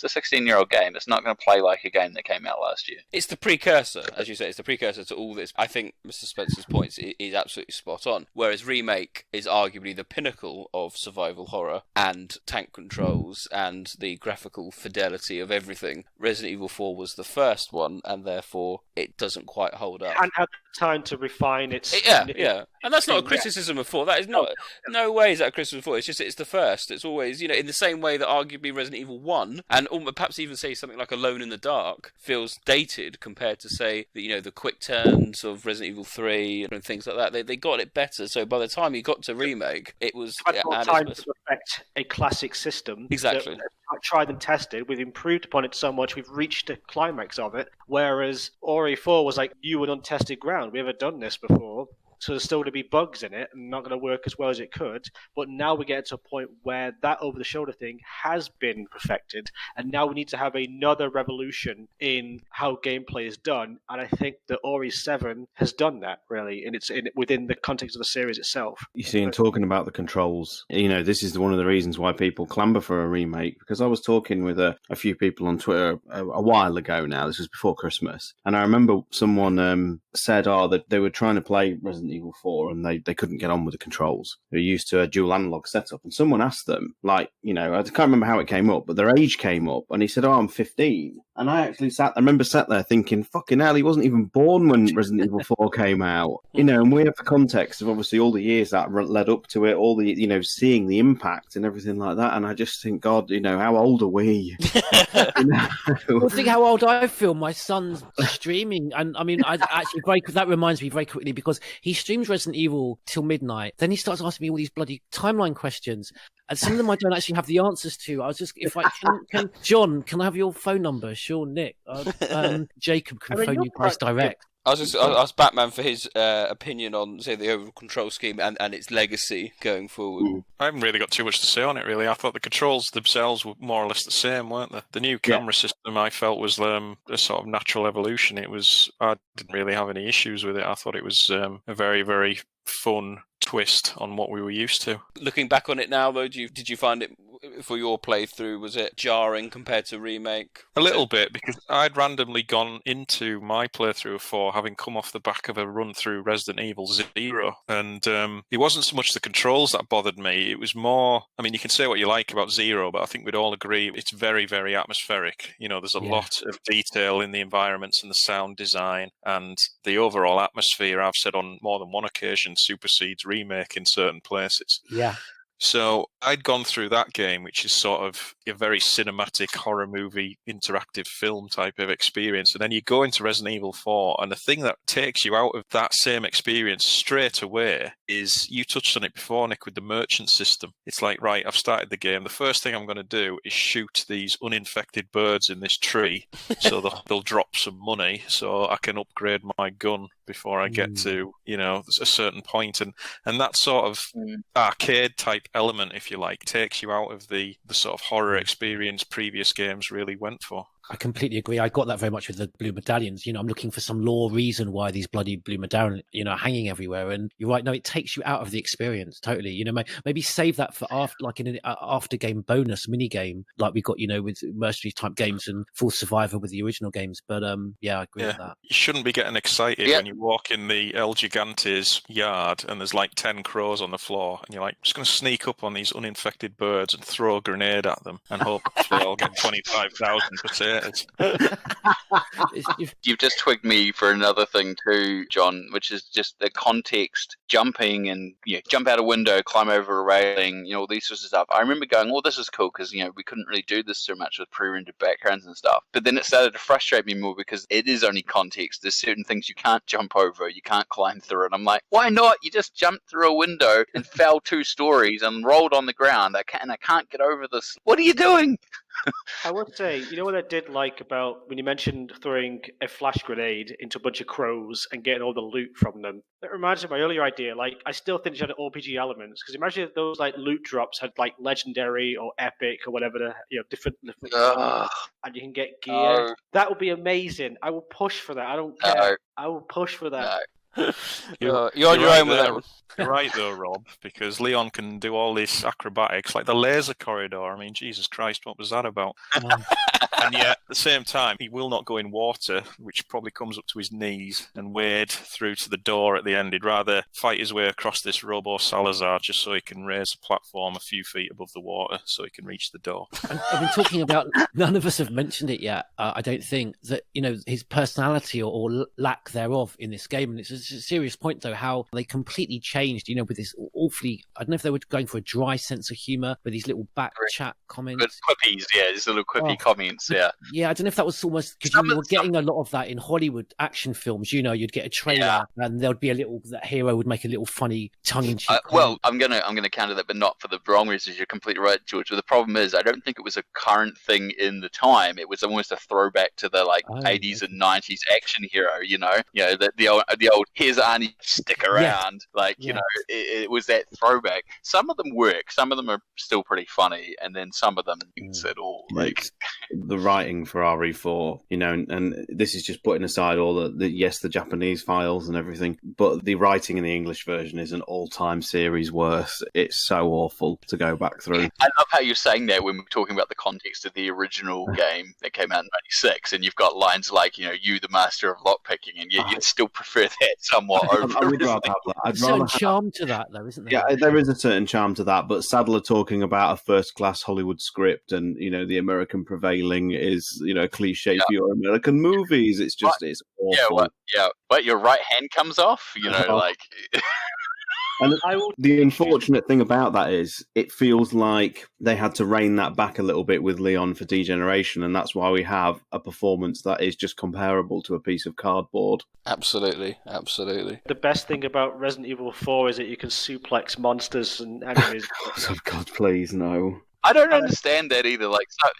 it's a 16-year-old game. It's not going to play like a game that came out last year. It's the precursor, as you say. It's the precursor to all this. I think Mr. Spencer's points is absolutely spot on. Whereas Remake is arguably the pinnacle of survival horror and tank controls and the graphical fidelity of everything. Resident Evil 4 was the first one, and therefore it doesn't quite hold up. And had time to refine its... Yeah. And that's not a criticism of 4. That is not... No way is that a criticism of 4. It's just it's the first. It's always, in the same way that arguably Resident Evil 1, and perhaps even say something like Alone in the Dark, feels dated compared to, say, the quick turns of Resident Evil 3 and things like that. They got it better. So by the time you got to Remake, it was... Had more time to perfect a classic system. Exactly. Tried and tested. We've improved upon it so much. We've reached the climax of it. Whereas Ori 4 was like new and untested ground. We haven't done this before. So there's still going to be bugs in it and not going to work as well as it could. But now we get to a point where that over-the-shoulder thing has been perfected. And now we need to have another revolution in how gameplay is done. And I think that Ori 7 has done that, really. And it's within the context of the series itself. You see, in talking about the controls, this is one of the reasons why people clamber for a remake. Because I was talking with a few people on Twitter a while ago now. This was before Christmas. And I remember someone said, that they were trying to play Resident Evil 4 and they couldn't get on with the controls. They're used to a dual analog setup. And someone asked them, I can't remember how it came up, but their age came up. And he said, I'm 15. And I actually remember sat there thinking, fucking hell, he wasn't even born when Resident Evil 4 came out. And we have the context of obviously all the years that led up to it, all the, seeing the impact and everything like that. And I just think, God, how old are we? Well, think how old I feel. My son's streaming. And I mean, that reminds me very quickly, because he streams Resident Evil till midnight. Then he starts asking me all these bloody timeline questions. And some of them I don't actually have the answers to. I was just, John, can I have your phone number? Sure, Nick. Jacob can phone you guys direct. I asked Batman for his opinion on, say, the overall control scheme and its legacy going forward. I haven't really got too much to say on it, really. I thought the controls themselves were more or less the same, weren't they? The new camera system, I felt, was a sort of natural evolution. I didn't really have any issues with it. I thought it was a very, very fun twist on what we were used to. Looking back on it now, though, did you find it, for your playthrough, was it jarring compared to Remake? A little bit, because I'd randomly gone into my playthrough of 4 having come off the back of a run through Resident Evil 0, and it wasn't so much the controls that bothered me. It was more, I mean, you can say what you like about 0, but I think we'd all agree it's very, very atmospheric. There's a lot of detail in the environments and the sound design, and the overall atmosphere, I've said on more than one occasion, supersedes Remake in certain places. Yeah. So I'd gone through that game, which is sort of a very cinematic horror movie, interactive film type of experience. And then you go into Resident Evil 4, and the thing that takes you out of that same experience straight away is, you touched on it before, Nick, with the merchant system. It's like, right, I've started the game. The first thing I'm going to do is shoot these uninfected birds in this tree so they'll drop some money so I can upgrade my gun before I get to, a certain point. And that sort of arcade type element, if you like, takes you out of the sort of horror experience previous games really went for. I completely agree. I got that very much with the blue medallions. I'm looking for some lore reason why these bloody blue medallions, are hanging everywhere. And you're right. No, it takes you out of the experience totally. Maybe save that for after, like in an after game bonus mini game, like we got, with mercenary type games and Full Survivor with the original games. But I agree with that. You shouldn't be getting excited when you walk in the El Gigante's yard and there's like 10 crows on the floor, and you're like, just going to sneak up on these uninfected birds and throw a grenade at them and hope I'll get 25,000 potatoes. You've just twigged me for another thing too, John, which is just the context, jumping and jump out a window, climb over a railing, all these sorts of stuff. I remember going, this is cool because we couldn't really do this so much with pre-rendered backgrounds and stuff. But then it started to frustrate me more because it is only context. There's certain things you can't jump over, you can't climb through, and I'm like, why not? You just jumped through a window and fell 2 stories and rolled on the ground. I can't get over this. What are you doing? I would say, what I did like about when you mentioned throwing a flash grenade into a bunch of crows and getting all the loot from them? It reminds me of my earlier idea. Like, I still think it had RPG elements, because imagine if those like loot drops had like legendary or epic or whatever different and you can get gear. No. That would be amazing. I will push for that. I don't care. No. I will push for that. You're on your own with that. You're right though, Rob, because Leon can do all this acrobatics, like the laser corridor. I mean, Jesus Christ, what was that about? And yet, at the same time, he will not go in water, which probably comes up to his knees, and wade through to the door at the end. He'd rather fight his way across this Robo Salazar just so he can raise the platform a few feet above the water so he can reach the door. I've been talking about, none of us have mentioned it yet, I don't think, that, his personality or lack thereof in this game. And it's a serious point, though, how they completely changed, with this awfully, I don't know if they were going for a dry sense of humour with these little back chat comments. But quippies, these little quippy comments, Yeah, I don't know if that was almost, because you were getting a lot of that in Hollywood action films, you'd get a trailer and there'd be that hero would make a little funny tongue-in-cheek well, I'm gonna counter that, but not for the wrong reasons. You're completely right, George. But the problem is, I don't think it was a current thing in the time. It was almost a throwback to the 80s and 90s action hero, the old here's Arnie, stick around, it was that throwback. Some of them work, some of them are still pretty funny, and then some of them at all. The writing for RE4, and this is just putting aside all the Japanese files and everything, but the writing in the English version is an all-time series worth. It's so awful to go back through. I love how you're saying that when we're talking about the context of the original game that came out in '96, and you've got lines like, you the master of lockpicking, and you'd still prefer that somewhat over. I would rather have that. There's a certain charm to that, though, isn't there? Yeah, there is a certain charm to that, but Sadler talking about a first-class Hollywood script and, the American prevailing is, a cliche for your American movies. It's just, it's awful. But your right hand comes off, And the unfortunate thing about that is it feels like they had to rein that back a little bit with Leon for Degeneration, and that's why we have a performance that is just comparable to a piece of cardboard. Absolutely. The best thing about Resident Evil 4 is that you can suplex monsters and enemies. Oh, God, please, no. I don't understand that either.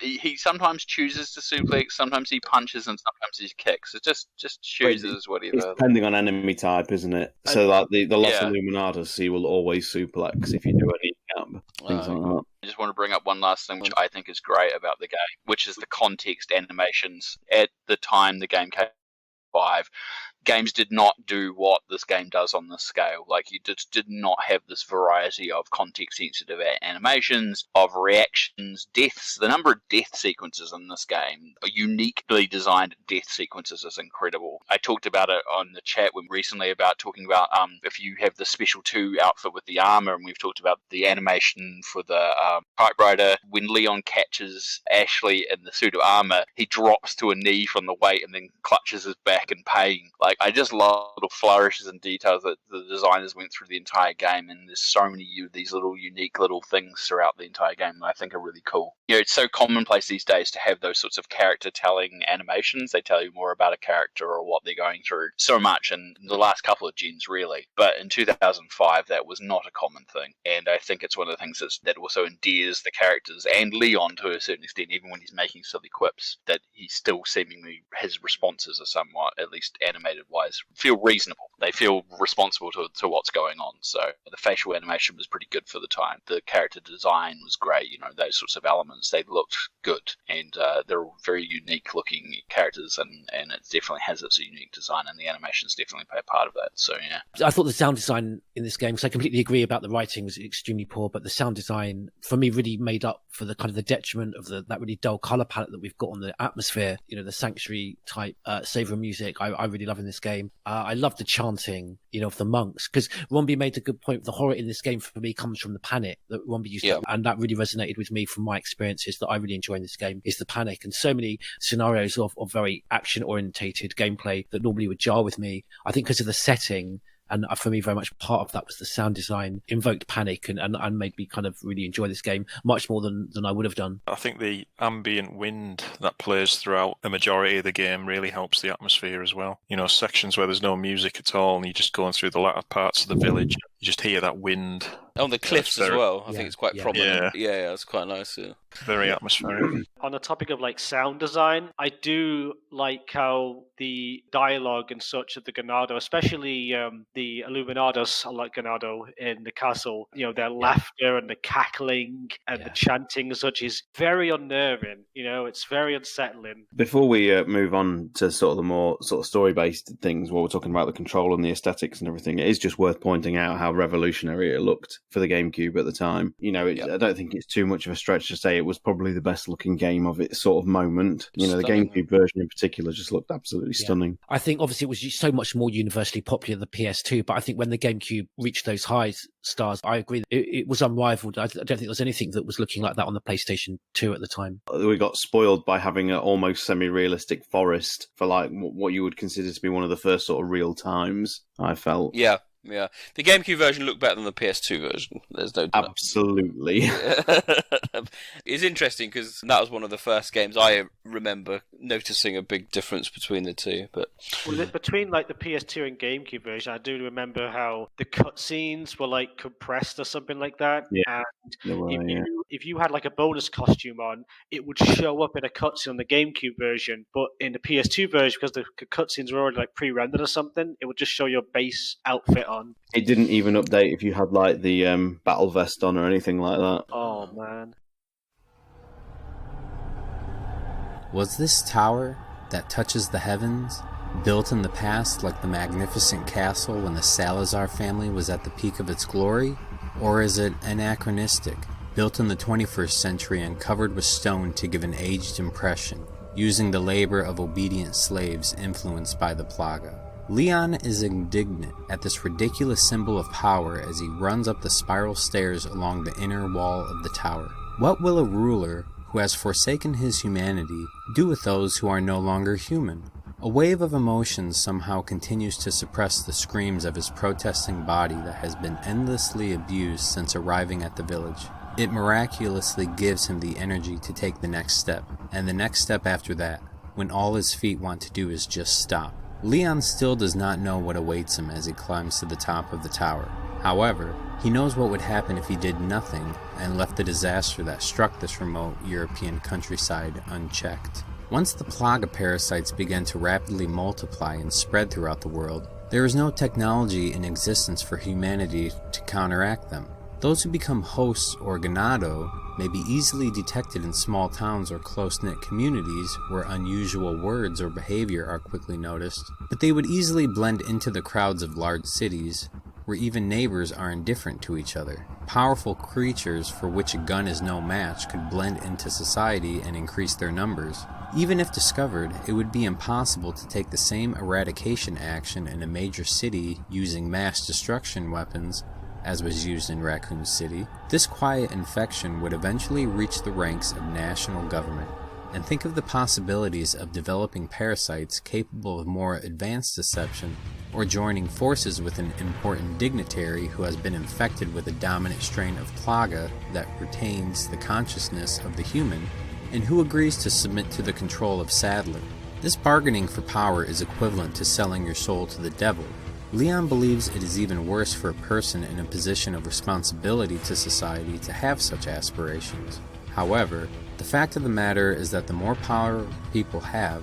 He sometimes chooses to suplex, sometimes he punches, and sometimes he kicks. It just chooses what he does. It's depending on enemy type, isn't it? So, the Los Illuminatus, he will always suplex if you do a kneecap, things like that. I just want to bring up one last thing, which I think is great about the game, which is the context animations. At the time the game came 5, games did not do what this game does on this scale. You just did not have this variety of context-sensitive animations, of reactions, deaths. The number of death sequences in this game, uniquely designed death sequences, is incredible. I talked about it on the chat recently about talking about if you have the Special 2 outfit with the armor, and we've talked about the animation for the typewriter. When Leon catches Ashley in the suit of armor, he drops to a knee from the weight and then clutches his back in pain. I just love little flourishes and details that the designers went through the entire game, and there's so many of these little unique little things throughout the entire game that I think are really cool. It's so commonplace these days to have those sorts of character-telling animations. They tell you more about a character or what they're going through so much in the last couple of gens, really. But in 2005, that was not a common thing, and I think it's one of the things that also endears the characters and Leon to a certain extent, even when he's making silly quips, that he still seemingly, his responses are somewhat, at least animated-wise, feel reasonable. They feel responsible to what's going on. So the facial animation was pretty good for the time. The character design was great. Those sorts of elements, they looked good, and they're all very unique looking characters, and it definitely has its unique design, and the animations definitely play a part of that. So yeah, I thought the sound design in this game, because I completely agree about the writing was extremely poor, but the sound design for me really made up for the kind of the detriment of that really dull color palette that we've got on the atmosphere. The sanctuary type savor music I really love in this game. I love the chanting of the monks, because Rombi made a good point. The horror in this game for me comes from the panic that Rombi used to, and that really resonated with me from my experiences. That I really enjoy in this game is the panic, and so many scenarios of very action orientated gameplay that normally would jar with me. I think because of the setting. And for me, very much part of that was the sound design invoked panic and made me kind of really enjoy this game much more than I would have done. I think the ambient wind that plays throughout a majority of the game really helps the atmosphere as well. Sections where there's no music at all and you're just going through the latter parts of the village, you just hear that wind. On the cliffs as well, I think it's quite prominent. Yeah, it's quite nice. Yeah. Very atmospheric. On the topic of sound design, I do like how the dialogue and such of the Ganado, especially the Illuminados, like Ganado in the castle, their laughter and the cackling and the chanting and such is very unnerving. It's very unsettling. Before we move on to sort of the more sort of story-based things, while we're talking about the control and the aesthetics and everything, it is just worth pointing out how revolutionary it looked for the GameCube at the time. I don't think it's too much of a stretch to say it was probably the best looking game of its sort of moment. The GameCube version in particular just looked absolutely stunning. I think obviously it was so much more universally popular than the PS2, but I think when the GameCube reached those high stars, I agree it was unrivaled. I don't think there was anything that was looking like that on the PlayStation 2 at the time. We got spoiled by having an almost semi-realistic forest for what you would consider to be one of the first sort of real times, I felt. Yeah. The GameCube version looked better than the PS2 version. There's no doubt. Absolutely. It's interesting because that was one of the first games I remember noticing a big difference between the two. But between the PS2 and GameCube version, I do remember how the cutscenes were compressed or something like that. Yeah. And if you had a bonus costume on, it would show up in a cutscene on the GameCube version. But in the PS2 version, because the cutscenes were already pre-rendered or something, it would just show your base outfit on. It didn't even update if you had the battle vest on or anything like that. Oh man. Was this tower that touches the heavens built in the past like the magnificent castle when the Salazar family was at the peak of its glory? Or is it anachronistic, built in the 21st century and covered with stone to give an aged impression, using the labor of obedient slaves influenced by the Plaga? Leon is indignant at this ridiculous symbol of power as he runs up the spiral stairs along the inner wall of the tower. What will a ruler who has forsaken his humanity do with those who are no longer human? A wave of emotions somehow continues to suppress the screams of his protesting body that has been endlessly abused since arriving at the village. It miraculously gives him the energy to take the next step, and the next step after that, when all his feet want to do is just stop. Leon still does not know what awaits him as he climbs to the top of the tower. However, he knows what would happen if he did nothing and left the disaster that struck this remote European countryside unchecked. Once the Plaga parasites began to rapidly multiply and spread throughout the world, there is no technology in existence for humanity to counteract them. Those who become hosts or ganado may be easily detected in small towns or close-knit communities where unusual words or behavior are quickly noticed, but they would easily blend into the crowds of large cities, where even neighbors are indifferent to each other. Powerful creatures for which a gun is no match could blend into society and increase their numbers. Even if discovered, it would be impossible to take the same eradication action in a major city using mass destruction weapons as was used in Raccoon City. This quiet infection would eventually reach the ranks of national government. And think of the possibilities of developing parasites capable of more advanced deception, or joining forces with an important dignitary who has been infected with a dominant strain of Plaga that retains the consciousness of the human, and who agrees to submit to the control of Sadler. This bargaining for power is equivalent to selling your soul to the devil. Leon believes it is even worse for a person in a position of responsibility to society to have such aspirations. However, the fact of the matter is that the more power people have,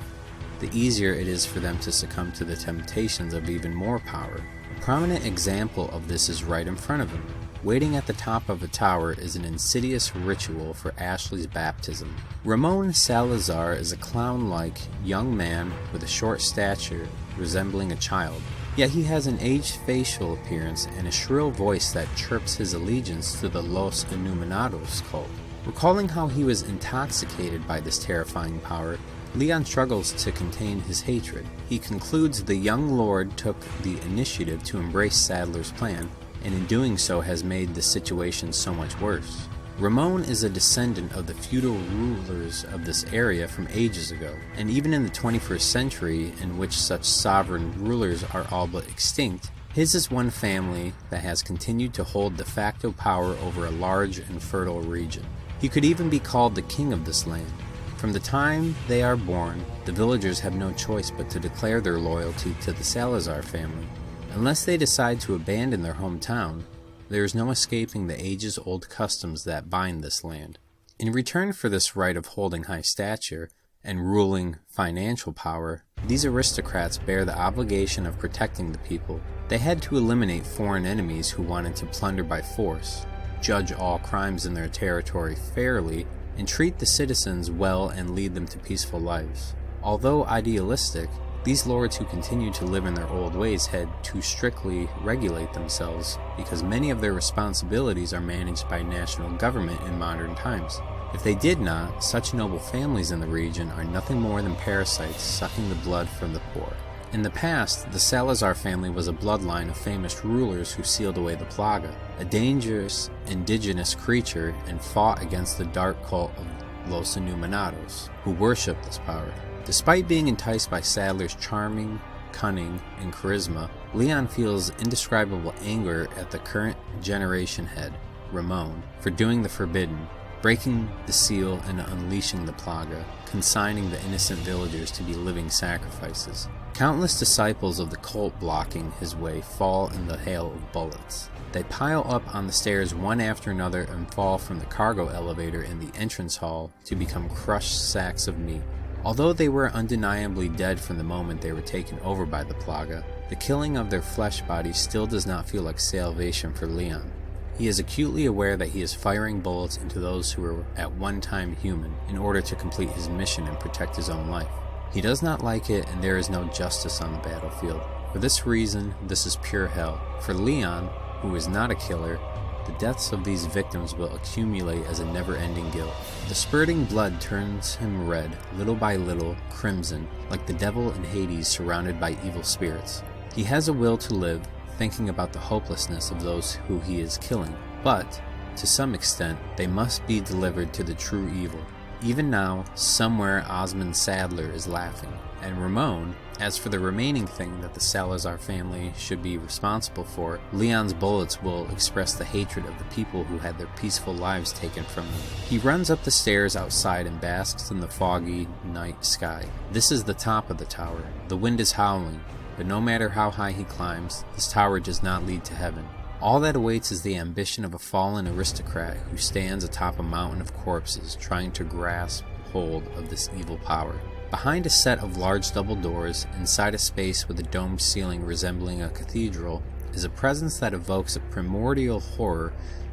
the easier it is for them to succumb to the temptations of even more power. A prominent example of this is right in front of him. Waiting at the top of a tower is an insidious ritual for Ashley's baptism. Ramon Salazar is a clown-like young man with a short stature resembling a child. Yet he has an aged facial appearance and a shrill voice that chirps his allegiance to the Los Illuminados cult. Recalling how he was intoxicated by this terrifying power, Leon struggles to contain his hatred. He concludes the young lord took the initiative to embrace Sadler's plan, and in doing so has made the situation so much worse. Ramon is a descendant of the feudal rulers of this area from ages ago, and even in the 21st century, in which such sovereign rulers are all but extinct, his is one family that has continued to hold de facto power over a large and fertile region. He could even be called the king of this land. From the time they are born, the villagers have no choice but to declare their loyalty to the Salazar family. Unless they decide to abandon their hometown, there is no escaping the ages-old customs that bind this land. In return for this right of holding high stature and ruling financial power, these aristocrats bear the obligation of protecting the people. They had to eliminate foreign enemies who wanted to plunder by force, judge all crimes in their territory fairly, and treat the citizens well and lead them to peaceful lives. Although idealistic, these lords who continued to live in their old ways had to strictly regulate themselves because many of their responsibilities are managed by national government in modern times. If they did not, such noble families in the region are nothing more than parasites sucking the blood from the poor. In the past, the Salazar family was a bloodline of famous rulers who sealed away the Plaga, a dangerous indigenous creature, and fought against the dark cult of Los Illuminados, who worshipped this power. Despite being enticed by Sadler's charming, cunning, and charisma, Leon feels indescribable anger at the current generation head, Ramon, for doing the forbidden, breaking the seal and unleashing the Plaga, consigning the innocent villagers to be living sacrifices. Countless disciples of the cult blocking his way fall in the hail of bullets. They pile up on the stairs one after another and fall from the cargo elevator in the entrance hall to become crushed sacks of meat. Although they were undeniably dead from the moment they were taken over by the Plaga, the killing of their flesh bodies still does not feel like salvation for Leon. He is acutely aware that he is firing bullets into those who were at one time human in order to complete his mission and protect his own life. He does not like it, and there is no justice on the battlefield. For this reason, this is pure hell. For Leon, who is not a killer, the deaths of these victims will accumulate as a never-ending guilt. The spurting blood turns him red, little by little, crimson, like the devil in Hades surrounded by evil spirits. He has a will to live, thinking about the hopelessness of those who he is killing, but, to some extent, they must be delivered to the true evil. Even now, somewhere Osmond Sadler is laughing, and Ramon, as for the remaining thing that the Salazar family should be responsible for, Leon's bullets will express the hatred of the people who had their peaceful lives taken from them. He runs up the stairs outside and basks in the foggy night sky. This is the top of the tower. The wind is howling, but no matter how high he climbs, this tower does not lead to heaven. All that awaits is the ambition of a fallen aristocrat who stands atop a mountain of corpses trying to grasp hold of this evil power. Behind a set of large double doors, inside a space with a domed ceiling resembling a cathedral, is a presence that evokes a primordial horror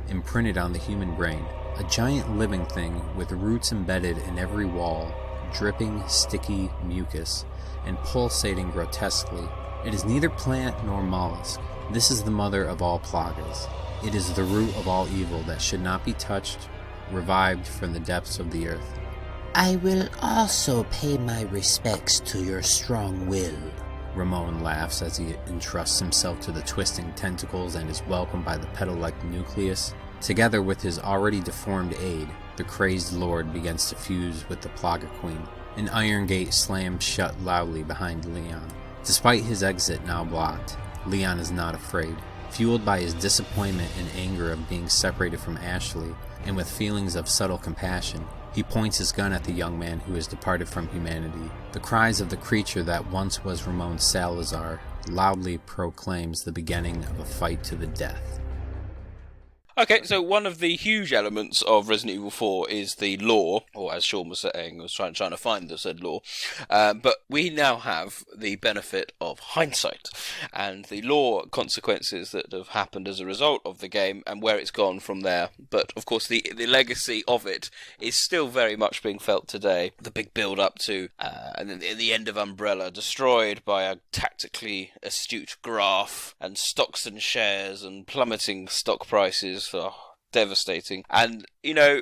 imprinted on the human brain. A giant living thing with roots embedded in every wall, dripping sticky mucus, and pulsating grotesquely. It is neither plant nor mollusk. This is the mother of all plagas. It is the root of all evil that should not be touched, revived from the depths of the earth. I will also pay my respects to your strong will. Ramon laughs as he entrusts himself to the twisting tentacles and is welcomed by the petal-like nucleus. Together with his already deformed aide, the crazed lord begins to fuse with the Plaga Queen. An iron gate slams shut loudly behind Leon. Despite his exit now blocked, Leon is not afraid. Fueled by his disappointment and anger of being separated from Ashley, and with feelings of subtle compassion, he points his gun at the young man who has departed from humanity. The cries of the creature that once was Ramon Salazar loudly proclaims the beginning of a fight to the death. Okay, so one of the huge elements of Resident Evil 4 is the lore, or as Sean was saying, I was trying to find the said lore, but we now have the benefit of hindsight and the lore consequences that have happened as a result of the game and where it's gone from there. But of course, the legacy of it is still very much being felt today. The big build up to and then the end of Umbrella, destroyed by a tactically astute Graf, and stocks and shares and plummeting stock prices. Oh, devastating. And,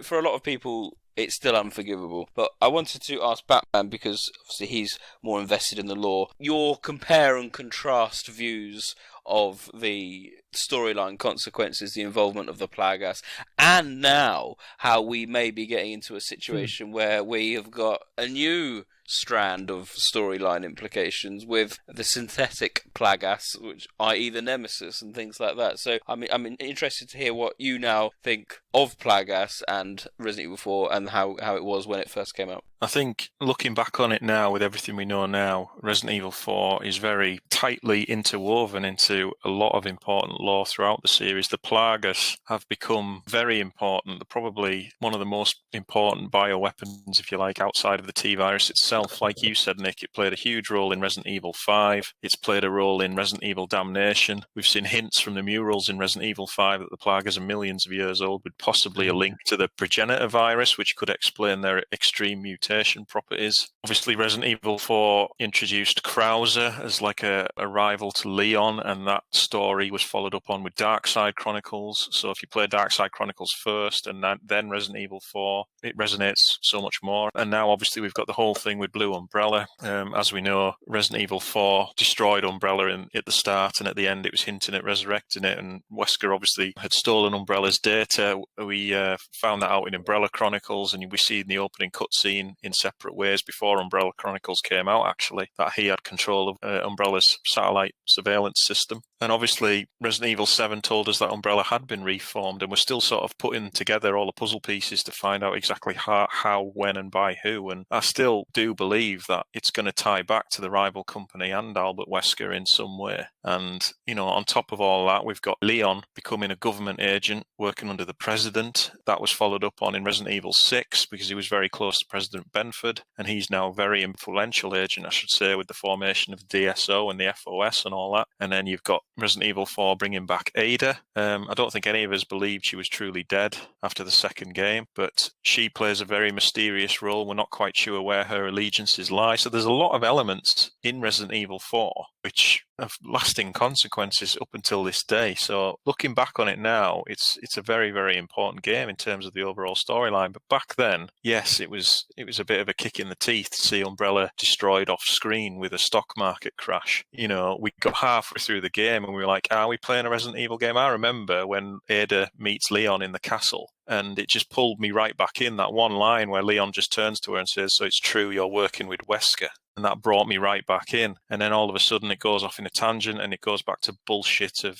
for a lot of people, it's still unforgivable. But I wanted to ask Batman, because obviously he's more invested in the lore, your compare and contrast views of the storyline consequences, the involvement of the Plagas, and now how we may be getting into a situation where we have got a new strand of storyline implications with the synthetic Plagas, which i.e. the Nemesis and things like that. So I'm interested to hear what you now think of Plagas and Resident Evil 4 and how it was when it first came out. I think looking back on it now, with everything we know now, Resident Evil 4 is very tightly interwoven into a lot of important lore throughout the series. The Plagas have become very important. They're probably one of the most important bioweapons, if you like, outside of the T-virus itself. Like you said, Nick, it played a huge role in Resident Evil 5. It's played a role in Resident Evil Damnation. We've seen hints from the murals in Resident Evil 5 that the Plagas are millions of years old, with possibly a link to the Progenitor Virus, which could explain their extreme mutation properties. Obviously, Resident Evil 4 introduced Krauser as like a rival to Leon, and that story was followed up on with Darkside Chronicles. So if you play Darkside Chronicles first and then Resident Evil 4, it resonates so much more. And now obviously we've got the whole thing with Blue Umbrella. As we know, Resident Evil 4 destroyed Umbrella at the start, and at the end it was hinting at resurrecting it, and Wesker obviously had stolen Umbrella's data. We found that out in Umbrella Chronicles, and we see in the opening cutscene in separate ways before Umbrella Chronicles came out, actually, that he had control of Umbrella's satellite surveillance system. And obviously, Resident Evil 7 told us that Umbrella had been reformed, and we're still sort of putting together all the puzzle pieces to find out exactly how, when, and by who. And I still do believe that it's going to tie back to the rival company and Albert Wesker in some way. And, on top of all that, we've got Leon becoming a government agent working under the president. That was followed up on in Resident Evil 6 because he was very close to President Benford, and he's now a very influential agent, I should say, with the formation of the DSO and the FOS and all that. And then you've got Resident Evil 4 bringing back Ada. I don't think any of us believed she was truly dead after the second game, but she plays a very mysterious role. We're not quite sure where her allegiances lie. So there's a lot of elements in Resident Evil 4 which have lasting consequences up until this day. So looking back on it now, it's a very, very important game in terms of the overall storyline. But back then, yes, it was a bit of a kick in the teeth to see Umbrella destroyed off screen with a stock market crash. We got halfway through the game and we were like, are we playing a Resident Evil game? I remember when Ada meets Leon in the castle, and it just pulled me right back in, that one line where Leon just turns to her and says, "So it's true you're working with Wesker." And that brought me right back in. And then all of a sudden it goes off in a tangent and it goes back to bullshit of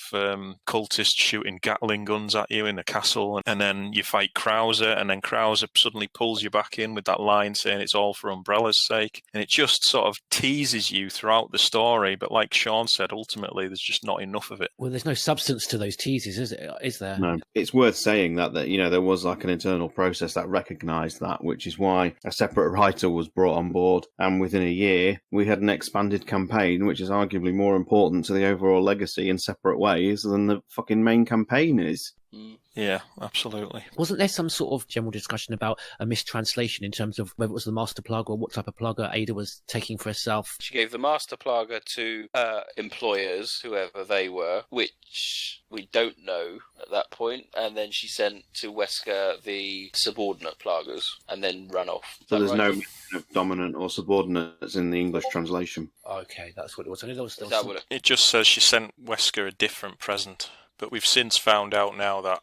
cultists shooting Gatling guns at you in the castle. And then you fight Krauser, and then Krauser suddenly pulls you back in with that line saying it's all for Umbrella's sake. And it just sort of teases you throughout the story. But like Sean said, ultimately there's just not enough of it. Well, there's no substance to those teases, is there? No. It's worth saying that there was like an internal process that recognised that, which is why a separate writer was brought on board. And within a year, we had an expanded campaign, which is arguably more important to the overall legacy in separate ways than the fucking main campaign is. Yeah, absolutely. Wasn't there some sort of general discussion about a mistranslation in terms of whether it was the master plug or what type of plugger Ada was taking for herself? She gave the master plugger to her employers, whoever they were, which we don't know at that point, and then she sent to Wesker the subordinate pluggers and then run off. So there's no mention of dominant or subordinates in the English translation. Okay, that's what it was. I knew there was still It just says she sent Wesker a different present. But we've since found out now that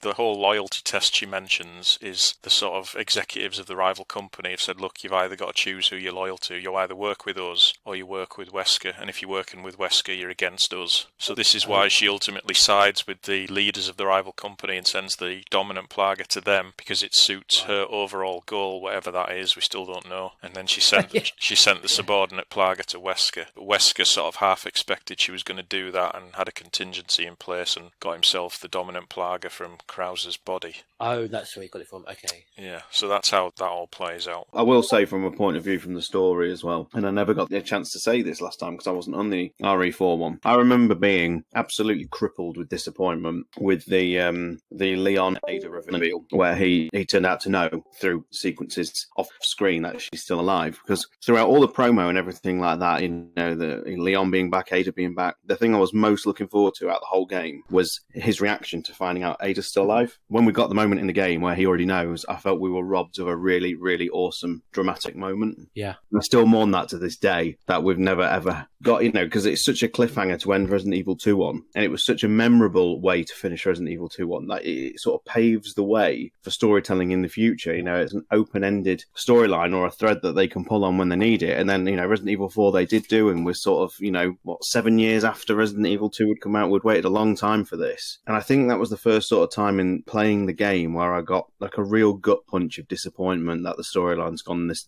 the whole loyalty test she mentions is the sort of executives of the rival company have said, look, you've either got to choose who you're loyal to. You either work with us or you work with Wesker. And if you're working with Wesker, you're against us. So this is why she ultimately sides with the leaders of the rival company and sends the dominant Plaga to them, because it suits her overall goal, whatever that is. We still don't know. And then she sent the subordinate Plaga to Wesker. But Wesker sort of half expected she was going to do that and had a contingency in place and got himself the dominant Plaga Plaga from Krauser's body. Oh, that's where you got it from. Okay. Yeah, so that's how that all plays out. I will say from a point of view from the story as well, and I never got the chance to say this last time because I wasn't on the RE4 one. I remember being absolutely crippled with disappointment with the Leon Ada reveal, where he turned out to know through sequences off screen that she's still alive. Because throughout all the promo and everything like that, the Leon being back, Ada being back, the thing I was most looking forward to out the whole game was his reaction to finding out Ada's still alive. When we got the moment in the game where he already knows, I felt we were robbed of a really, really awesome dramatic moment. Yeah. And I still mourn that to this day, that we've never ever got, because it's such a cliffhanger to end Resident Evil 2 on, and it was such a memorable way to finish Resident Evil 2 on, that it sort of paves the way for storytelling in the future. It's an open-ended storyline or a thread that they can pull on when they need it. And then, Resident Evil 4 they did do, and we're sort of, 7 years after Resident Evil 2 would come out, we'd waited a long time for this. And I think that was the first sort of time in playing the game where I got like a real gut punch of disappointment that the storyline's gone this.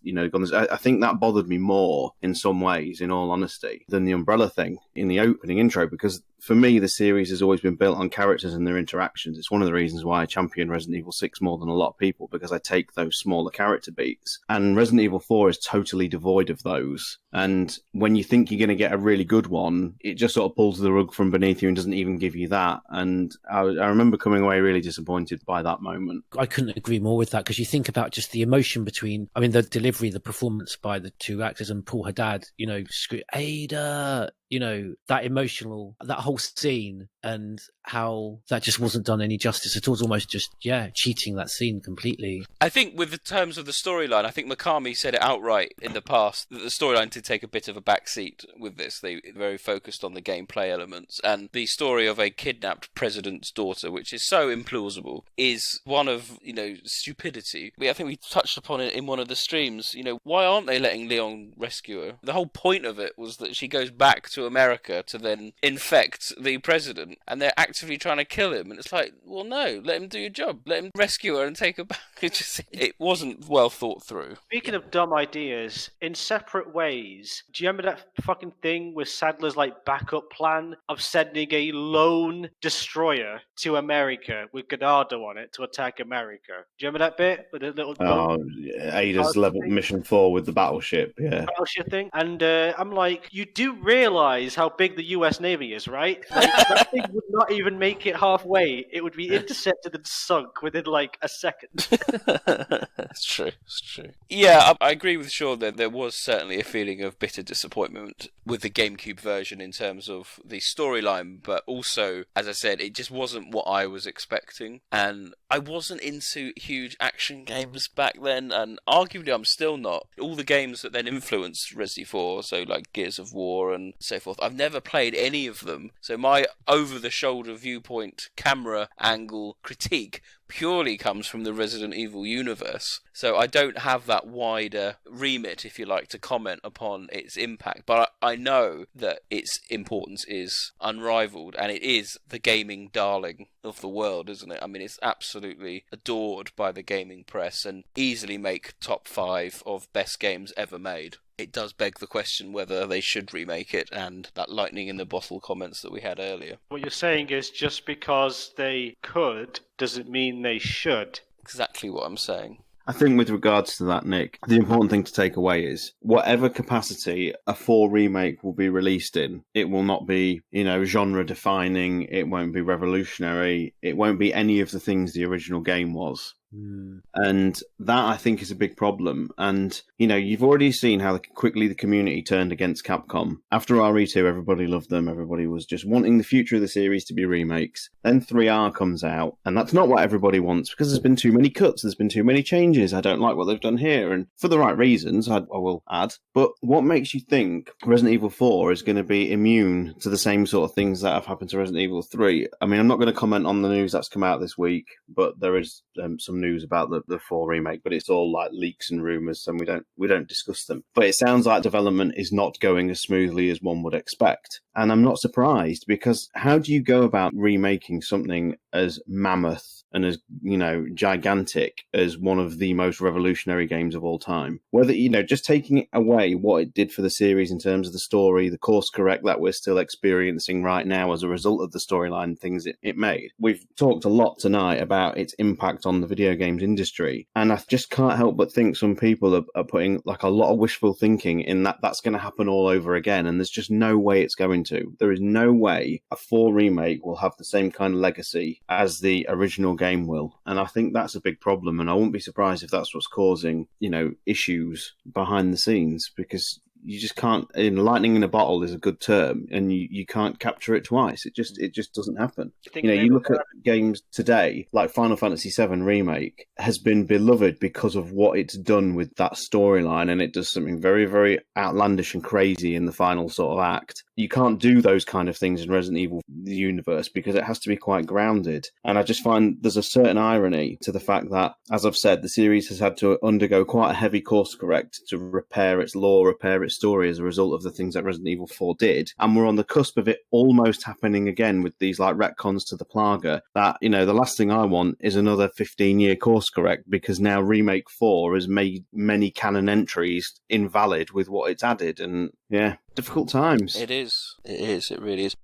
I think that bothered me more in some ways, in all honesty, than the Umbrella thing in the opening intro, because for me, the series has always been built on characters and their interactions. It's one of the reasons why I champion Resident Evil 6 more than a lot of people, because I take those smaller character beats. And Resident Evil 4 is totally devoid of those. And when you think you're going to get a really good one, it just sort of pulls the rug from beneath you and doesn't even give you that. And I remember coming away really disappointed by that moment. I couldn't agree more with that, because you think about just the emotion between, the delivery, the performance by the two actors, and Paul Haddad, Ada, that emotional, that whole scene, and how that just wasn't done any justice. It was almost just, cheating that scene completely. I think with the terms of the storyline, I think Mikami said it outright in the past, that the storyline did take a bit of a backseat with this. They were very focused on the gameplay elements, and the story of a kidnapped president's daughter, which is so implausible, is one of, stupidity. I think we touched upon it in one of the streams. Why aren't they letting Leon rescue her? The whole point of it was that she goes back to America to then infect the president, and they're actively trying to kill him, and it's like, well, no, let him do your job, let him rescue her and take her back. It wasn't well thought through. Speaking of dumb ideas, in separate ways, do you remember that fucking thing with Sadler's backup plan of sending a lone destroyer to America with Ganado on it to attack America? Do you remember that bit with the little Ada's level mission 4 with the battleship, battleship thing? And I'm like, you do realise how big the US Navy is, right? That thing would not even make it halfway. It would be intercepted and sunk within a second. It's true. Yeah, I agree with Sean that there was certainly a feeling of bitter disappointment with the GameCube version in terms of the storyline, but also, as I said, it just wasn't what I was expecting. And I wasn't into huge action games back then, and arguably I'm still not. All the games that then influenced Resi 4, so like Gears of War and so forth, I've never played any of them. So my over-the-shoulder viewpoint camera angle critique purely comes from the Resident Evil universe. So I don't have that wider remit, if you like, to comment upon its impact. But I know that its importance is unrivaled, and it is the gaming darling of the world, isn't it? It's absolutely adored by the gaming press and easily make top 5 of best games ever made. It does beg the question whether they should remake it, and that lightning in the bottle comments that we had earlier. What you're saying is just because they could doesn't mean they should. Exactly what I'm saying. I think with regards to that, Nick, the important thing to take away is whatever capacity a 4 remake will be released in, it will not be, genre defining, it won't be revolutionary, it won't be any of the things the original game was. And that, I think, is a big problem. And, you've already seen how quickly the community turned against Capcom. After RE2, everybody loved them. Everybody was just wanting the future of the series to be remakes. Then 3R comes out, and that's not what everybody wants, because there's been too many cuts, there's been too many changes. I don't like what they've done here, and for the right reasons, I will add. But what makes you think Resident Evil 4 is going to be immune to the same sort of things that have happened to Resident Evil 3? I'm not going to comment on the news that's come out this week, but there is some news about the 4 remake, but it's all like leaks and rumours, and we don't discuss them. But it sounds like development is not going as smoothly as one would expect. And I'm not surprised, because how do you go about remaking something as mammoth and as, gigantic as one of the most revolutionary games of all time? Whether, just taking away what it did for the series in terms of the story, the course correct that we're still experiencing right now as a result of the storyline things it made. We've talked a lot tonight about its impact on the video games industry, and I just can't help but think some people are putting like a lot of wishful thinking in that's going to happen all over again, and there's just no way it's going to. There is no way a 4 remake will have the same kind of legacy as the original game will, and I think that's a big problem, and I wouldn't be surprised if that's what's causing, issues behind the scenes, because you just can't. Lightning in a bottle is a good term, and you can't capture it twice. It just doesn't happen. You look at games today, like Final Fantasy VII Remake has been beloved because of what it's done with that storyline, and it does something very, very outlandish and crazy in the final sort of act. You can't do those kind of things in Resident Evil universe because it has to be quite grounded. And I just find there's a certain irony to the fact that, as I've said, the series has had to undergo quite a heavy course correct to repair its lore, repair its story as a result of the things that Resident Evil 4 did. And we're on the cusp of it almost happening again with these like retcons to the Plaga that, the last thing I want is another 15-year course correct, because now Remake 4 has made many canon entries invalid with what it's added. And yeah, difficult times. It is. It really is.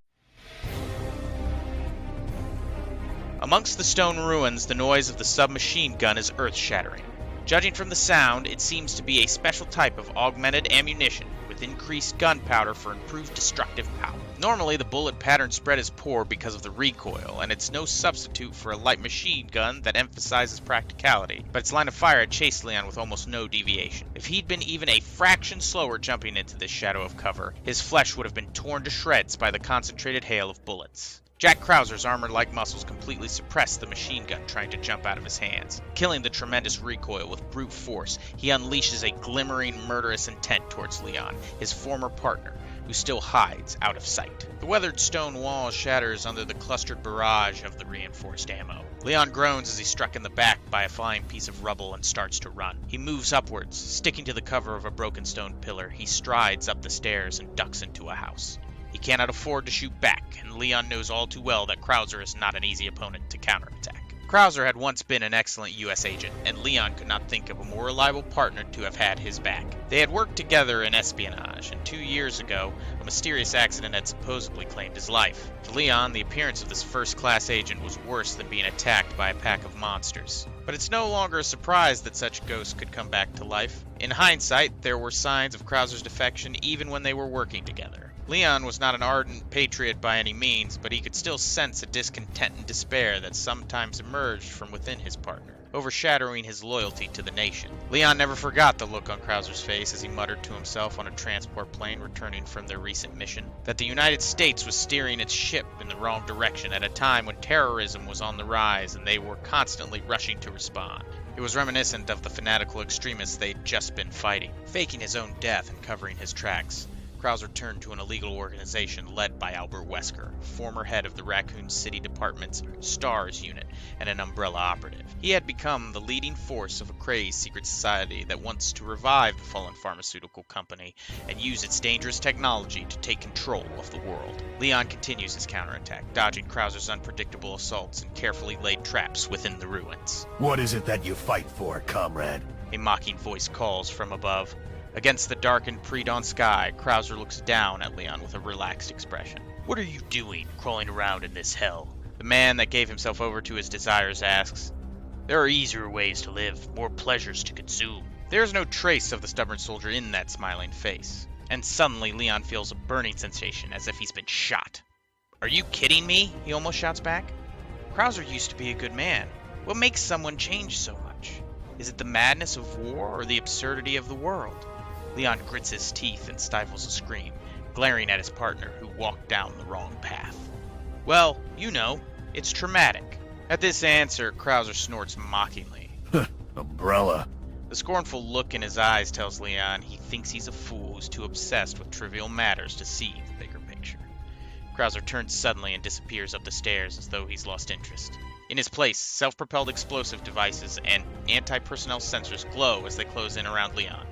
Amongst the stone ruins, the noise of the submachine gun is earth-shattering. Judging from the sound, it seems to be a special type of augmented ammunition with increased gunpowder for improved destructive power. Normally, the bullet pattern spread is poor because of the recoil, and it's no substitute for a light machine gun that emphasizes practicality, but its line of fire had chased Leon with almost no deviation. If he'd been even a fraction slower jumping into this shadow of cover, his flesh would have been torn to shreds by the concentrated hail of bullets. Jack Krauser's armor-like muscles completely suppressed the machine gun trying to jump out of his hands. Killing the tremendous recoil with brute force, he unleashes a glimmering, murderous intent towards Leon, his former partner, who still hides out of sight. The weathered stone wall shatters under the clustered barrage of the reinforced ammo. Leon groans as he's struck in the back by a flying piece of rubble and starts to run. He moves upwards, sticking to the cover of a broken stone pillar. He strides up the stairs and ducks into a house. He cannot afford to shoot back, and Leon knows all too well that Krauser is not an easy opponent to counterattack. Krauser had once been an excellent U.S. agent, and Leon could not think of a more reliable partner to have had his back. They had worked together in espionage, and 2 years ago, a mysterious accident had supposedly claimed his life. To Leon, the appearance of this first-class agent was worse than being attacked by a pack of monsters. But it's no longer a surprise that such ghosts could come back to life. In hindsight, there were signs of Krauser's defection even when they were working together. Leon was not an ardent patriot by any means, but he could still sense a discontent and despair that sometimes emerged from within his partner, overshadowing his loyalty to the nation. Leon never forgot the look on Krauser's face as he muttered to himself on a transport plane returning from their recent mission, that the United States was steering its ship in the wrong direction at a time when terrorism was on the rise and they were constantly rushing to respond. It was reminiscent of the fanatical extremists they'd just been fighting, faking his own death and covering his tracks. Krauser turned to an illegal organization led by Albert Wesker, former head of the Raccoon City Department's STARS unit and an Umbrella operative. He had become the leading force of a crazed secret society that wants to revive the fallen pharmaceutical company and use its dangerous technology to take control of the world. Leon continues his counterattack, dodging Krauser's unpredictable assaults and carefully laid traps within the ruins. What is it that you fight for, comrade? A mocking voice calls from above. Against the darkened pre-dawn sky, Krauser looks down at Leon with a relaxed expression. What are you doing, crawling around in this hell? The man that gave himself over to his desires asks. There are easier ways to live, more pleasures to consume. There is no trace of the stubborn soldier in that smiling face. And suddenly Leon feels a burning sensation as if he's been shot. Are you kidding me? He almost shouts back. Krauser used to be a good man. What makes someone change so much? Is it the madness of war or the absurdity of the world? Leon grits his teeth and stifles a scream, glaring at his partner who walked down the wrong path. Well, you know, it's traumatic. At this answer, Krauser snorts mockingly. Umbrella. The scornful look in his eyes tells Leon he thinks he's a fool who's too obsessed with trivial matters to see the bigger picture. Krauser turns suddenly and disappears up the stairs as though he's lost interest. In his place, self-propelled explosive devices and anti-personnel sensors glow as they close in around Leon.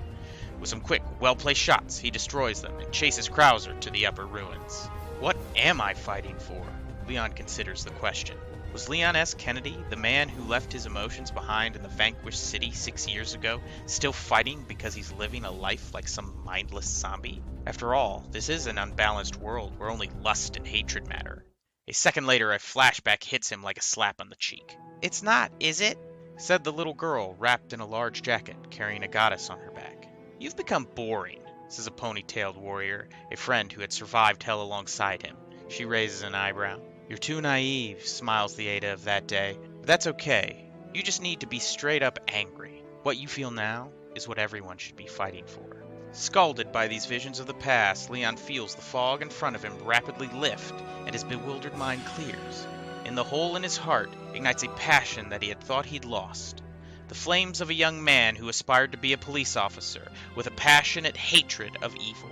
With some quick, well-placed shots, he destroys them and chases Krauser to the upper ruins. What am I fighting for? Leon considers the question. Was Leon S. Kennedy, the man who left his emotions behind in the vanquished city 6 years ago, still fighting because he's living a life like some mindless zombie? After all, this is an unbalanced world where only lust and hatred matter. A second later, a flashback hits him like a slap on the cheek. "It's not, is it?" said the little girl, wrapped in a large jacket, carrying a goddess on her back. "You've become boring," says a ponytailed warrior, a friend who had survived hell alongside him. She raises an eyebrow. "You're too naive," smiles the Ada of that day. "But that's okay. You just need to be straight up angry. What you feel now is what everyone should be fighting for." Scalded by these visions of the past, Leon feels the fog in front of him rapidly lift, and his bewildered mind clears. In the hole in his heart ignites a passion that he had thought he'd lost. The flames of a young man who aspired to be a police officer, with a passionate hatred of evil.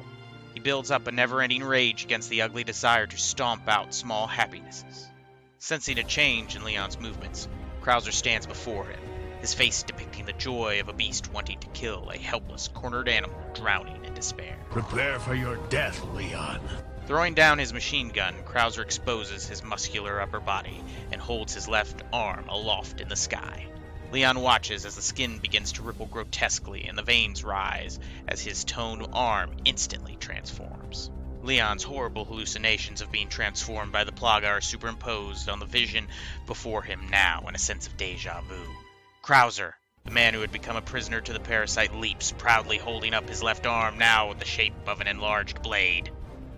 He builds up a never-ending rage against the ugly desire to stomp out small happinesses. Sensing a change in Leon's movements, Krauser stands before him, his face depicting the joy of a beast wanting to kill a helpless, cornered animal drowning in despair. Prepare for your death, Leon. Throwing down his machine gun, Krauser exposes his muscular upper body and holds his left arm aloft in the sky. Leon watches as the skin begins to ripple grotesquely and the veins rise as his toned arm instantly transforms. Leon's horrible hallucinations of being transformed by the Plaga are superimposed on the vision before him now in a sense of deja vu. Krauser, the man who had become a prisoner to the parasite, leaps, proudly holding up his left arm now with the shape of an enlarged blade.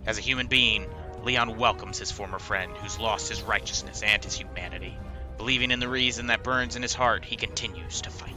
As a human being, Leon welcomes his former friend who's lost his righteousness and his humanity. Believing in the reason that burns in his heart, he continues to fight.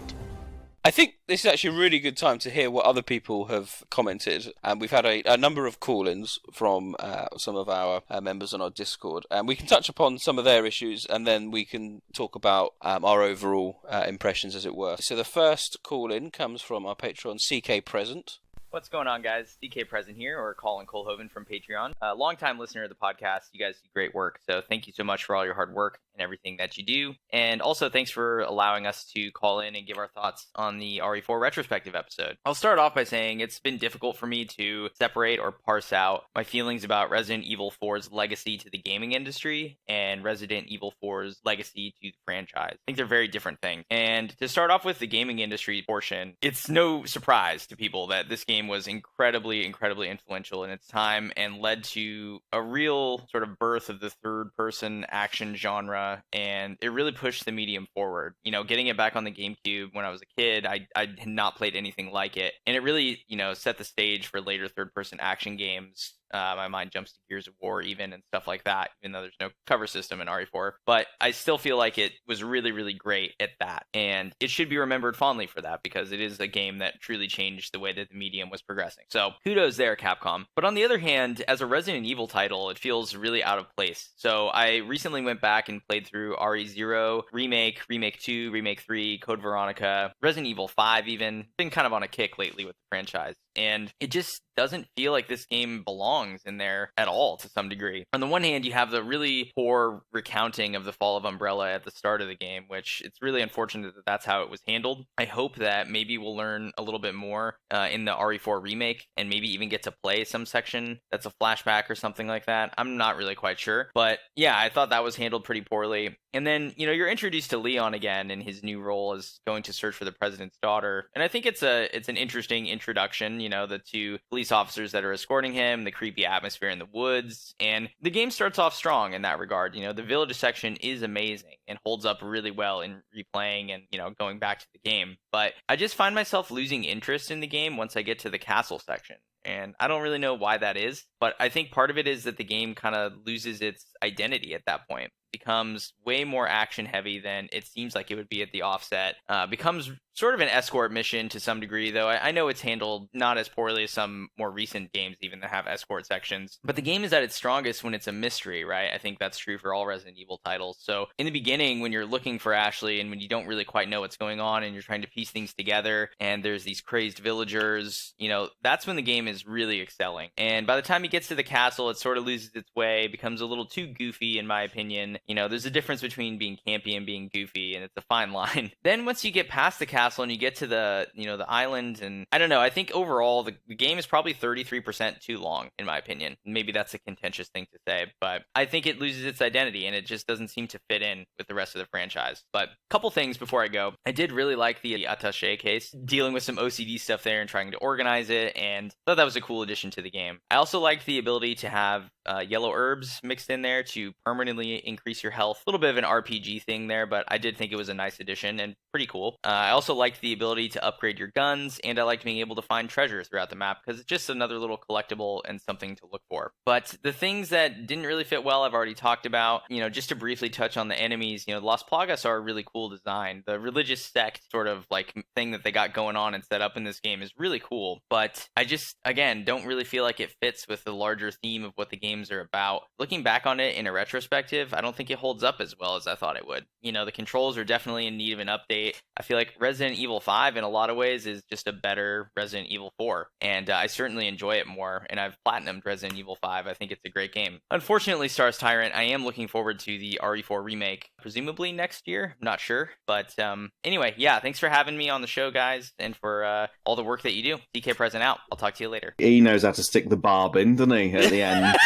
I think this is actually a really good time to hear what other people have commented. And we've had a number of call-ins from some of our members on our Discord. And we can touch upon some of their issues and then we can talk about our overall impressions, as it were. So the first call-in comes from our Patreon, CK Present. What's going on, guys? DK Present here, or Colin Colhoven from Patreon. A longtime listener of the podcast. You guys do great work, so thank you so much for all your hard work and everything that you do. And also, thanks for allowing us to call in and give our thoughts on the RE4 retrospective episode. I'll start off by saying it's been difficult for me to separate or parse out my feelings about Resident Evil 4's legacy to the gaming industry and Resident Evil 4's legacy to the franchise. I think they're very different things. And to start off with the gaming industry portion, it's no surprise to people that this game was incredibly influential in its time and led to a real sort of birth of the third-person action genre, and it really pushed the medium forward. You know, getting it back on the GameCube when I was a kid, I had not played anything like it, and it really, you know, set the stage for later third-person action games. My mind jumps to Gears of War even and stuff like that, even though there's no cover system in RE4. But I still feel like it was really great at that. And it should be remembered fondly for that because it is a game that truly changed the way that the medium was progressing. So kudos there, Capcom. But on the other hand, as a Resident Evil title, it feels really out of place. So I recently went back and played through RE0, Remake, Remake 2, Remake 3, Code Veronica, Resident Evil 5 even. Been kind of on a kick lately with the franchise. And it just doesn't feel like this game belongs in there at all to some degree. On the one hand, you have the really poor recounting of the fall of Umbrella at the start of the game, which it's really unfortunate that that's how it was handled. I hope that maybe we'll learn a little bit more in the RE4 remake and maybe even get to play some section that's a flashback or something like that. I'm not really quite sure. But yeah, I thought that was handled pretty poorly. And then, you know, you're introduced to Leon again in his new role as going to search for the president's daughter. And I think it's an interesting introduction, you know, the two police officers that are escorting him, the creepy atmosphere in the woods. And the game starts off strong in that regard. You know, the village section is amazing and holds up really well in replaying and, you know, going back to the game. But I just find myself losing interest in the game once I get to the castle section. And I don't really know why that is, but I think part of it is that the game kind of loses its identity at that point. Becomes way more action heavy than it seems like it would be at the offset. Becomes sort of an escort mission to some degree, though I know it's handled not as poorly as some more recent games even that have escort sections. But the game is at its strongest when it's a mystery, right? I think that's true for all Resident Evil titles. So in the beginning, when you're looking for Ashley and when you don't really quite know what's going on and you're trying to piece things together and there's these crazed villagers, you know, that's when the game is really excelling. And by the time he gets to the castle, it sort of loses its way, becomes a little too goofy, in my opinion. There's a difference between being campy and being goofy, and it's a fine line. Then once you get past the castle and you get to the island, and I don't know, I think overall the game is probably 33% too long, in my opinion. Maybe that's a contentious thing to say, but I think it loses its identity, and it just doesn't seem to fit in with the rest of the franchise. But a couple things before I go. I did really like the attaché case, dealing with some OCD stuff there and trying to organize it, and I thought that was a cool addition to the game. I also liked the ability to have yellow herbs mixed in there to permanently increase your health. A little bit of an RPG thing there, but I did think it was a nice addition and pretty cool. I also liked the ability to upgrade your guns, and I liked being able to find treasures throughout the map because it's just another little collectible and something to look for. But the things that didn't really fit well, I've already talked about. Just to briefly touch on the enemies, the Las Plagas are a really cool design. The religious sect sort of like thing that they got going on and set up in this game is really cool, but I just, again, don't really feel like it fits with the larger theme of what the games are about. Looking back on it in a retrospective, I don't think it holds up as well as I thought it would. The controls are definitely in need of an update. I feel like Resident Evil 5 in a lot of ways is just a better Resident Evil 4, and I certainly enjoy it more, and I've platinumed Resident Evil 5. I think it's a great game. Unfortunately, Stars Tyrant, I am looking forward to the RE4 remake, presumably next year. I'm not sure, but anyway, yeah, thanks for having me on the show, guys, and for all the work that you do. DK Present out. I'll talk to you later. He knows how to stick the barb in, doesn't he, at the end?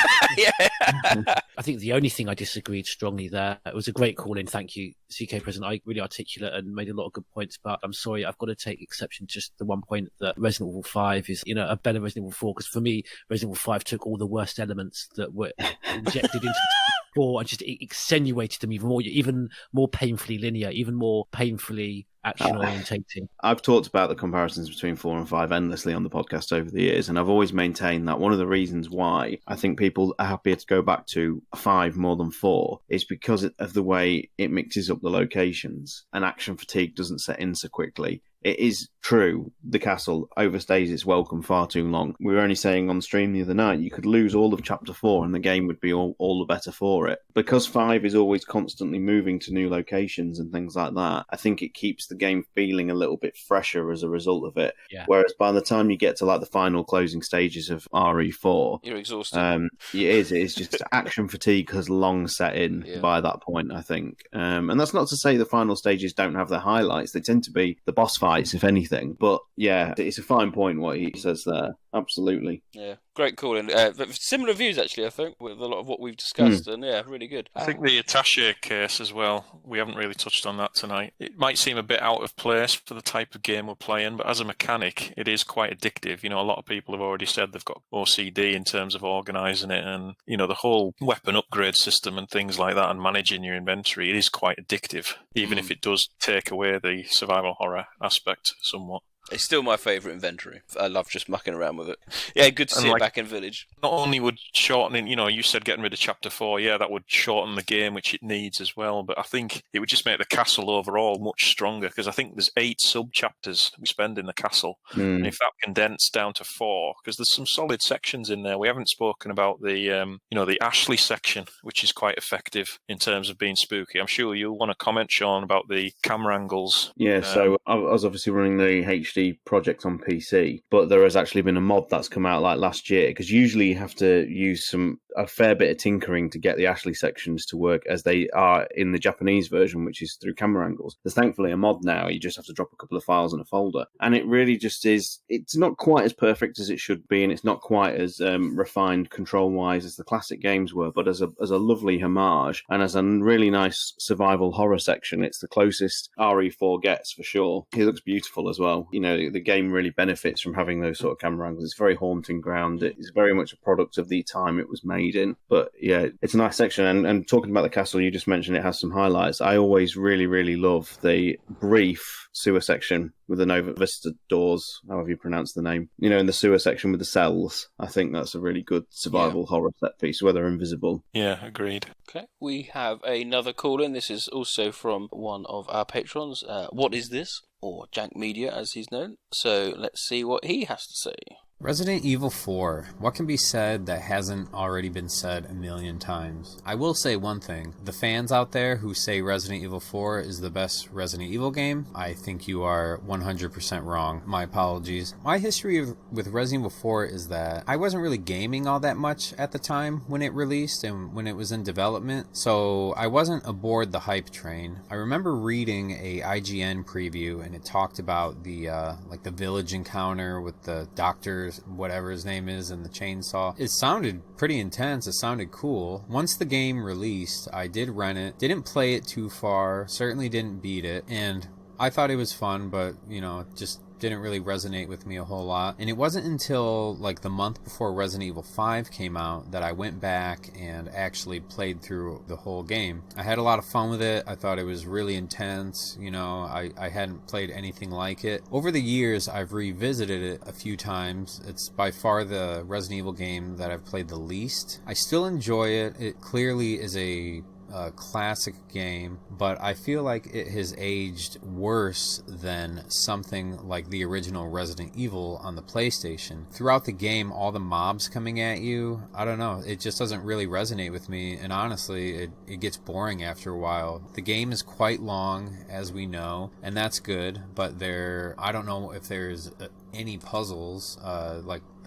I think the only thing I disagreed strongly there, it was a great call in. Thank you, CK President. I really articulate and made a lot of good points, but I'm sorry, I've got to take exception to just the one point that Resident Evil 5 is, a better Resident Evil 4, because for me, Resident Evil 5 took all the worst elements that were injected into 4 and just accentuated them even more painfully linear, even more painfully action orientating. I've talked about the comparisons between 4 and 5 endlessly on the podcast over the years, and I've always maintained that one of the reasons why I think people are happier to go back to 5 more than 4 is because of the way it mixes up the locations, and action fatigue doesn't set in so quickly. It is true, the castle overstays its welcome far too long. We were only saying on stream the other night, you could lose all of Chapter 4 and the game would be all the better for it. Because 5 is always constantly moving to new locations and things like that, I think it keeps the game feeling a little bit fresher as a result of it. Yeah. Whereas by the time you get to like the final closing stages of RE4... You're exhausted. It is just action fatigue has long set in by that point, I think. And that's not to say the final stages don't have their highlights. They tend to be the boss fights, if anything. But yeah, it's a fine point what he says there. Absolutely. Yeah, great calling. Similar views, actually, I think, with a lot of what we've discussed. And yeah, really good. I think the attaché case as well, we haven't really touched on that tonight. It might seem a bit out of place for the type of game we're playing, but as a mechanic, it is quite addictive. A lot of people have already said they've got OCD in terms of organising it, and, the whole weapon upgrade system and things like that, and managing your inventory, it is quite addictive, even if it does take away the survival horror aspect somewhat. It's still my favourite inventory. I love just mucking around with it. Yeah, good to see it back in Village. Not only would shortening, you said getting rid of Chapter 4, that would shorten the game, which it needs as well, but I think it would just make the castle overall much stronger, because I think there's 8 sub-chapters we spend in the castle, and if that condensed down to 4, because there's some solid sections in there. We haven't spoken about the, the Ashley section, which is quite effective in terms of being spooky. I'm sure you'll want to comment, Sean, about the camera angles. Yeah, so I was obviously running the HD project on PC, but there has actually been a mod that's come out like last year, because usually you have to use a fair bit of tinkering to get the Ashley sections to work as they are in the Japanese version, which is through camera angles. There's thankfully a mod now. You just have to drop a couple of files in a folder, and it really just is, it's not quite as perfect as it should be, and it's not quite as refined control wise as the classic games were, but as a lovely homage and as a really nice survival horror section, it's the closest RE4 gets for sure. It looks beautiful as well. The game really benefits from having those sort of camera angles. It's very haunting ground. It's very much a product of the time it was made in. But yeah, it's a nice section. And talking about the castle, you just mentioned it has some highlights. I always really, really love the brief sewer section with the Nova Vista doors, however you pronounce the name. In the sewer section with the cells. I think that's a really good survival horror set piece where they're invisible. Yeah, agreed. Okay, we have another call in. This is also from one of our patrons. What is this? Or Jank Media, as he's known. So let's see what he has to say. Resident Evil 4. What can be said that hasn't already been said a million times? I will say one thing. The fans out there who say Resident Evil 4 is the best Resident Evil game, I think you are 100% wrong. My apologies. My history with Resident Evil 4 is that I wasn't really gaming all that much at the time when it released and when it was in development, so I wasn't aboard the hype train. I remember reading a IGN preview and it talked about the the village encounter with the doctor, whatever his name is, and the chainsaw. It sounded pretty intense. It sounded cool. Once the game released, I did rent it. Didn't play it too far. Certainly didn't beat it. And I thought it was fun, but, just didn't really resonate with me a whole lot. And it wasn't until like the month before Resident Evil 5 came out that I went back and actually played through the whole game. I had a lot of fun with it. I thought it was really intense. I hadn't played anything like it. Over the years, I've revisited it a few times. It's by far the Resident Evil game that I've played the least. I still enjoy it. It clearly is a classic game, but I feel like it has aged worse than something like the original Resident Evil on the PlayStation. Throughout the game, all the mobs coming at you, I don't know, it just doesn't really resonate with me, and honestly, it gets boring after a while. The game is quite long, as we know, and that's good, but I don't know if there's any puzzles,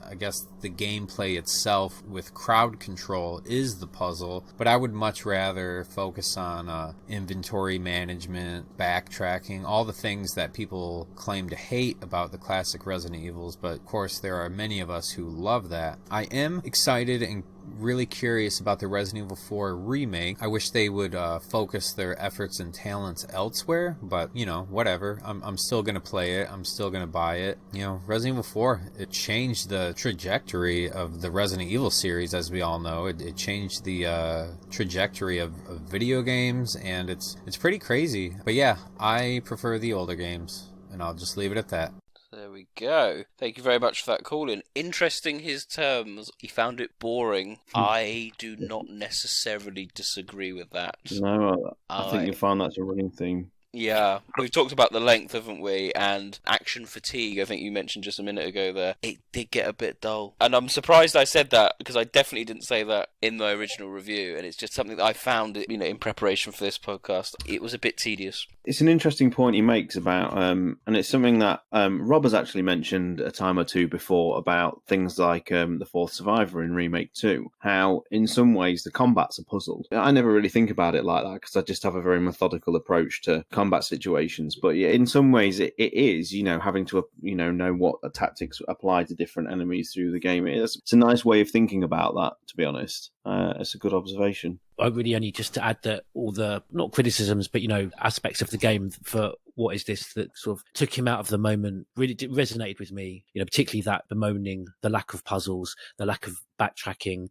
I guess the gameplay itself with crowd control is the puzzle, but I would much rather focus on inventory management, backtracking, all the things that people claim to hate about the classic Resident Evils, but of course there are many of us who love that. I am excited and really curious about the Resident Evil 4 remake. I wish they would focus their efforts and talents elsewhere, but whatever. I'm still gonna play it. I'm still gonna buy it. Resident Evil 4, it changed the trajectory of the Resident Evil series, as we all know. It changed the trajectory of video games, and it's pretty crazy. But yeah, I prefer the older games, and I'll just leave it at that. There we go. Thank you very much for that call-in. Interesting his terms. He found it boring. I do not necessarily disagree with that. No, I think you'll find that's a running theme. Yeah, we've talked about the length, haven't we? And action fatigue, I think you mentioned just a minute ago there. It did get a bit dull. And I'm surprised I said that, because I definitely didn't say that in the original review. And it's just something that I found, in preparation for this podcast. It was a bit tedious. It's an interesting point he makes about, and it's something that Rob has actually mentioned a time or two before about things like the Fourth Survivor in Remake 2. How, in some ways, the combat's a puzzle. I never really think about it like that, because I just have a very methodical approach to combat situations, but yeah, in some ways it is, having to know what tactics apply to different enemies through the game. It's a nice way of thinking about that, to be honest. It's a good observation. I really only just to add that all the, not criticisms, but, aspects of the game for what is this that sort of took him out of the moment really resonated with me, particularly that bemoaning the lack of puzzles, the lack of backtracking,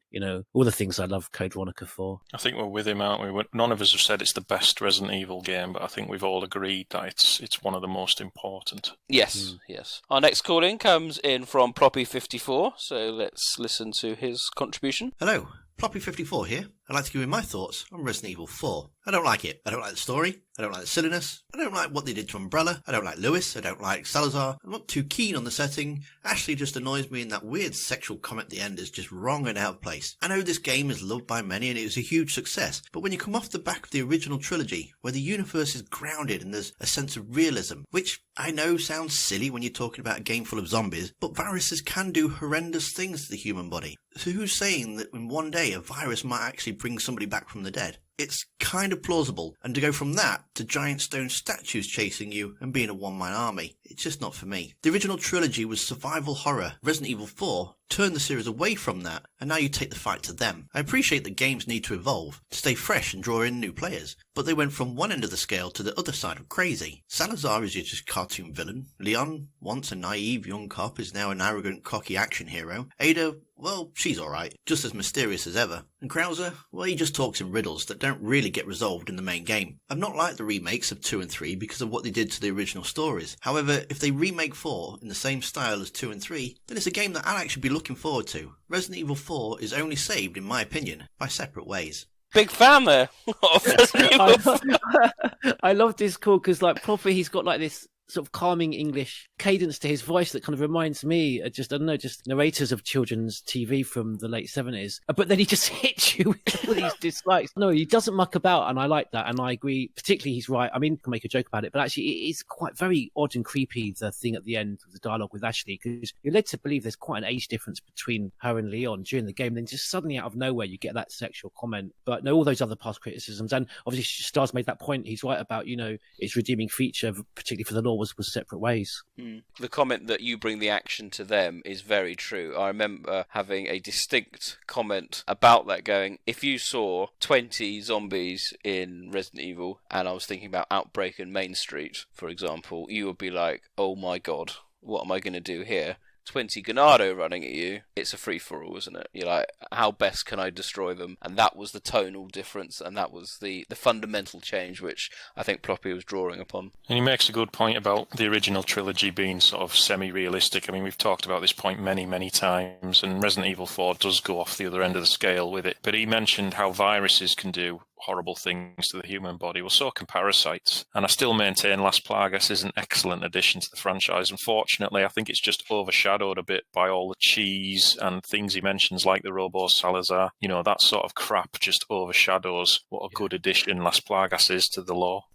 all the things I love Code Veronica for. I think we're with him, aren't we? None of us have said it's the best Resident Evil game, but I think we've all agreed that it's one of the most important. Yes, yes. Our next call-in comes in from Ploppy54, so let's listen to his contribution. Hello, Ploppy54 here. I'd like to give you my thoughts on Resident Evil 4. I don't like it. I don't like the story. I don't like the silliness. I don't like what they did to Umbrella. I don't like Lewis. I don't like Salazar. I'm not too keen on the setting. Ashley just annoys me, and that weird sexual comment at the end is just wrong and out of place. I know this game is loved by many and it was a huge success, but when you come off the back of the original trilogy, where the universe is grounded and there's a sense of realism, which I know sounds silly when you're talking about a game full of zombies, but viruses can do horrendous things to the human body. So who's saying that in one day a virus might actually bring somebody back from the dead? It's kind of plausible, and to go from that to giant stone statues chasing you and being a one-man army, it's just not for me. The original trilogy was survival horror. Resident Evil 4 turned the series away from that, and now you take the fight to them. I appreciate that games need to evolve, to stay fresh and draw in new players, but they went from one end of the scale to the other side of crazy. Salazar is your just cartoon villain. Leon, once a naive young cop, is now an arrogant, cocky action hero. Ada, well, she's alright, just as mysterious as ever. And Krauser, well, he just talks in riddles that don't really get resolved in the main game. I've not liked the remakes of 2 and 3 because of what they did to the original stories. However, if they remake 4 in the same style as 2 and 3, then it's a game that I'll actually be looking forward to. Resident Evil 4 is only saved, in my opinion, by separate ways. Big fan there of Resident Evil 4. I love this call because, proper, he's got this sort of calming English cadence to his voice that kind of reminds me just, I don't know, just narrators of children's TV from the late 70s. But then he just hits you with all these dislikes. No, he doesn't muck about, and I like that, and I agree. Particularly, he's right. I mean, I can make a joke about it, but actually it is quite very odd and creepy, the thing at the end of the dialogue with Ashley, because you're led to believe there's quite an age difference between her and Leon during the game, and then just suddenly out of nowhere you get that sexual comment. But no, all those other past criticisms, and obviously Star's made that point. He's right about, you know, its redeeming feature, particularly for the lore, was separate ways. The comment that you bring the action to them is very true. I remember having a distinct comment about that, going, if you saw 20 zombies in Resident Evil, and I was thinking about Outbreak and Main Street, for example, you would be like, oh my god, what am I going to do here? 20 Ganado running at you, it's a free-for-all, isn't it? You're like, how best can I destroy them? And that was the tonal difference, and that was the fundamental change, which I think Ploppy was drawing upon. And he makes a good point about the original trilogy being sort of semi-realistic. I mean, we've talked about this point many, many times, and Resident Evil 4 does go off the other end of the scale with it. But he mentioned how viruses can do horrible things to the human body. Well, so can parasites. And I still maintain Las Plagas is an excellent addition to the franchise. Unfortunately, I think it's just overshadowed a bit by all the cheese and things he mentions, like the Robo Salazar. You know, that sort of crap just overshadows what a good addition Las Plagas is to the lore.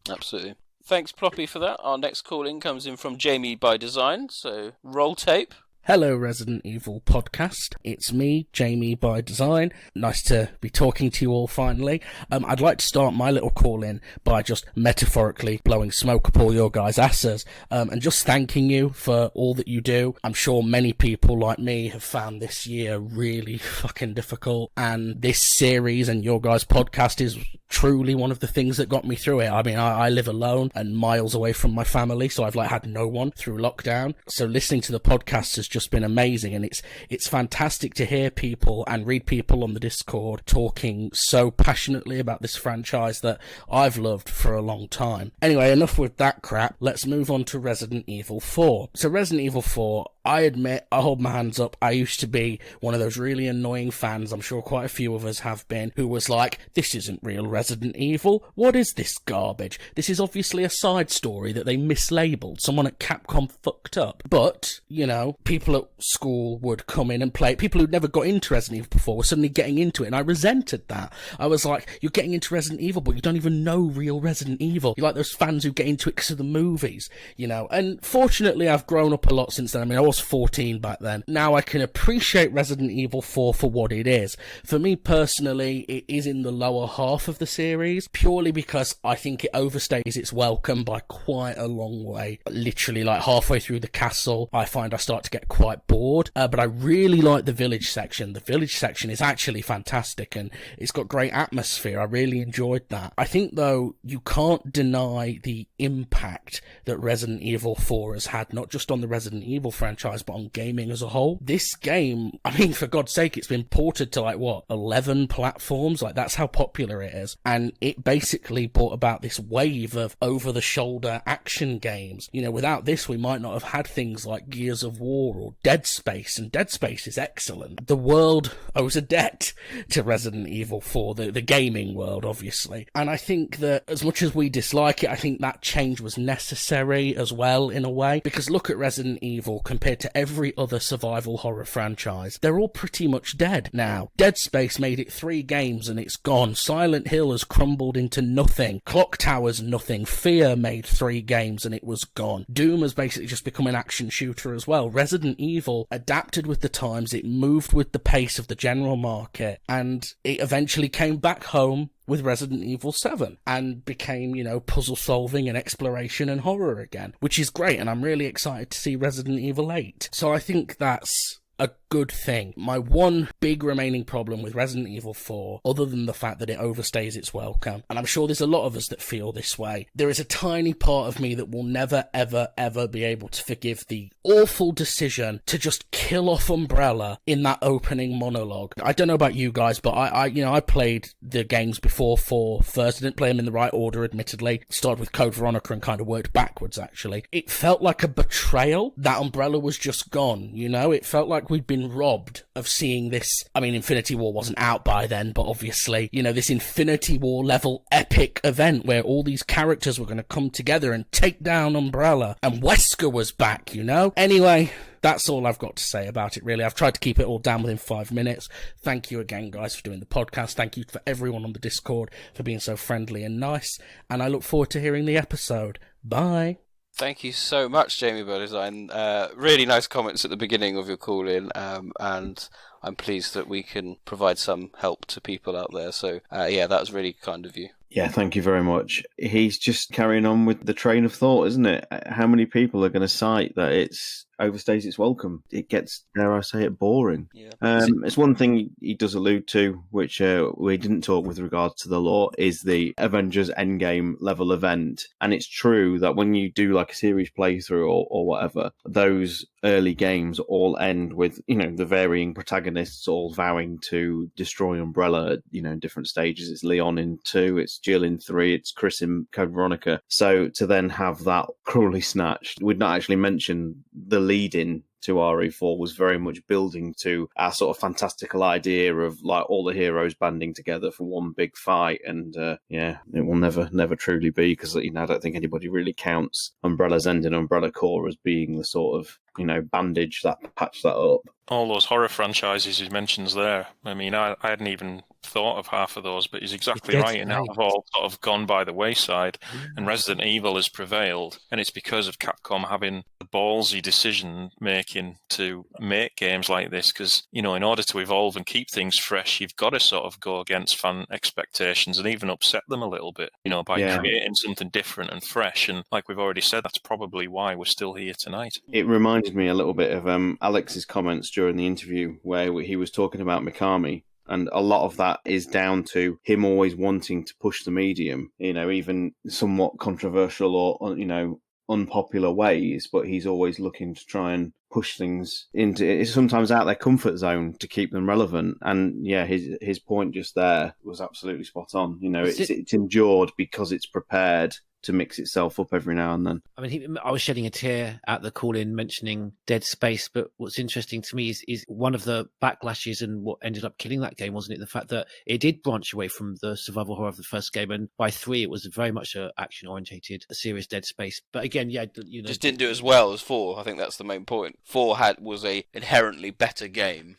Absolutely. Thanks, Ploppy, for that. Our next call-in comes in from Jamie by Design, so roll tape. Hello, Resident Evil podcast. It's me, Jamie by Design. Nice to be talking to you all finally. I'd like to start my little call-in by just metaphorically blowing smoke up all your guys' asses, and just thanking you for all that you do. I'm sure many people like me have found this year really fucking difficult, and this series and your guys' podcast is truly one of the things that got me through it. I mean, I live alone and miles away from my family, so I've had no one through lockdown. So listening to the podcast has just been amazing, and it's fantastic to hear people and read people on the Discord talking so passionately about this franchise that I've loved for a long time. Anyway, enough with that crap. Let's move on to Resident Evil 4. So Resident Evil 4, I admit, I hold my hands up, I used to be one of those really annoying fans, I'm sure quite a few of us have been, who was like, this isn't real Resident Evil, what is this garbage? This is obviously a side story that they mislabeled, someone at Capcom fucked up. But, you know, people at school would come in and play it, people who'd never got into Resident Evil before were suddenly getting into it, and I resented that. I was like, you're getting into Resident Evil, but you don't even know real Resident Evil. You're like those fans who get into it because of the movies, you know, and fortunately I've grown up a lot since then. I mean, I was 14 back then. Now I can appreciate Resident Evil 4 for what it is. For me personally, it is in the lower half of the series, purely because I think it overstays its welcome by quite a long way. Literally, like halfway through the castle, I find I start to get quite bored, but I really like the village section. The village section is actually fantastic, and it's got great atmosphere. I really enjoyed that. I think, though, you can't deny the impact that Resident Evil 4 has had, not just on the Resident Evil franchise, but on gaming as a whole. This game, I mean, for God's sake, it's been ported to 11 platforms. Like, that's how popular it is. And it basically brought about this wave of over-the-shoulder action games. You know, without this, we might not have had things like Gears of War or Dead Space, and Dead Space is excellent. The world owes a debt to Resident Evil 4, the gaming world, obviously. And I think that as much as we dislike it, I think that change was necessary as well, in a way, because look at Resident Evil compared to every other survival horror franchise. They're all pretty much dead now. Dead Space made it 3 games and it's gone. Silent Hill has crumbled into nothing. Clock Tower's nothing. Fear made 3 games and it was gone. Doom has basically just become an action shooter as well. Resident Evil adapted with the times, it moved with the pace of the general market, and it eventually came back home with Resident Evil 7 and became, you know, puzzle solving and exploration and horror again, which is great, and I'm really excited to see Resident Evil 8. So I think that's a good thing. My one big remaining problem with Resident Evil 4, other than the fact that it overstays its welcome, and I'm sure there's a lot of us that feel this way, there is a tiny part of me that will never, ever, ever be able to forgive the awful decision to just kill off Umbrella in that opening monologue. I don't know about you guys, but I played the games before 4 first. I didn't play them in the right order, admittedly. Started with Code Veronica and kind of worked backwards, actually. It felt like a betrayal that Umbrella was just gone, you know? It felt like we'd been been robbed of seeing this. I mean, Infinity War wasn't out by then, but obviously, you know, this Infinity War level epic event where all these characters were going to come together and take down Umbrella, and Wesker was back, you know? Anyway, that's all I've got to say about it, really. I've tried to keep it all down within 5 minutes. Thank you again, guys, for doing the podcast. Thank you for everyone on the Discord for being so friendly and nice, and I look forward to hearing the episode. Bye. Thank you so much, Jamie Burdizine. Really nice comments at the beginning of your call-in, and I'm pleased that we can provide some help to people out there. So, yeah, that was really kind of you. Yeah, thank you very much. He's just carrying on with the train of thought, isn't it? How many people are going to cite that it's overstays its welcome? It gets, dare I say it, boring. Yeah. It's one thing he does allude to, which we didn't talk with regards to the lore, is the Avengers Endgame level event. And it's true that when you do like a series playthrough or whatever, those early games all end with, you know, the varying protagonists all vowing to destroy Umbrella at, you know, different stages. It's Leon in 2, it's Jill in 3, it's Chris in Code Veronica. So to then have that cruelly snatched, we'd not actually mentioned the lead-in to RE4 was very much building to our sort of fantastical idea of like all the heroes banding together for one big fight, and yeah, it will never truly be, because, you know, I don't think anybody really counts Umbrella's End and Umbrella Corps as being the sort of, you know, bandage that patch that up. All those horror franchises he mentions there, I mean, I hadn't even thought of half of those, but he's exactly right, and now have all sort of gone by the wayside, and Resident Evil has prevailed, and it's because of Capcom having the ballsy decision making to make games like this, because, you know, in order to evolve and keep things fresh, you've got to sort of go against fan expectations and even upset them a little bit, you know, by creating something different and fresh, and like we've already said, that's probably why we're still here tonight. It reminded me a little bit of Alex's comments during the interview where he was talking about Mikami. And a lot of that is down to him always wanting to push the medium, you know, even somewhat controversial or, you know, unpopular ways, but he's always looking to try and push things into sometimes out their comfort zone to keep them relevant. And yeah, his point just there was absolutely spot on. You know, it's endured because it's prepared to mix itself up every now and then. I mean, I was shedding a tear at the call-in mentioning Dead Space, but what's interesting to me is one of the backlashes and what ended up killing that game, wasn't it? The fact that it did branch away from the survival horror of the first game, and by 3 it was very much an action-orientated, serious Dead Space. But again, yeah, you know, just didn't do as well as 4. I think that's the main point. 4 was a inherently better game,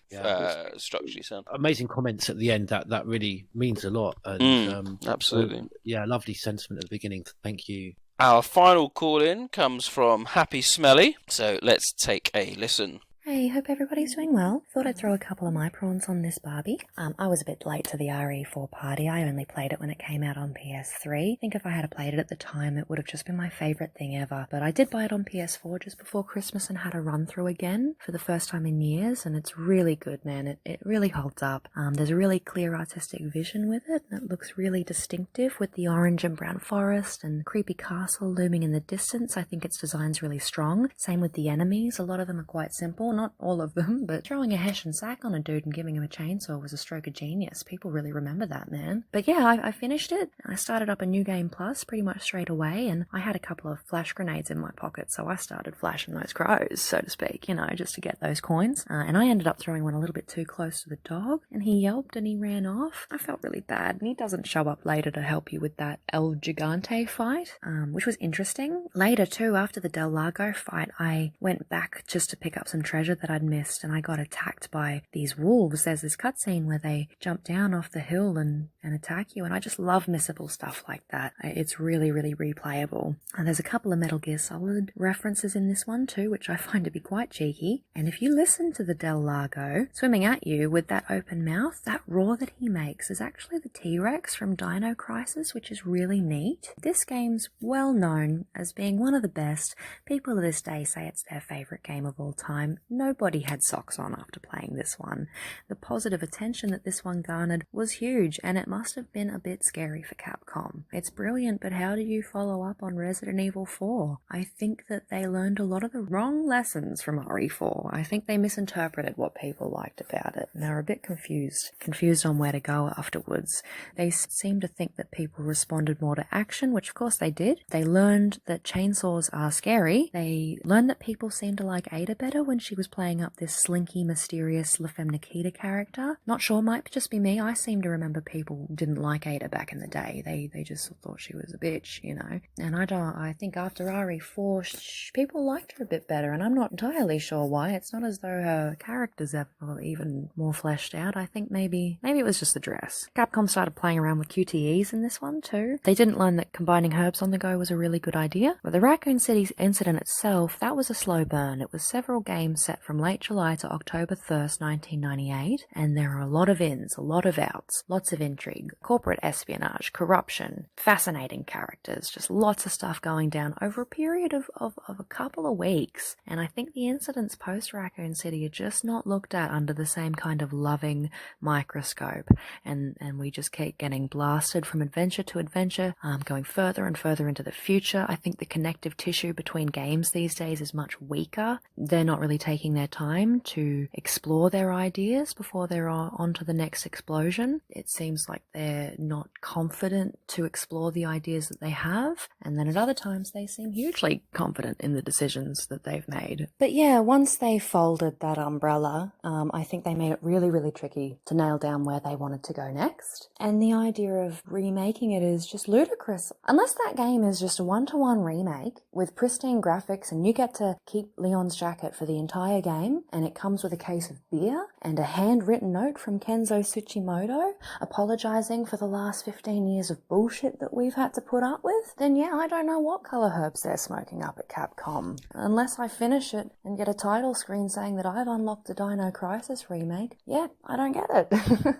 structurally sound. Amazing comments at the end. That really means a lot. And, absolutely. Yeah, lovely sentiment at the beginning. Thank you. Our final call-in comes from Happy Smelly, so let's take a listen. Hey, hope everybody's doing well. Thought I'd throw a couple of my prawns on this Barbie. I was a bit late to the RE4 party. I only played it when it came out on PS3. I think if I had played it at the time, it would have just been my favourite thing ever. But I did buy it on PS4 just before Christmas and had a run through again for the first time in years, and it's really good, man. It really holds up. There's a really clear artistic vision with it, and it looks really distinctive with the orange and brown forest and creepy castle looming in the distance. I think its design's really strong. Same with the enemies. A lot of them are quite simple. Not all of them, but throwing a Hessian sack on a dude and giving him a chainsaw was a stroke of genius. People really remember that, man. But yeah, I finished it. I started up a New Game Plus pretty much straight away, and I had a couple of flash grenades in my pocket, so I started flashing those crows, so to speak, you know, just to get those coins. And I ended up throwing one a little bit too close to the dog, and he yelped and he ran off. I felt really bad, and he doesn't show up later to help you with that El Gigante fight, which was interesting. Later too, after the Del Lago fight, I went back just to pick up some treasure that I'd missed, and I got attacked by these wolves. There's this cutscene where they jump down off the hill and attack you, and I just love missable stuff like that. It's really, really replayable. And there's a couple of Metal Gear Solid references in this one too, which I find to be quite cheeky. And if you listen to the Del Lago swimming at you with that open mouth, that roar that he makes is actually the T-Rex from Dino Crisis, which is really neat. This game's well known as being one of the best. People to this day say it's their favourite game of all time. Nobody had socks on after playing this one. The positive attention that this one garnered was huge, and it must have been a bit scary for Capcom. It's brilliant, but how do you follow up on Resident Evil 4? I think that they learned a lot of the wrong lessons from RE4. I think they misinterpreted what people liked about it, and they were a bit confused on where to go afterwards. They seemed to think that people responded more to action, which of course they did. They learned that chainsaws are scary. They learned that people seemed to like Ada better when she was was playing up this slinky, mysterious La Femme Nikita character. Not sure, might just be me. I seem to remember people didn't like Ada back in the day. They just thought she was a bitch, you know. And I think after RE4, people liked her a bit better, and I'm not entirely sure why. It's not as though her character's ever even more fleshed out. I think maybe it was just the dress. Capcom started playing around with QTEs in this one too. They didn't learn that combining herbs on the go was a really good idea. But the Raccoon City incident itself, that was a slow burn. It was several games set from late July to October 1st, 1998, and there are a lot of ins, a lot of outs, lots of intrigue, corporate espionage, corruption, fascinating characters, just lots of stuff going down over a period of a couple of weeks. And I think the incidents post Raccoon City are just not looked at under the same kind of loving microscope, and we just keep getting blasted from adventure to adventure, going further and further into the future. I think the connective tissue between games these days is much weaker. They're not really taking their time to explore their ideas before they're on to the next explosion. It seems like they're not confident to explore the ideas that they have, and then at other times they seem hugely confident in the decisions that they've made. But yeah, once they folded that umbrella, I think they made it really, really tricky to nail down where they wanted to go next. And the idea of remaking it is just ludicrous. Unless that game is just a one-to-one remake with pristine graphics and you get to keep Leon's jacket for the entire game, and it comes with a case of beer and a handwritten note from Kenzo Tsuchimoto apologizing for the last 15 years of bullshit that we've had to put up with, then yeah, I don't know what color herbs they're smoking up at Capcom. Unless I finish it and get a title screen saying that I've unlocked the Dino Crisis remake, yeah, I don't get it.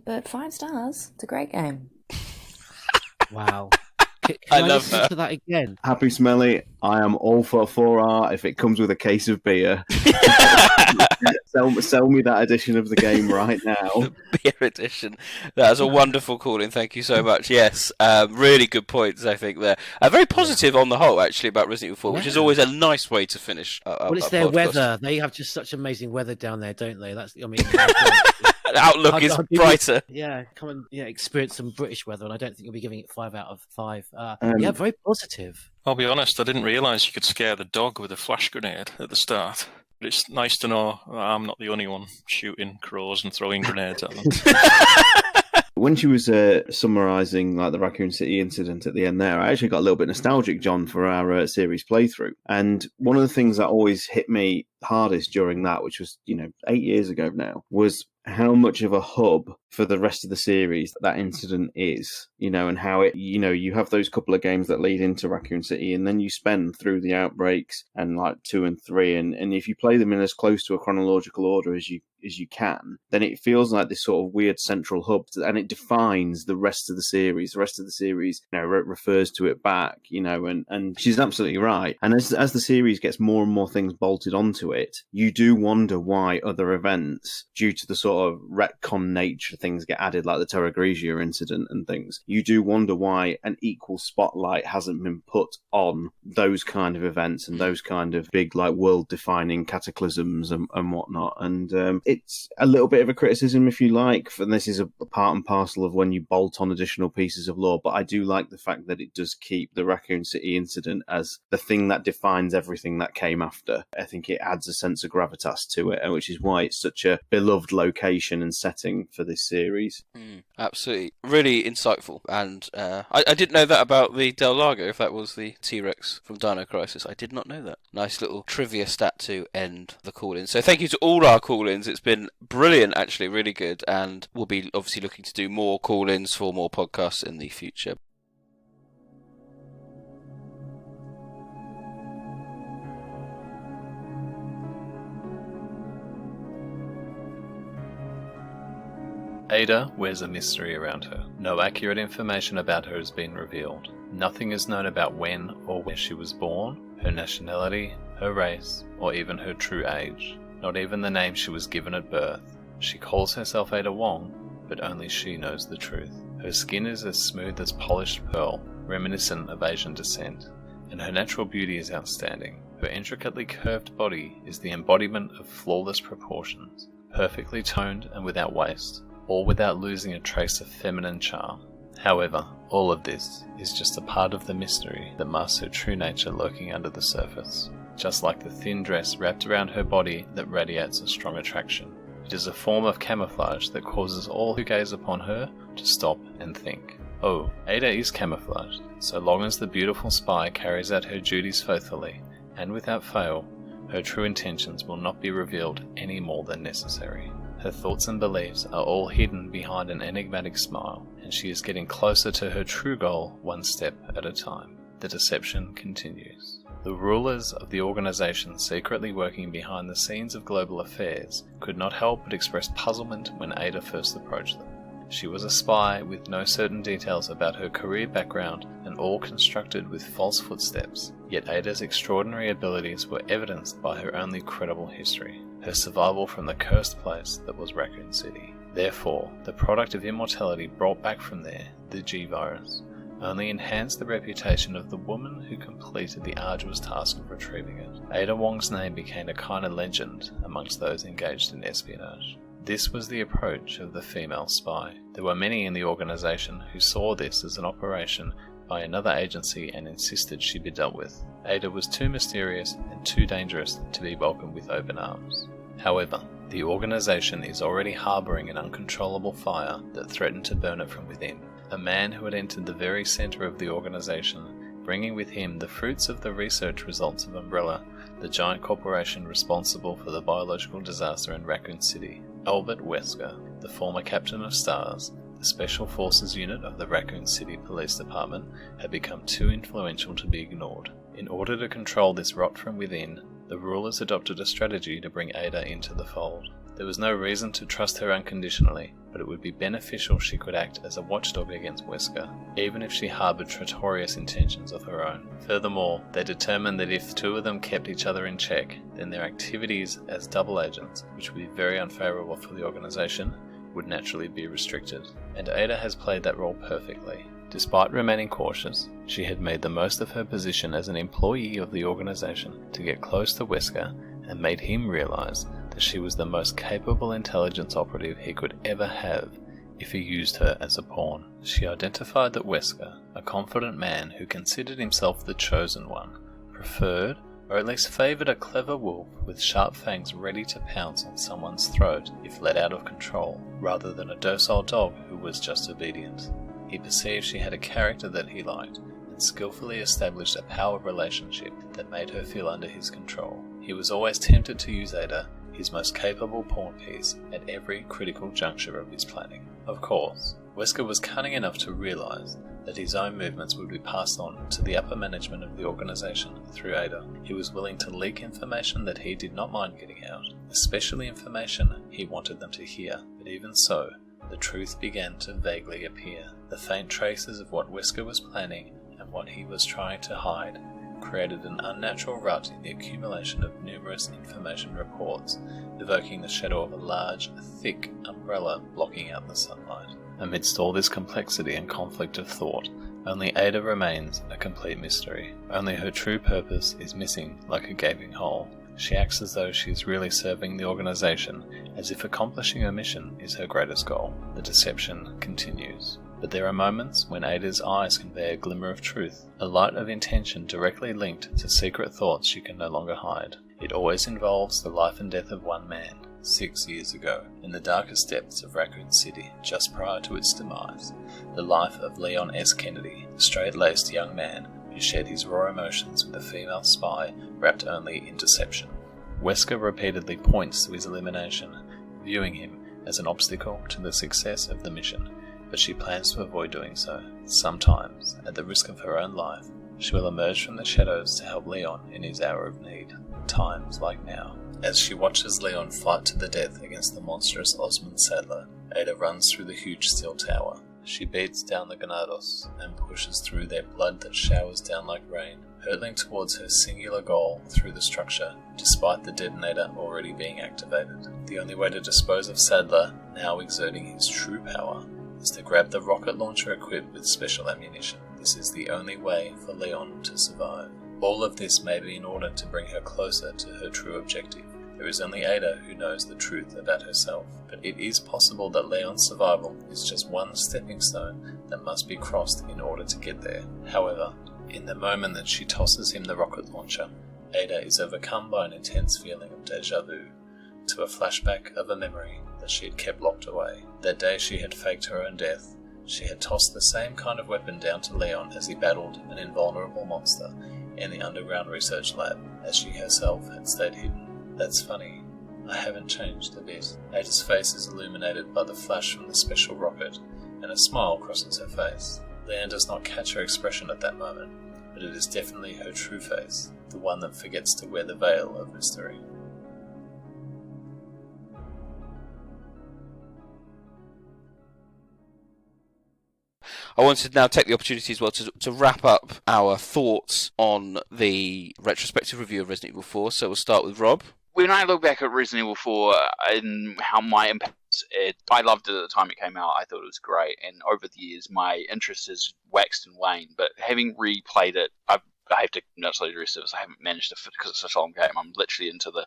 But 5 stars. It's a great game. Wow. I love that. To that again. Happy Smelly, I am all for 4R if it comes with a case of beer. Sell me that edition of the game right now. The beer edition. That is a wonderful call-in. Thank you so much. Yes, really good points, I think, there. Very positive on the whole, actually, about Resident Evil 4, which is always a nice way to finish well, it's their podcast. Weather. They have just such amazing weather down there, don't they? That's, I mean... Outlook is brighter. Come and experience some British weather, and I don't think you'll be giving it 5 out of 5. Very positive. I'll be honest, I didn't realise you could scare the dog with a flash grenade at the start. But it's nice to know that I'm not the only one shooting crows and throwing grenades at them. When she was summarising like the Raccoon City incident at the end there, I actually got a little bit nostalgic, John, for our series playthrough. And one of the things that always hit me hardest during that, which was 8 years ago now, was how much of a hub for the rest of the series that incident is, and how it, you have those couple of games that lead into Raccoon City, and then you spend through the outbreaks and like 2 and 3, and if you play them in as close to a chronological order as you can, then it feels like this sort of weird central hub, and it defines the rest of the series. The rest of the series, refers to it back, and she's absolutely right. And as the series gets more and more things bolted onto it, you do wonder why other events, due to the sort of retcon nature, things get added, like the Terra Grigia incident and things. You do wonder why an equal spotlight hasn't been put on those kind of events and those kind of big, like, world-defining cataclysms and whatnot. And it's a little bit of a criticism, if you like, and this is a part and parcel of when you bolt on additional pieces of lore, but I do like the fact that it does keep the Raccoon City incident as the thing that defines everything that came after. I think it adds a sense of gravitas to it, which is why it's such a beloved location and setting for this series. Absolutely. Really insightful. And I didn't know that about the Del Lago, if that was the T-Rex from Dino Crisis. I did not know that. Nice little trivia stat to end the call-in. So thank you to all our call-ins. It's been brilliant, actually, really good. And we'll be obviously looking to do more call-ins for more podcasts in the future. Ada wears a mystery around her. No accurate information about her has been revealed. Nothing is known about when or where she was born, her nationality, her race, or even her true age. Not even the name she was given at birth. She calls herself Ada Wong, but only she knows the truth. Her skin is as smooth as polished pearl, reminiscent of Asian descent, and her natural beauty is outstanding. Her intricately curved body is the embodiment of flawless proportions, perfectly toned and without waste, all without losing a trace of feminine charm. However, all of this is just a part of the mystery that masks her true nature lurking under the surface. just like the thin dress wrapped around her body that radiates a strong attraction. It is a form of camouflage that causes all who gaze upon her to stop and think. Oh, Ada is camouflaged, so long as the beautiful spy carries out her duties faithfully, and without fail, her true intentions will not be revealed any more than necessary. Her thoughts and beliefs are all hidden behind an enigmatic smile, and she is getting closer to her true goal one step at a time. The deception continues. The rulers of the organization secretly working behind the scenes of global affairs could not help but express puzzlement when Ada first approached them. She was a spy with no certain details about her career background and all constructed with false footsteps, yet Ada's extraordinary abilities were evidenced by her only credible history, her survival from the cursed place that was Raccoon City. Therefore, the product of immortality brought back from there, the G virus, only enhanced the reputation of the woman who completed the arduous task of retrieving it. Ada Wong's name became a kind of legend amongst those engaged in espionage. This was the approach of the female spy. There were many in the organization who saw this as an operation by another agency and insisted she be dealt with. Ada was too mysterious and too dangerous to be welcomed with open arms. However, the organization is already harboring an uncontrollable fire that threatened to burn it from within. A man who had entered the very center of the organization, bringing with him the fruits of the research results of Umbrella, the giant corporation responsible for the biological disaster in Raccoon City. Albert Wesker, the former captain of STARS, the Special Forces unit of the Raccoon City Police Department, had become too influential to be ignored. In order to control this rot from within, the rulers adopted a strategy to bring Ada into the fold. There was no reason to trust her unconditionally, but it would be beneficial she could act as a watchdog against Wesker, even if she harbored traitorous intentions of her own. Furthermore, they determined that if two of them kept each other in check, then their activities as double agents, which would be very unfavorable for the organization, would naturally be restricted. And Ada has played that role perfectly. Despite remaining cautious, she had made the most of her position as an employee of the organization to get close to Wesker and made him realize that she was the most capable intelligence operative he could ever have if he used her as a pawn. She identified that Wesker, a confident man who considered himself the chosen one, preferred or at least favoured a clever wolf with sharp fangs ready to pounce on someone's throat if let out of control, rather than a docile dog who was just obedient. He perceived she had a character that he liked, and skillfully established a power relationship that made her feel under his control. He was always tempted to use Ada, his most capable pawn piece, at every critical juncture of his planning. Of course, Wesker was cunning enough to realize that his own movements would be passed on to the upper management of the organization through Ada. He was willing to leak information that he did not mind getting out, especially information he wanted them to hear. But even so, the truth began to vaguely appear. The faint traces of what Wesker was planning and what he was trying to hide created an unnatural rut in the accumulation of numerous information reports, evoking the shadow of a large, thick umbrella blocking out the sunlight. Amidst all this complexity and conflict of thought, only Ada remains a complete mystery. Only her true purpose is missing like a gaping hole. She acts as though she is really serving the organization, as if accomplishing her mission is her greatest goal. The deception continues. But there are moments when Ada's eyes convey a glimmer of truth, a light of intention directly linked to secret thoughts she can no longer hide. It always involves the life and death of one man, 6 years ago, in the darkest depths of Raccoon City, just prior to its demise. The life of Leon S. Kennedy, a straight-laced young man who shared his raw emotions with a female spy wrapped only in deception. Wesker repeatedly points to his elimination, viewing him as an obstacle to the success of the mission, but she plans to avoid doing so. Sometimes, at the risk of her own life, she will emerge from the shadows to help Leon in his hour of need. Times like now. As she watches Leon fight to the death against the monstrous Osmond Sadler, Ada runs through the huge steel tower. She beats down the Ganados and pushes through their blood that showers down like rain, hurtling towards her singular goal through the structure, despite the detonator already being activated. The only way to dispose of Sadler, now exerting his true power, is to grab the rocket launcher equipped with special ammunition. This is the only way for Leon to survive. All of this may be in order to bring her closer to her true objective. There is only Ada who knows the truth about herself, but it is possible that Leon's survival is just one stepping stone that must be crossed in order to get there. However, in the moment that she tosses him the rocket launcher, Ada is overcome by an intense feeling of deja vu, to a flashback of a memory that she had kept locked away. That day she had faked her own death. She had tossed the same kind of weapon down to Leon as he battled an invulnerable monster in the underground research lab, as she herself had stayed hidden. That's funny. I haven't changed a bit. Ada's face is illuminated by the flash from the special rocket, and a smile crosses her face. Leon does not catch her expression at that moment, but it is definitely her true face, the one that forgets to wear the veil of mystery. I wanted to now take the opportunity as well to wrap up our thoughts on the retrospective review of Resident Evil 4. So we'll start with Rob. When I look back at Resident Evil 4 and how my impact, I loved it at the time it came out. I thought it was great, and over the years my interest has waxed and waned. But having replayed it, I have to naturally do this. I haven't managed to fit because it's such a long game. I'm literally into the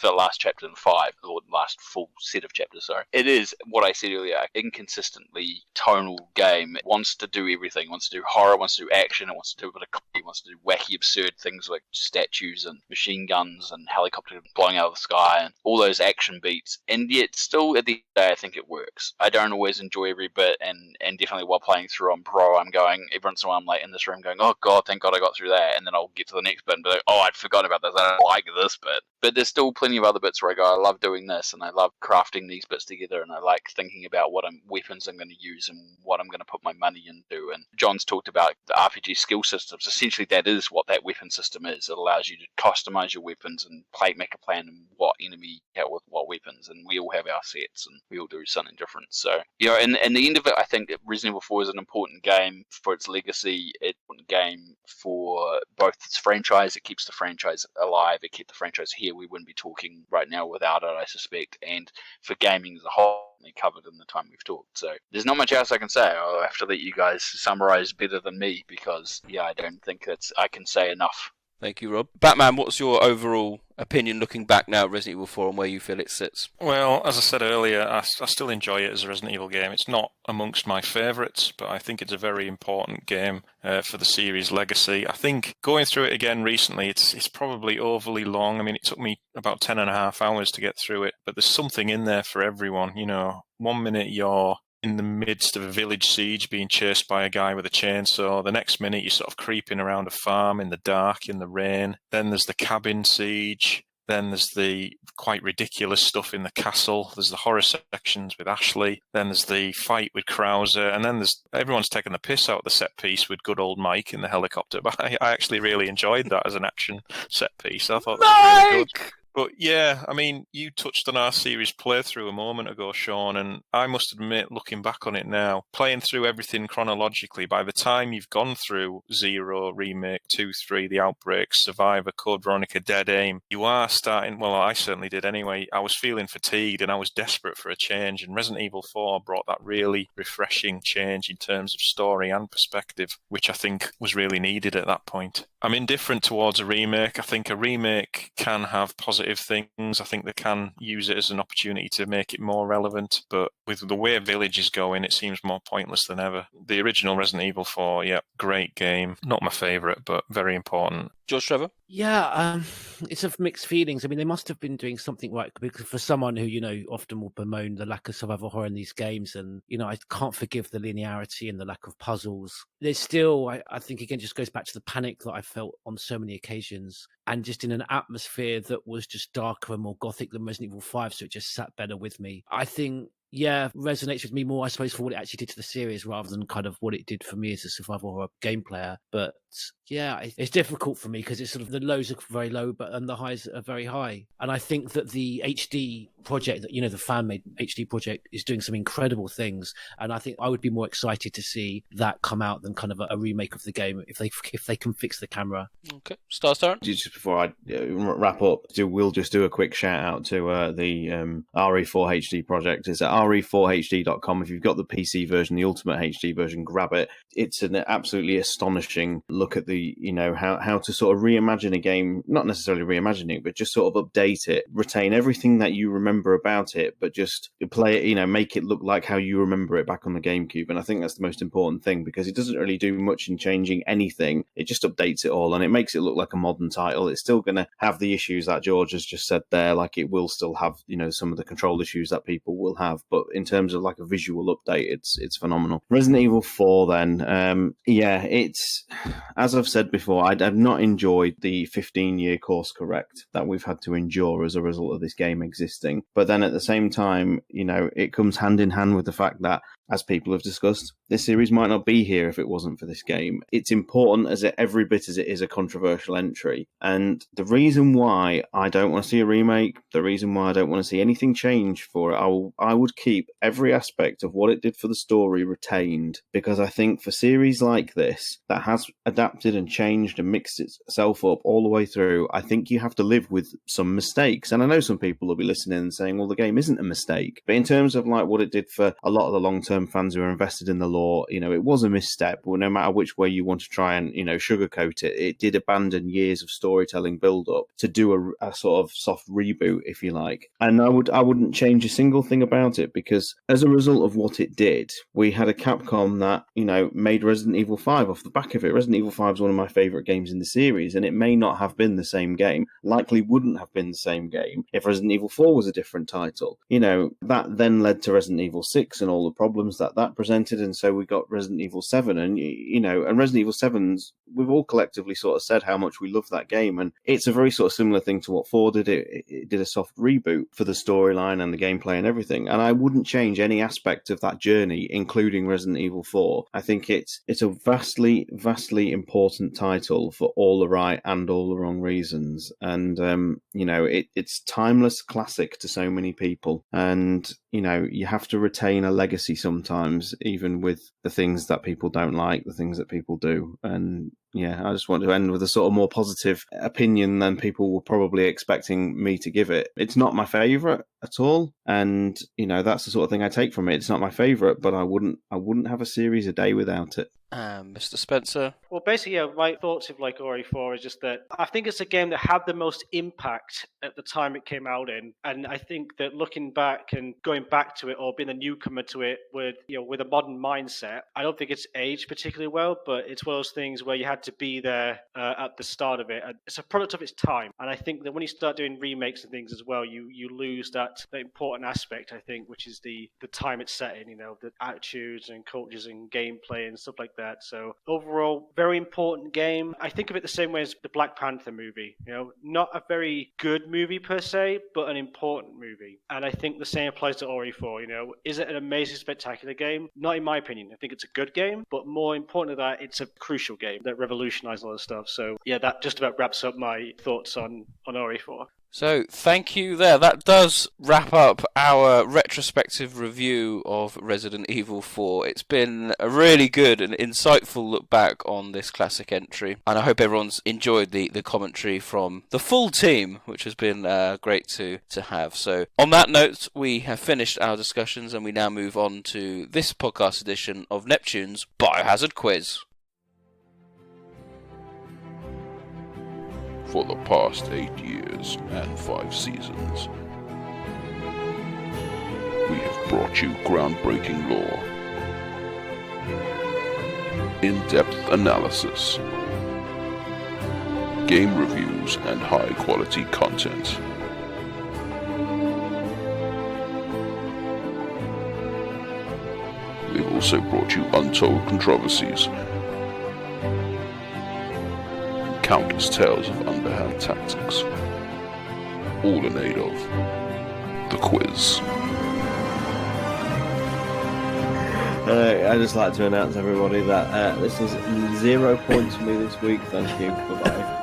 last chapter in 5, or the last full set of chapters. Sorry, it is what I said earlier, inconsistently tonal game. It wants to do everything. It wants to do horror. It wants to do action. It wants to do a bit of comedy. It wants to do wacky, absurd things like statues and machine guns and helicopters blowing out of the sky and all those action beats. And yet, still at the end of the day, I think it works. I don't always enjoy every bit, and definitely while playing through on Pro, I'm going every once in a while. I'm like in this room going, "Oh God, thank God I got through that," and then I'll get to the next bit and be like, "Oh, I'd forgotten about this. I don't like this bit." But there's still plenty of other bits where I go, "I love doing this, and I love crafting these bits together, and I like thinking about what weapons I'm going to use and what I'm going to put my money into." And John's talked about the RPG skill systems. Essentially, that is what that weapon system is. It allows you to customize your weapons and make a plan on what enemy hit with what weapons, and we all have our sets, and we all do something different. So, and the end of it, I think Resident Evil 4 is an important game for its legacy. It's an important game for both its franchise. It keeps the franchise alive. It kept the franchise here. We wouldn't be talking right now without it, I suspect. And for gaming as a whole, they covered in the time we've talked. So there's not much else I can say. I'll have to let you guys summarize better than me because, I don't think I can say enough. Thank you, Rob. Batman, what's your overall opinion looking back now at Resident Evil 4 and where you feel it sits? Well, as I said earlier, I still enjoy it as a Resident Evil game. It's not amongst my favourites, but I think it's a very important game for the series' legacy. I think going through it again recently, it's probably overly long. I mean, it took me about 10.5 hours to get through it, but there's something in there for everyone. 1 minute you're in the midst of a village siege being chased by a guy with a chainsaw. The next minute you're sort of creeping around a farm in the dark, in the rain. Then there's the cabin siege. Then there's the quite ridiculous stuff in the castle. There's the horror sections with Ashley. Then there's the fight with Krauser. And then everyone's taking the piss out of the set piece with good old Mike in the helicopter. But I actually really enjoyed that as an action set piece. I thought that was really good. But yeah, I mean, you touched on our series playthrough a moment ago, Sean, and I must admit, looking back on it now, playing through everything chronologically, by the time you've gone through 0, Remake, 2, 3, The Outbreak, Survivor, Code Veronica, Dead Aim, you are starting, well, I certainly did anyway, I was feeling fatigued and I was desperate for a change, and Resident Evil 4 brought that really refreshing change in terms of story and perspective, which I think was really needed at that point. I'm indifferent towards a remake. I think a remake can have positive things. I think they can use it as an opportunity to make it more relevant. But with the way Village is going, it seems more pointless than ever. The original Resident Evil 4, great game. Not my favourite, but very important. George Trevor? Yeah, it's of mixed feelings. I mean, they must have been doing something right, because for someone who, often will bemoan the lack of survival horror in these games, and, I can't forgive the linearity and the lack of puzzles. There's still, I think, again, just goes back to the panic that I felt on so many occasions, and just in an atmosphere that was just darker and more gothic than Resident Evil 5, so it just sat better with me. I think, resonates with me more, I suppose, for what it actually did to the series rather than kind of what it did for me as a survival horror game player. But it's difficult for me because it's sort of the lows are very low, and the highs are very high. And I think that the HD project, that the fan-made HD project, is doing some incredible things. And I think I would be more excited to see that come out than kind of a remake of the game if they can fix the camera. Okay, Starstar. Just before I wrap up, we'll just do a quick shout out to the RE4 HD project. It's at re4hd.com. If you've got the PC version, the Ultimate HD version, grab it. It's an absolutely astonishing look look at the, how to sort of reimagine a game, not necessarily reimagining it, but just sort of update it, retain everything that you remember about it, but just play it, make it look like how you remember it back on the GameCube. And I think that's the most important thing, because it doesn't really do much in changing anything. It just updates it all, and it makes it look like a modern title. It's still going to have the issues that George has just said there, like it will still have, some of the control issues that people will have, but in terms of like a visual update, it's phenomenal. Resident Evil 4 then, it's, as I've said before, I've not enjoyed the 15-year course correct that we've had to endure as a result of this game existing. But then at the same time, it comes hand in hand with the fact that, as people have discussed, this series might not be here if it wasn't for this game. It's important every bit as it is a controversial entry. And the reason why I don't want to see a remake, the reason why I don't want to see anything change for it, I would keep every aspect of what it did for the story retained, because I think for series like this that has adapted and changed and mixed itself up all the way through, I think you have to live with some mistakes. And I know some people will be listening and saying, well, the game isn't a mistake. But in terms of like what it did for a lot of the long-term fans who are invested in the lore, it was a misstep. Well, no matter which way you want to try and sugarcoat it, it did abandon years of storytelling build-up to do a sort of soft reboot, if you like. And I wouldn't change a single thing about it, because as a result of what it did, we had a Capcom that made Resident Evil 5 off the back of it. Resident Evil 5 is one of my favourite games in the series, and it may not have been the same game, likely wouldn't have been the same game if Resident Evil 4 was a different title. That then led to Resident Evil 6 and all the problems that presented, and so we got Resident Evil 7, and and Resident Evil 7's, we've all collectively sort of said how much we love that game, and it's a very sort of similar thing to what 4 did. It did a soft reboot for the storyline and the gameplay and everything, and I wouldn't change any aspect of that journey, including Resident Evil 4. I think it's a vastly important title for all the right and all the wrong reasons, and it's timeless classic to so many people, and you have to retain a legacy sometimes, even with the things that people don't like, the things that people do. And I just want to end with a sort of more positive opinion than people were probably expecting me to give it. It's not my favourite at all, and that's the sort of thing I take from it. It's not my favourite, but I wouldn't have a series a day without it. Mr. Spencer? Well, basically, my thoughts of like Ori 4 is just that I think it's a game that had the most impact at the time it came out in, and I think that looking back and going back to it, or being a newcomer to it with a modern mindset, I don't think it's aged particularly well. But it's one of those things where you had to be there at the start of it. It's a product of its time, and I think that when you start doing remakes and things as well, you lose that important aspect, I think, which is the time it's set in. The attitudes and cultures and gameplay and stuff like that. So overall, very important game. I think of it the same way as the Black Panther movie. Not a very good movie per se, but an important movie. And I think the same applies to Ori 4. Is it an amazing, spectacular game? Not in my opinion. I think it's a good game, but more important than that, it's a crucial game that revolutionized a lot of stuff. So yeah, that just about wraps up my thoughts on Ori 4. So, thank you there. That does wrap up our retrospective review of Resident Evil 4. It's been a really good and insightful look back on this classic entry, and I hope everyone's enjoyed the commentary from the full team, which has been great to have. So, on that note, we have finished our discussions, and we now move on to this podcast edition of Neptune's Biohazard Quiz. For the past 8 years and 5 seasons, we have brought you groundbreaking lore, in-depth analysis, game reviews, and high-quality content. We've also brought you untold controversies, countless tales of underhand tactics, all in aid of the quiz. I'd just like to announce, everybody, that this is 0 points for me this week. Thank you. Bye-bye.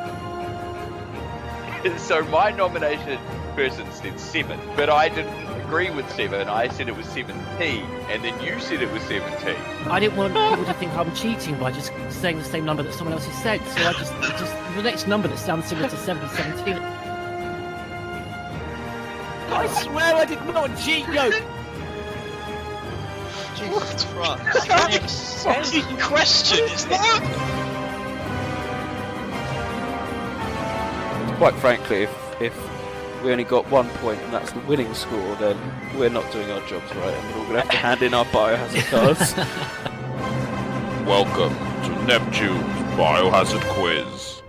So my nomination person said 7, but I didn't agree with 7. I said it was 17, and then you said it was 17. I didn't want people to think I'm cheating by just saying the same number that someone else has said, so I just the next number that sounds similar to 17. I swear I did not cheat, yo! Jesus Christ. What fucking question is that? quite frankly, if we only got 1 point and that's the winning score, then we're not doing our jobs right, and we're all going to have to hand in our Biohazard cards. Welcome to Neptune's Biohazard Quiz.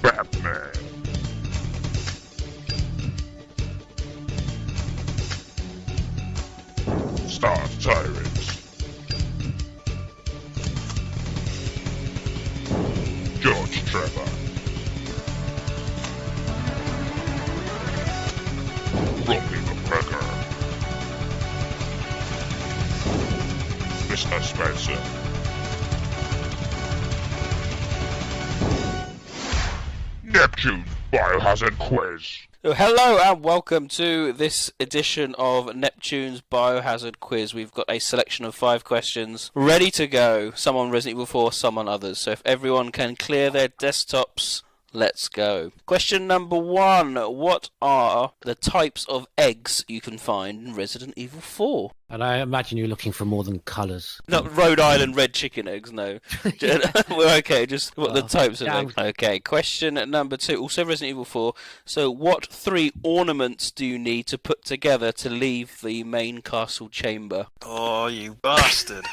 Batman. Star Tyrants. George Trevor. Robbie McGregor. Mr. Spencer. Neptune's Biohazard Quiz. So hello and welcome to this edition of Neptune's Biohazard Quiz. We've got a selection of 5 questions ready to go. Some on Resident Evil 4, some on others. So if everyone can clear their desktops, let's go. Question number 1. What are the types of eggs you can find in Resident Evil 4? And I imagine you're looking for more than colours. Not Rhode Island red chicken eggs, no. We're okay, just what the types of eggs. Okay, question number 2. Also Resident Evil 4. So what 3 ornaments do you need to put together to leave the main castle chamber? Oh, you bastard.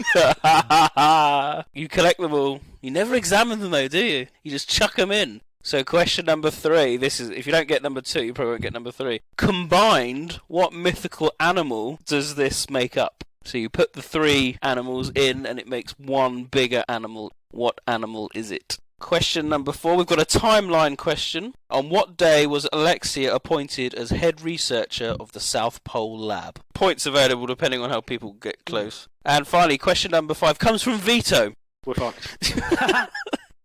You collect them all. You never examine them though, do you? You just chuck them in. So question number 3, this is, if you don't get number 2, you probably won't get number 3. Combined, what mythical animal does this make up? So you put the 3 animals in and it makes one bigger animal. What animal is it? Question number 4, we've got a timeline question. On what day was Alexia appointed as head researcher of the South Pole Lab? Points available depending on how people get close. And finally, question number 5 comes from Vito. We're fucked.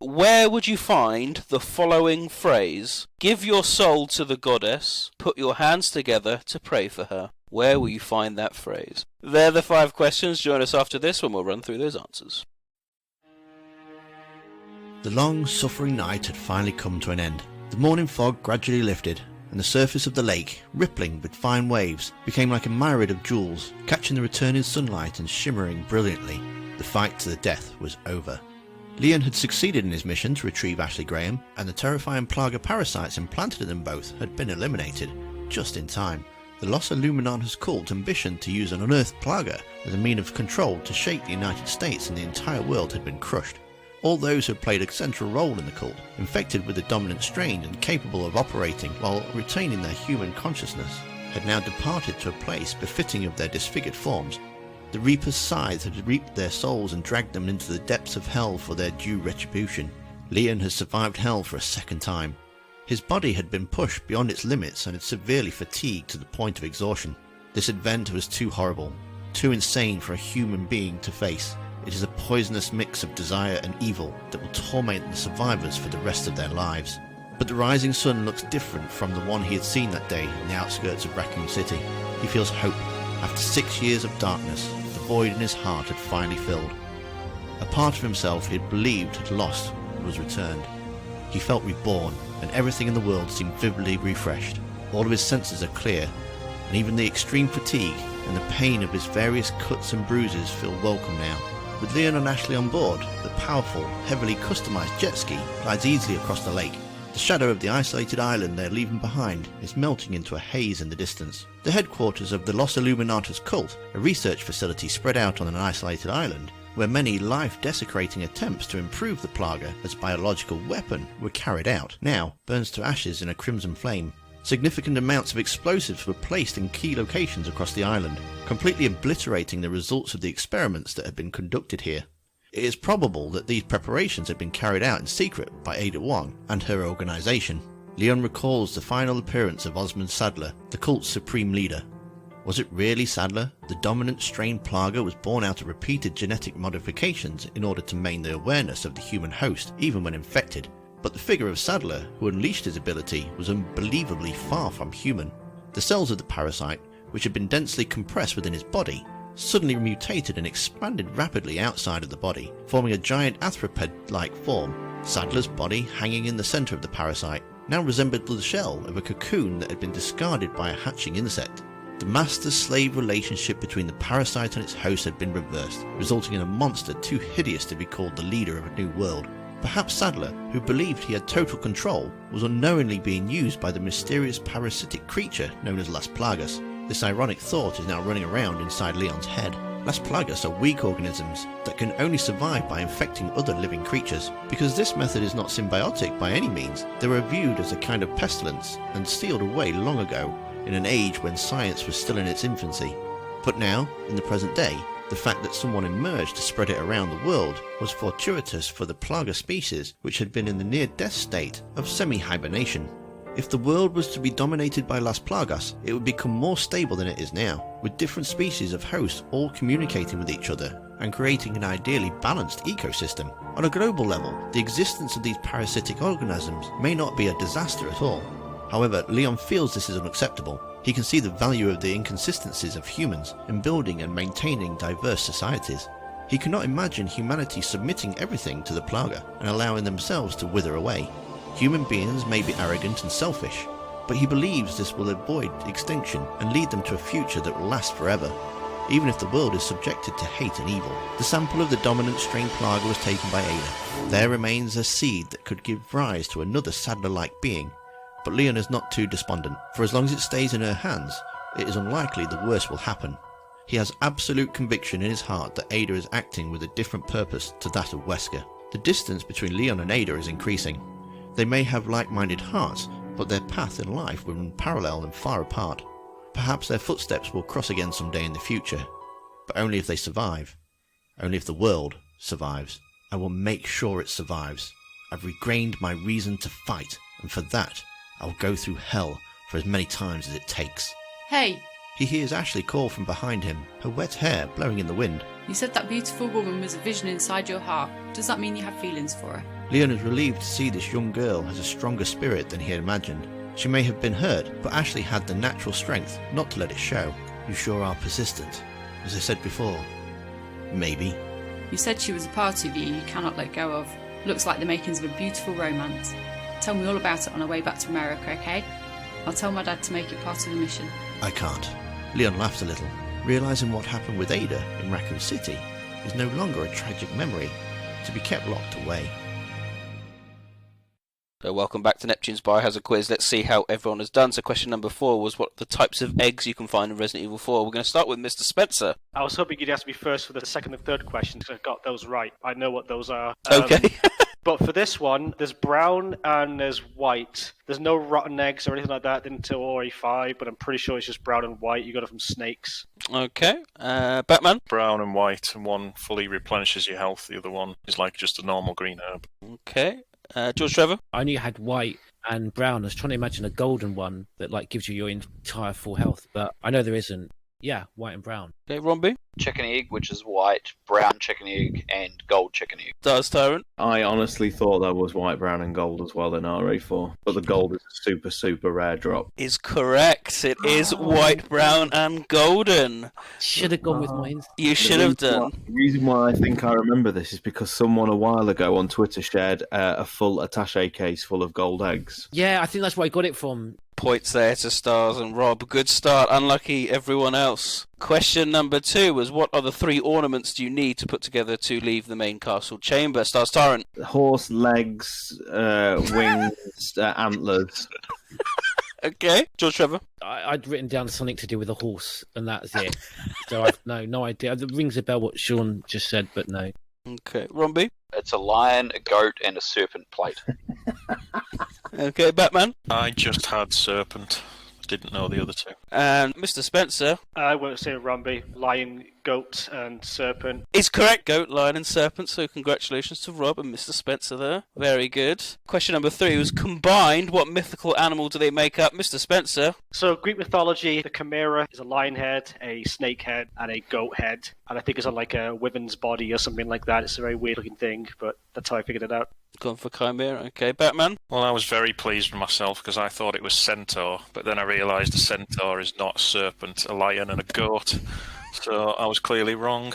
Where would you find the following phrase? Give your soul to the goddess, put your hands together to pray for her. Where will you find that phrase? They're the 5 questions. Join us after this when we'll run through those answers. The long, suffering night had finally come to an end. The morning fog gradually lifted, and the surface of the lake, rippling with fine waves, became like a myriad of jewels, catching the returning sunlight and shimmering brilliantly. The fight to the death was over. Leon had succeeded in his mission to retrieve Ashley Graham, and the terrifying plaga parasites implanted in them both had been eliminated, just in time. The Los Illuminatus cult ambition to use an unearthed plaga as a mean of control to shake the United States and the entire world had been crushed. All those who had played a central role in the cult, infected with the dominant strain and capable of operating while retaining their human consciousness, had now departed to a place befitting of their disfigured forms. The Reaper's scythe had reaped their souls and dragged them into the depths of hell for their due retribution. Leon had survived hell for a second time. His body had been pushed beyond its limits and had severely fatigued to the point of exhaustion. This event was too horrible, too insane for a human being to face. It is a poisonous mix of desire and evil that will torment the survivors for the rest of their lives. But the rising sun looks different from the one he had seen that day in the outskirts of Raccoon City. He feels hope. After 6 years of darkness, the void in his heart had finally filled. A part of himself he had believed had lost was returned. He felt reborn, and everything in the world seemed vividly refreshed. All of his senses are clear, and even the extreme fatigue and the pain of his various cuts and bruises feel welcome now. With Leon and Ashley on board, the powerful, heavily customized jet ski glides easily across the lake. The shadow of the isolated island they're leaving behind is melting into a haze in the distance. The headquarters of the Los Illuminatus cult, a research facility spread out on an isolated island, where many life-desecrating attempts to improve the plaga as a biological weapon were carried out, now burns to ashes in a crimson flame. Significant amounts of explosives were placed in key locations across the island, completely obliterating the results of the experiments that had been conducted here. It is probable that these preparations had been carried out in secret by Ada Wong and her organization. Leon recalls the final appearance of Osmond Sadler, the cult's supreme leader. Was it really Sadler? The dominant strain plaga was born out of repeated genetic modifications in order to maintain the awareness of the human host, even when infected. But the figure of Sadler, who unleashed his ability, was unbelievably far from human. The cells of the parasite, which had been densely compressed within his body, suddenly mutated and expanded rapidly outside of the body, forming a giant arthropod-like form. Sadler's body, hanging in the center of the parasite, now resembled the shell of a cocoon that had been discarded by a hatching insect. The The master-slave relationship between the parasite and its host had been reversed, resulting in a monster too hideous to be called the leader of a new world. Perhaps Sadler, who believed he had total control, was unknowingly being used by the mysterious parasitic creature known as Las Plagas. This ironic thought is now running around inside Leon's head. Las Plagas are weak organisms that can only survive by infecting other living creatures. Because this method is not symbiotic by any means, they were viewed as a kind of pestilence and sealed away long ago, in an age when science was still in its infancy. But now, in the present day, the fact that someone emerged to spread it around the world was fortuitous for the Plaga species, which had been in the near-death state of semi-hibernation. If the world was to be dominated by Las Plagas, it would become more stable than it is now, with different species of hosts all communicating with each other and creating an ideally balanced ecosystem. On a global level, the existence of these parasitic organisms may not be a disaster at all. However, Leon feels this is unacceptable. He can see the value of the inconsistencies of humans in building and maintaining diverse societies. He cannot imagine humanity submitting everything to the Plaga and allowing themselves to wither away. Human beings may be arrogant and selfish, but he believes this will avoid extinction and lead them to a future that will last forever, even if the world is subjected to hate and evil. The sample of the dominant strain Plaga was taken by Ada. There remains a seed that could give rise to another Sadler-like being, but Leon is not too despondent. For as long as it stays in her hands, it is unlikely the worst will happen. He has absolute conviction in his heart that Ada is acting with a different purpose to that of Wesker. The distance between Leon and Ada is increasing. They may have like-minded hearts, but their path in life will run parallel and far apart. Perhaps their footsteps will cross again someday in the future, but only if they survive. Only if the world survives. I will make sure it survives. I've regained my reason to fight, and for that, I'll go through hell for as many times as it takes. Hey! He hears Ashley call from behind him, her wet hair blowing in the wind. You said that beautiful woman was a vision inside your heart. Does that mean you have feelings for her? Leon is relieved to see this young girl has a stronger spirit than he had imagined. She may have been hurt, but Ashley had the natural strength not to let it show. You sure are persistent. As I said before, maybe. You said she was a part of you cannot let go of. Looks like the makings of a beautiful romance. Tell me all about it on our way back to America, okay? I'll tell my dad to make it part of the mission. I can't. Leon laughs a little, realising what happened with Ada in Raccoon City is no longer a tragic memory to be kept locked away. So welcome back to Neptune's Biohazard quiz. Let's see how everyone has done. So question number 4 was what the types of eggs you can find in Resident Evil 4. We're going to start with Mr. Spencer. I was hoping you'd ask me first for the second and third questions because I got those right. I know what those are. Okay. But for this one, there's brown and there's white. There's no rotten eggs or anything like that until RE5, but I'm pretty sure it's just brown and white. You got it from snakes. Okay. Batman? Brown and white, and one fully replenishes your health. The other one is like just a normal green herb. Okay. George Trevor? I knew you had white and brown. I was trying to imagine a golden one that like gives you your entire full health, but I know there isn't. Yeah, white and brown. Okay, Romby? Chicken egg, which is white, brown chicken egg, and gold chicken egg. Does Tyrant? I honestly thought that was white, brown, and gold as well in RE4, but the gold is a super, super rare drop. Is correct. It is white, brown, and golden. Should have gone with mine. You should have done. The reason why I think I remember this is because someone a while ago on Twitter shared a full attaché case full of gold eggs. Yeah, I think that's where I got it from. Points there to Stars and Rob. Good start. Unlucky everyone else. Question number 2 was what are the 3 ornaments do you need to put together to leave the main castle chamber? Stars Tyrant. Horse legs, wings, antlers. Okay. George Trevor. I'd written down something to do with a horse, and that's it. So I've no idea. It rings a bell what Sean just said, but no. Okay. Romby. It's a lion, a goat, and a serpent plate. Okay, Batman. I just had serpent. Didn't know the other 2. And Mr. Spencer. I won't say Romby. Lion, goat, and serpent. Is correct. Goat, lion, and serpent. So congratulations to Rob and Mr. Spencer there. Very good. Question number 3 was combined. What mythical animal do they make up? Mr. Spencer. So Greek mythology, the chimera is a lion head, a snake head, and a goat head. And I think it's on like a women's body or something like that. It's a very weird looking thing, but that's how I figured it out. Gone for chimera. Okay, Batman. Well, I was very pleased with myself because I thought it was centaur, but then I realised a centaur is not a serpent, a lion, and a goat. So I was clearly wrong.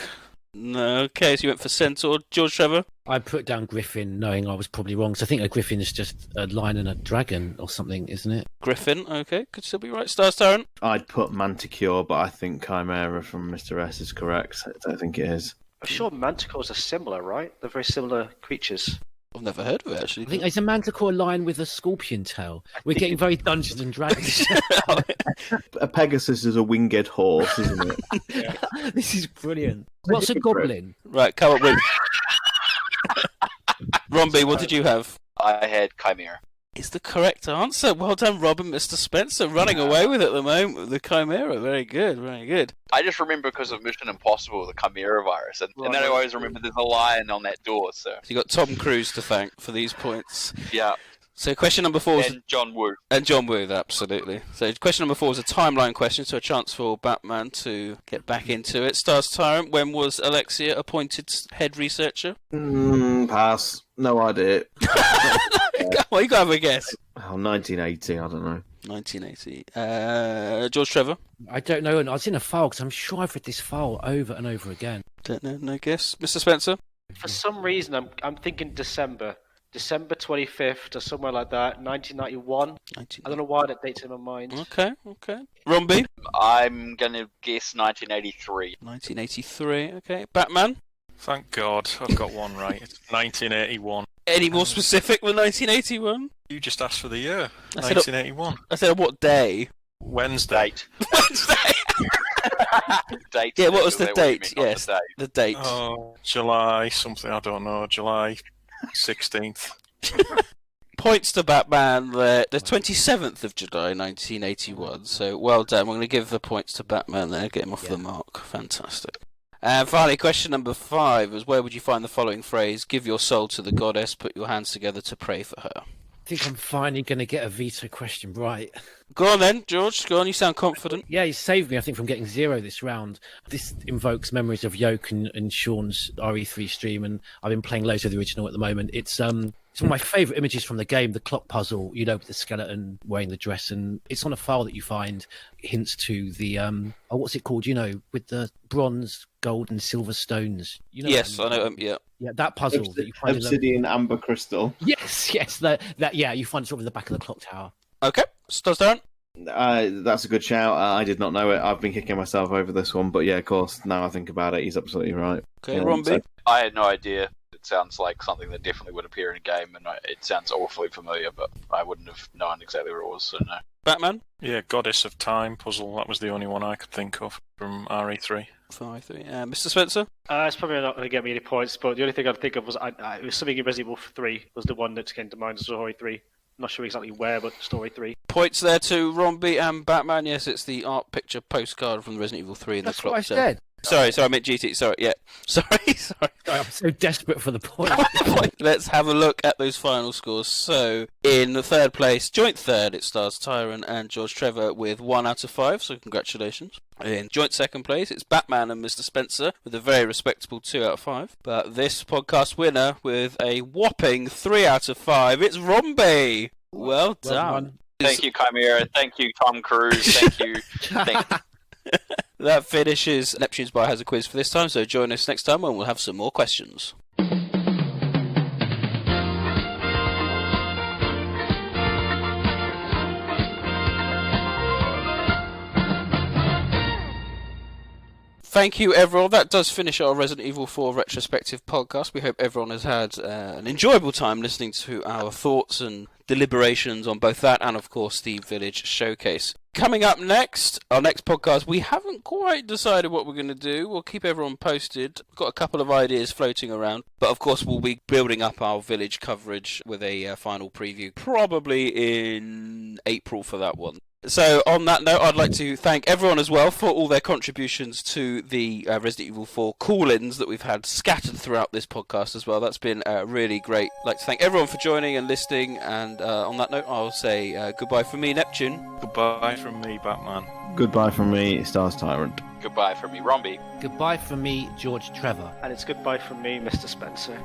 No, okay, so you went for centaur. George Trevor? I put down Griffin, knowing I was probably wrong. So I think a Griffin is just a lion and a dragon or something, isn't it? Griffin, okay, could still be right. Stars Tyrant? I'd put Manticore, but I think Chimera from Mr. S is correct. I don't think it is. I'm sure manticores are similar, right? They're very similar creatures. I've never heard of it, actually. I think it's a manticore lion with a scorpion tail. We're getting very Dungeons and Dragons. A Pegasus is a winged horse, isn't it? This is brilliant. What's a goblin? Right, come up with... Romby, what did you have? I had Chimera. Is the correct answer. Well done, Rob and Mr. Spencer, running away with it at the moment with the Chimera. Very good, very good. I just remember because of Mission Impossible, the Chimera virus, and then I always remember there's a lion on that door. So you got Tom Cruise to thank for these points. Yeah. So question number 4 is... And John Woo. And John Woo, absolutely. So question number 4 is a timeline question, so a chance for Batman to get back into it. Stars Tyrant, when was Alexia appointed head researcher? Pass. No idea. Well, you got to have a guess. 1980, I don't know. 1980. George Trevor? I don't know. I was in a file because I'm sure I've read this file over and over again. Don't know, no guess. Mr. Spencer? For some reason, I'm thinking December 25th or somewhere like that, 1991. I don't know why that date's in my mind. Okay. Romby? I'm going to guess 1983. 1983, okay. Batman? Thank God, I've got one right. It's 1981. Any more specific than 1981? You just asked for the year. I said 1981. I said what day? Wednesday. Wednesday. Date. Yeah, what was the date? Mean, yes, the date. the date. Oh, July something, I don't know. July 16th. Points to Batman there. The 27th of July 1981. So well done. We're going to give the points to Batman there. Get him off the mark. Fantastic. And finally, question number 5 is where would you find the following phrase? Give your soul to the goddess, put your hands together to pray for her. I think I'm finally going to get a veto question right. Go on then, George. Go on, you sound confident. Yeah, you saved me, I think, from getting 0 this round. This invokes memories of Yoke and Sean's RE3 stream, and I've been playing loads of the original at the moment. It's one of my favourite images from the game, the clock puzzle, with the skeleton wearing the dress, and it's on a file that you find, hints to the, what's it called, with the bronze, gold and silver stones. Yes, I know, yeah. Yeah, that puzzle that you find Obsidian amber crystal. Yes, that you find it sort of in the back of the clock tower. Okay, Stars Darren? That's a good shout. I did not know it. I've been kicking myself over this one, but yeah, of course, now I think about it, he's absolutely right. Okay, Romby? I had no idea. It sounds like something that definitely would appear in a game, and it sounds awfully familiar, but I wouldn't have known exactly where it was, so no. Batman? Yeah, Goddess of Time puzzle. That was the only one I could think of from RE3. 5-3. Mr. Spencer? It's probably not going to get me any points, but the only thing I'd think of was it was something in Resident Evil 3 was the one that came to mind, Story 3. I'm not sure exactly where, but Story 3. Points there to Romby and Batman. Yes, it's the art picture postcard from Resident Evil 3 in the clock. That's what I said. Sorry, I meant GT. Sorry, yeah. Sorry. I'm so desperate for the point. Let's have a look at those final scores. So, in the third place, joint third, it stars Tyrant and George Trevor with 1 out of 5, so congratulations. In joint second place, it's Batman and Mr. Spencer with a very respectable 2 out of 5. But this podcast winner with a whopping 3 out of 5, it's Romby. Well done. Thank you, Chimera. Thank you, Tom Cruise. Thank you. That finishes Neptune's Biohazard quiz for this time, so join us next time when we'll have some more questions. Thank you, everyone. That does finish our Resident Evil 4 retrospective podcast. We hope everyone has had an enjoyable time listening to our thoughts and deliberations on both that and, of course, the Village Showcase. Coming up next, our next podcast, we haven't quite decided what we're going to do. We'll keep everyone posted. We've got a couple of ideas floating around. But, of course, we'll be building up our Village coverage with a final preview, probably in April for that one. So, on that note, I'd like to thank everyone as well for all their contributions to the Resident Evil 4 call-ins that we've had scattered throughout this podcast as well. That's been really great. I'd like to thank everyone for joining and listening. And on that note, I'll say goodbye from me, Neptune. Goodbye from me, Batman. Goodbye from me, Stars Tyrant. Goodbye from me, Romby. Goodbye from me, George Trevor. And it's goodbye from me, Mr. Spencer.